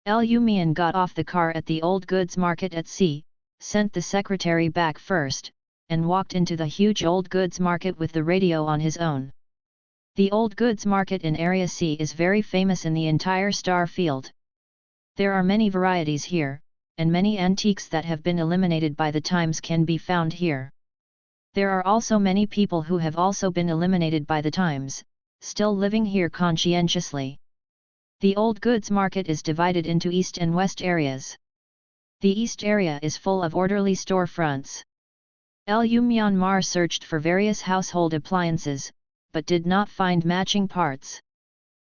Lu Mian got off the car at the old goods market at C, sent the secretary back first, and walked into the huge old goods market with the radio on his own. The old goods market in Area C is very famous in the entire star field. There are many varieties here, and many antiques that have been eliminated by the times can be found here. There are also many people who have also been eliminated by the times, still living here conscientiously. The old goods market is divided into east and west areas. The east area is full of orderly storefronts. Lu Myanmar searched for various household appliances, but did not find matching parts.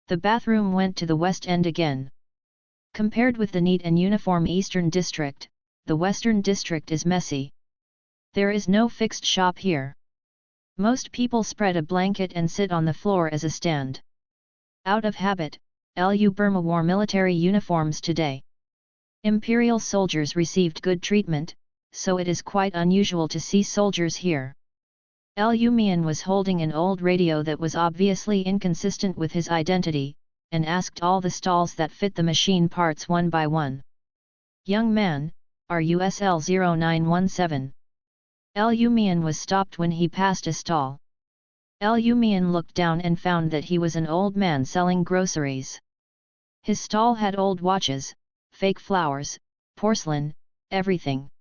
The bathroom went to the west end again. Compared with the neat and uniform eastern district, the western district is messy. There is no fixed shop here. Most people spread a blanket and sit on the floor as a stand. Out of habit, Lu Burma wore military uniforms today. Imperial soldiers received good treatment, so it is quite unusual to see soldiers here. Lu Mian was holding an old radio that was obviously inconsistent with his identity, and asked all the stalls that fit the machine parts one by one. "Young man, are you SL0917? Lu Mian was stopped when he passed a stall. Lu Mian looked down and found that he was an old man selling groceries. His stall had old watches, fake flowers, porcelain, everything.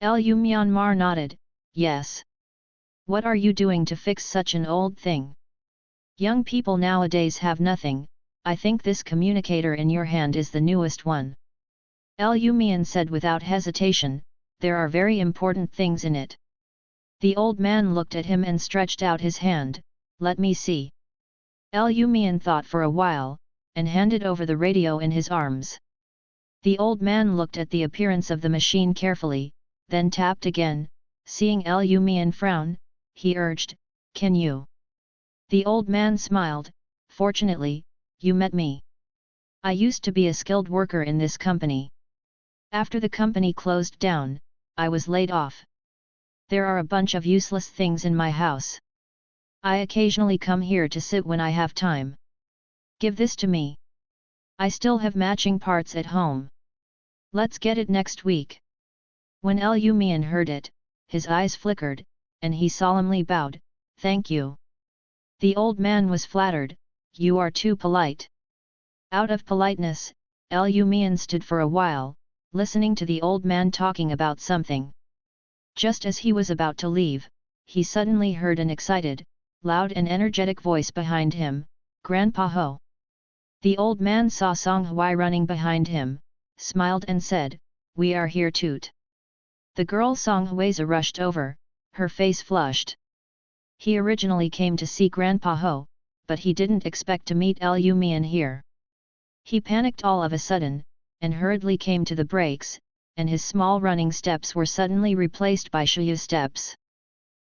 Lu Myanmar nodded, "Yes. What are you doing to fix such an old thing? Young people nowadays have nothing. I think this communicator in your hand is the newest one." Lu Mian said without hesitation, "There are very important things in it." The old man looked at him and stretched out his hand, "Let me see." Lu Mian thought for a while, and handed over the radio in his arms. The old man looked at the appearance of the machine carefully, then tapped again. Seeing Lu Mian frown, he urged, "Can you?" The old man smiled, "Fortunately, you met me. I used to be a skilled worker in this company. After the company closed down, I was laid off. There are a bunch of useless things in my house. I occasionally come here to sit when I have time. Give this to me. I still have matching parts at home. Let's get it next week." When Lu Mian heard it, his eyes flickered, and he solemnly bowed, "Thank you." The old man was flattered, "You are too polite." Out of politeness, Lu Mian stood for a while, listening to the old man talking about something. Just as he was about to leave, he suddenly heard an excited, loud and energetic voice behind him, "Grandpa Ho." The old man saw Song Hui running behind him, smiled and said, "We are here toot." The girl Song Huiza rushed over, her face flushed. He originally came to see Grandpa Ho, but he didn't expect to meet Lu Mian here. He panicked all of a sudden, and hurriedly came to the brakes, and his small running steps were suddenly replaced by Shuyu steps.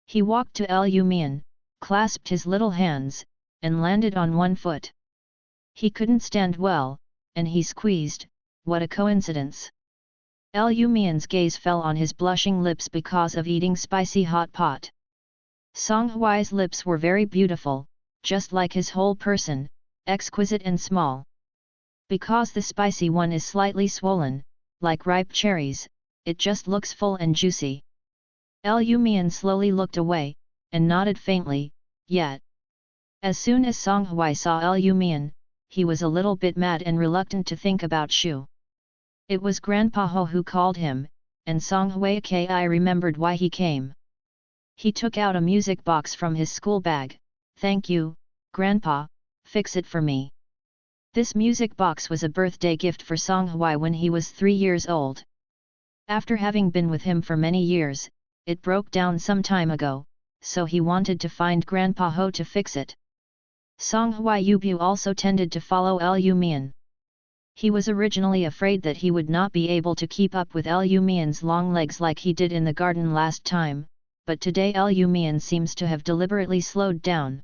He walked to Lu Mian, clasped his little hands, and landed on one foot. He couldn't stand well, and he squeezed, "What a coincidence." Lu Mian's gaze fell on his blushing lips because of eating spicy hot pot. Song Hui's lips were very beautiful, just like his whole person, exquisite and small. Because the spicy one is slightly swollen, like ripe cherries, it just looks full and juicy. Lu Mian slowly looked away, and nodded faintly, "Yet." As soon as Song Hui saw Lu Mian, he was a little bit mad and reluctant to think about Shu. It was Grandpa Ho who called him, and Song Hui Ki remembered why he came. He took out a music box from his school bag. "Thank you, Grandpa, fix it for me." This music box was a birthday gift for Song Hui when he was 3 years old. After having been with him for many years, it broke down some time ago, so he wanted to find Grandpa Ho to fix it. Song Hui Yubu also tended to follow Lu Mian. He was originally afraid that he would not be able to keep up with Lu Mian's long legs like he did in the garden last time, but today Lu Mian seems to have deliberately slowed down.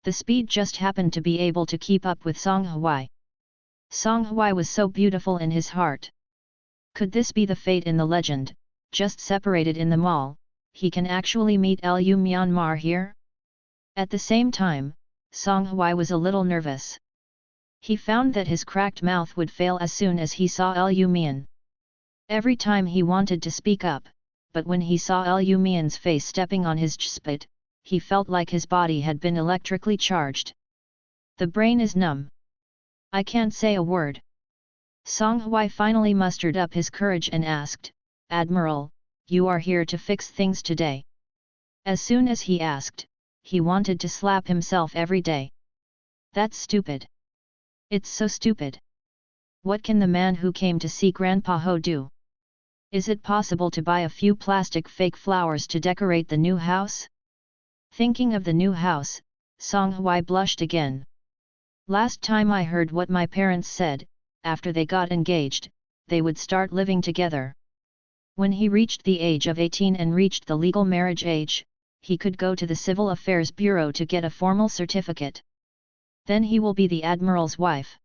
The speed just happened to be able to keep up with Song Hui. Song Hui was so beautiful in his heart. Could this be the fate in the legend, just separated in the mall, he can actually meet Lu Myanmar here? At the same time, Song Hui was a little nervous. He found that his cracked mouth would fail as soon as he saw Lu Mian. Every time he wanted to speak up, but when he saw Lu Mian's face stepping on his spit, he felt like his body had been electrically charged. The brain is numb. I can't say a word. Song Hui finally mustered up his courage and asked, "Admiral, you are here to fix things today?" As soon as he asked, he wanted to slap himself every day. That's stupid. It's so stupid. What can the man who came to see Grandpa Ho do? Is it possible to buy a few plastic fake flowers to decorate the new house? Thinking of the new house, Song Hui blushed again. Last time I heard what my parents said, after they got engaged, they would start living together. When he reached the age of 18 and reached the legal marriage age, he could go to the Civil Affairs Bureau to get a formal certificate. Then he will be the Admiral's wife.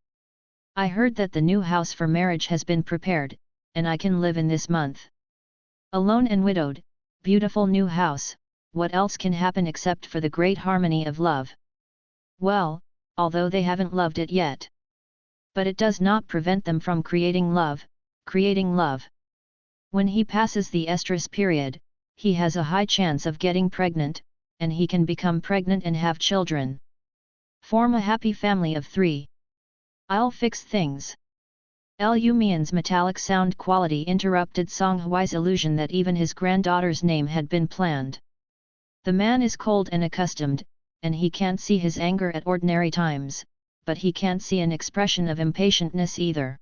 I heard that the new house for marriage has been prepared, and I can live in this month. Alone and widowed, beautiful new house, what else can happen except for the great harmony of love? Well, although they haven't loved it yet. But it does not prevent them from creating love. When he passes the estrus period, he has a high chance of getting pregnant, and he can become pregnant and have children. Form a happy family of 3. I'll fix things. Lu Mian's metallic sound quality interrupted Song Huai's illusion that even his granddaughter's name had been planned. The man is cold and accustomed, and he can't see his anger at ordinary times, but he can't see an expression of impatientness either.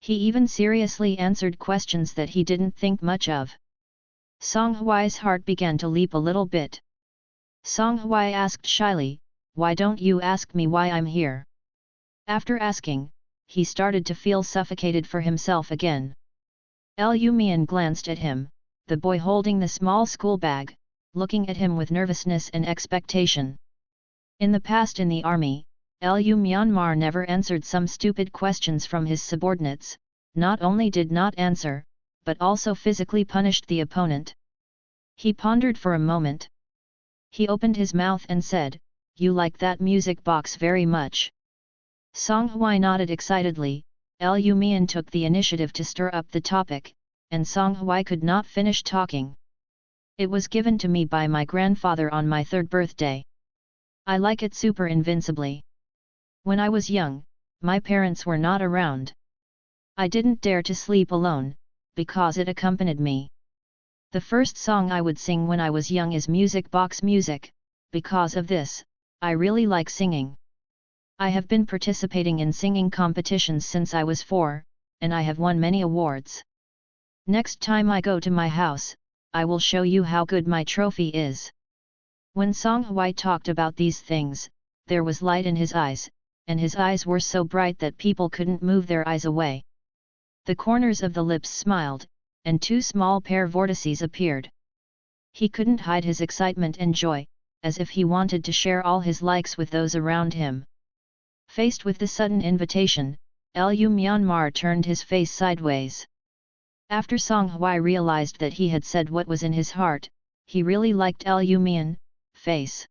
He even seriously answered questions that he didn't think much of. Song Huai's heart began to leap a little bit. Song Huai asked shyly, "Why don't you ask me why I'm here?" After asking, he started to feel suffocated for himself again. Lu Mian glanced at him, the boy holding the small school bag, looking at him with nervousness and expectation. In the past in the army, Lu Myanmar never answered some stupid questions from his subordinates, not only did not answer, but also physically punished the opponent. He pondered for a moment. He opened his mouth and said, "You like that music box very much." Song Huai nodded excitedly. Lu Mian took the initiative to stir up the topic, and Song Huai could not finish talking. "It was given to me by my grandfather on my 3rd birthday. I like it super invincibly. When I was young, my parents were not around. I didn't dare to sleep alone, because it accompanied me. The first song I would sing when I was young is music box music. Because of this, I really like singing. I have been participating in singing competitions since I was 4, and I have won many awards. Next time I go to my house, I will show you how good my trophy is." When Song Huai talked about these things, there was light in his eyes, and his eyes were so bright that people couldn't move their eyes away. The corners of the lips smiled, and 2 small pear vortices appeared. He couldn't hide his excitement and joy, as if he wanted to share all his likes with those around him. Faced with the sudden invitation, Lu Myanmar turned his face sideways. After Song Huai realized that he had said what was in his heart, he really liked Lu Mian, face.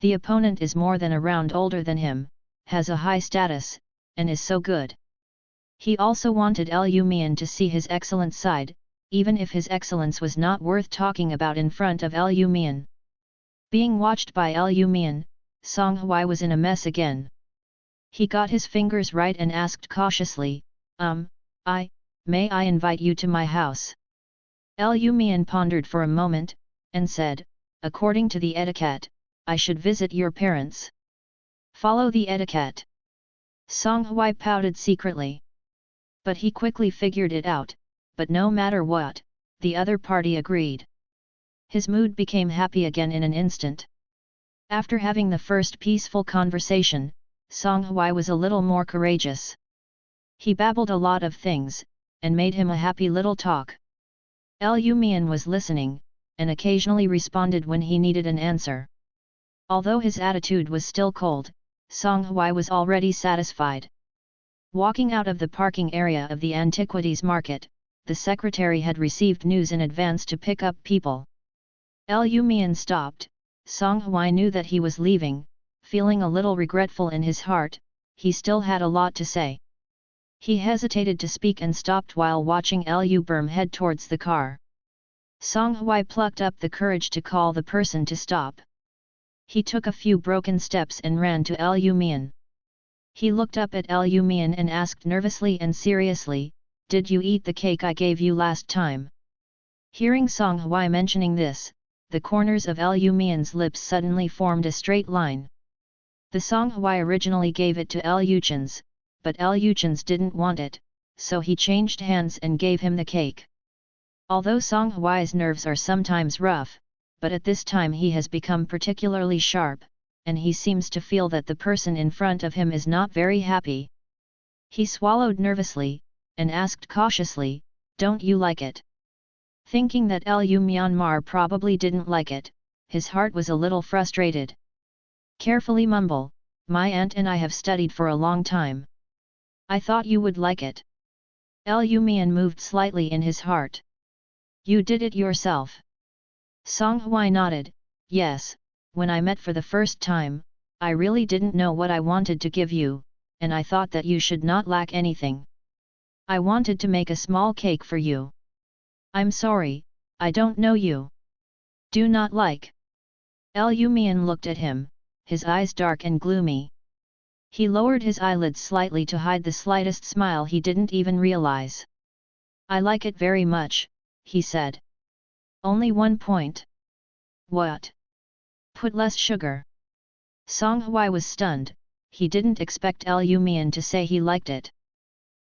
The opponent is more than a round older than him, has a high status, and is so good. He also wanted Lu Mian to see his excellent side, even if his excellence was not worth talking about in front of Lu Mian. Being watched by Lu Mian, Song Huai was in a mess again. He got his fingers right and asked cautiously, May I invite you to my house?" Lu Mian pondered for a moment, and said, "According to the etiquette, I should visit your parents." "Follow the etiquette." Song Huai pouted secretly. But he quickly figured it out, but no matter what, the other party agreed. His mood became happy again in an instant. After having the first peaceful conversation, Song Huai was a little more courageous. He babbled a lot of things, and made him a happy little talk. Lu Mian was listening, and occasionally responded when he needed an answer. Although his attitude was still cold, Song Huai was already satisfied. Walking out of the parking area of the antiquities market, the secretary had received news in advance to pick up people. Lu Mian stopped. Song Huai knew that he was leaving. Feeling a little regretful in his heart, he still had a lot to say. He hesitated to speak and stopped while watching Lu Berm head towards the car. Song Huai plucked up the courage to call the person to stop. He took a few broken steps and ran to Lu Mian. He looked up at Lu Mian and asked nervously and seriously, "Did you eat the cake I gave you last time?" Hearing Song Huai mentioning this, the corners of Lu Mian's lips suddenly formed a straight line. The Song Huai originally gave it to Lu Chins, but Lu Chins didn't want it, so he changed hands and gave him the cake. Although Song Huai's nerves are sometimes rough, but at this time he has become particularly sharp, and he seems to feel that the person in front of him is not very happy. He swallowed nervously, and asked cautiously, "Don't you like it?" Thinking that Lu Myanmar probably didn't like it, his heart was a little frustrated. Carefully mumble, "My aunt and I have studied for a long time. I thought you would like it." Lu Mian moved slightly in his heart. "You did it yourself." Song Hui nodded, yes, when I met for the first time, I really didn't know what I wanted to give you, and I thought that you should not lack anything. I wanted to make a small cake for you. I'm sorry, I don't know you. Do not like. Lu Mian looked at him, his eyes dark and gloomy. He lowered his eyelids slightly to hide the slightest smile he didn't even realize. I like it very much, he said. Only 1 point. What? Put less sugar. Song Hui was stunned, he didn't expect Lu Mian to say he liked it.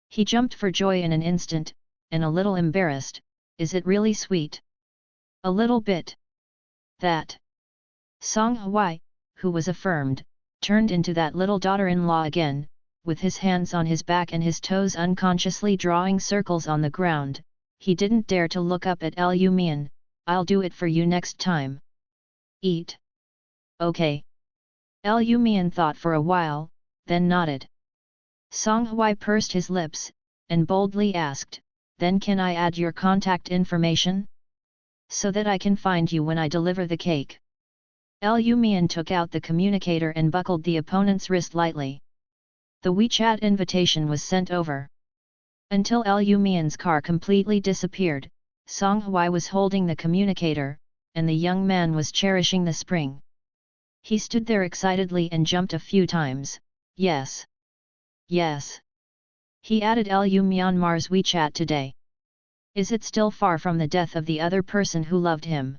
He jumped for joy in an instant, and a little embarrassed, is it really sweet? A little bit. That. Song Hui, who was affirmed, turned into that little daughter-in-law again, with his hands on his back and his toes unconsciously drawing circles on the ground. He didn't dare to look up at Lu Mian. I'll do it for you next time. Eat. Okay. Lu Mian thought for a while, then nodded. Song Hui pursed his lips, and boldly asked, then can I add your contact information? So that I can find you when I deliver the cake. Lu Mian took out the communicator and buckled the opponent's wrist lightly. The WeChat invitation was sent over. Until Lu Mian's car completely disappeared, Song Hui was holding the communicator, and the young man was cherishing the spring. He stood there excitedly and jumped a few times. Yes. Yes. He added Lu Myanmar's WeChat today. Is it still far from the death of the other person who loved him?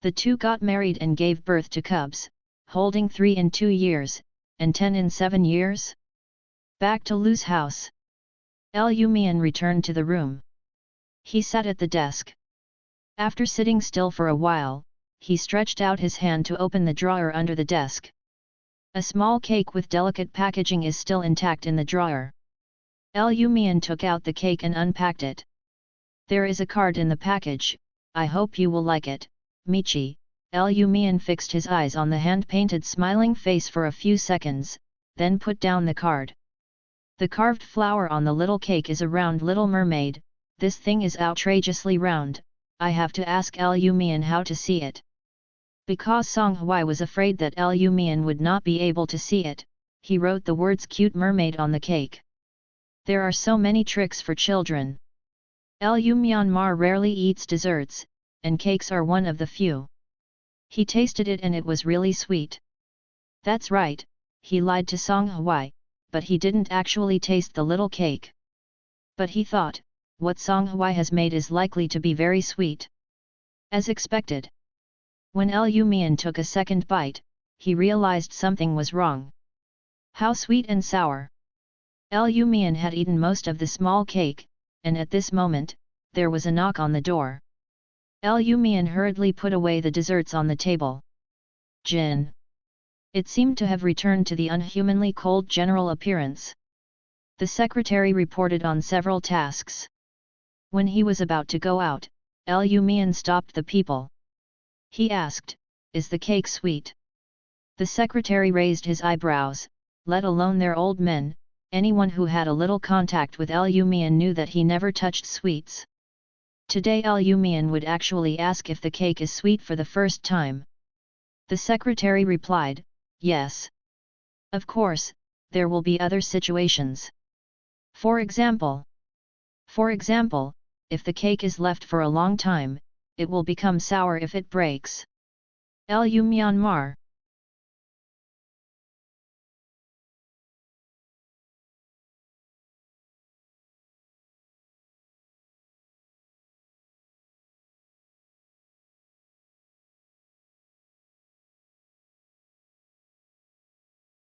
The two got married and gave birth to cubs, holding 3 in 2 years, and 10 in 7 years? Back to Lu's house. Lu Mian returned to the room. He sat at the desk. After sitting still for a while, he stretched out his hand to open the drawer under the desk. A small cake with delicate packaging is still intact in the drawer. Lu Mian took out the cake and unpacked it. There is a card in the package, I hope you will like it, Michi. Lu Mian fixed his eyes on the hand-painted smiling face for a few seconds, then put down the card. The carved flower on the little cake is a round little mermaid. This thing is outrageously round, I have to ask Lu Mian how to see it. Because Song Hui was afraid that Lu Mian would not be able to see it, he wrote the words cute mermaid on the cake. There are so many tricks for children. Lu Myanmar rarely eats desserts, and cakes are one of the few. He tasted it and it was really sweet. That's right, he lied to Song Hui, but he didn't actually taste the little cake. But he thought, what Song Hui has made is likely to be very sweet. As expected. When Lu Mian took a second bite, he realized something was wrong. How sweet and sour. Lu Mian had eaten most of the small cake, and at this moment, there was a knock on the door. Lu Mian hurriedly put away the desserts on the table. Jin. It seemed to have returned to the unhumanly cold general appearance. The secretary reported on several tasks. When he was about to go out, Lu Mian stopped the people. He asked, is the cake sweet? The secretary raised his eyebrows, let alone their old men. Anyone who had a little contact with Lu Mian knew that he never touched sweets. Today Lu Mian would actually ask if the cake is sweet for the first time. The secretary replied, yes. Of course, there will be other situations. For example, if the cake is left for a long time, it will become sour if it breaks. Lu Myanmar.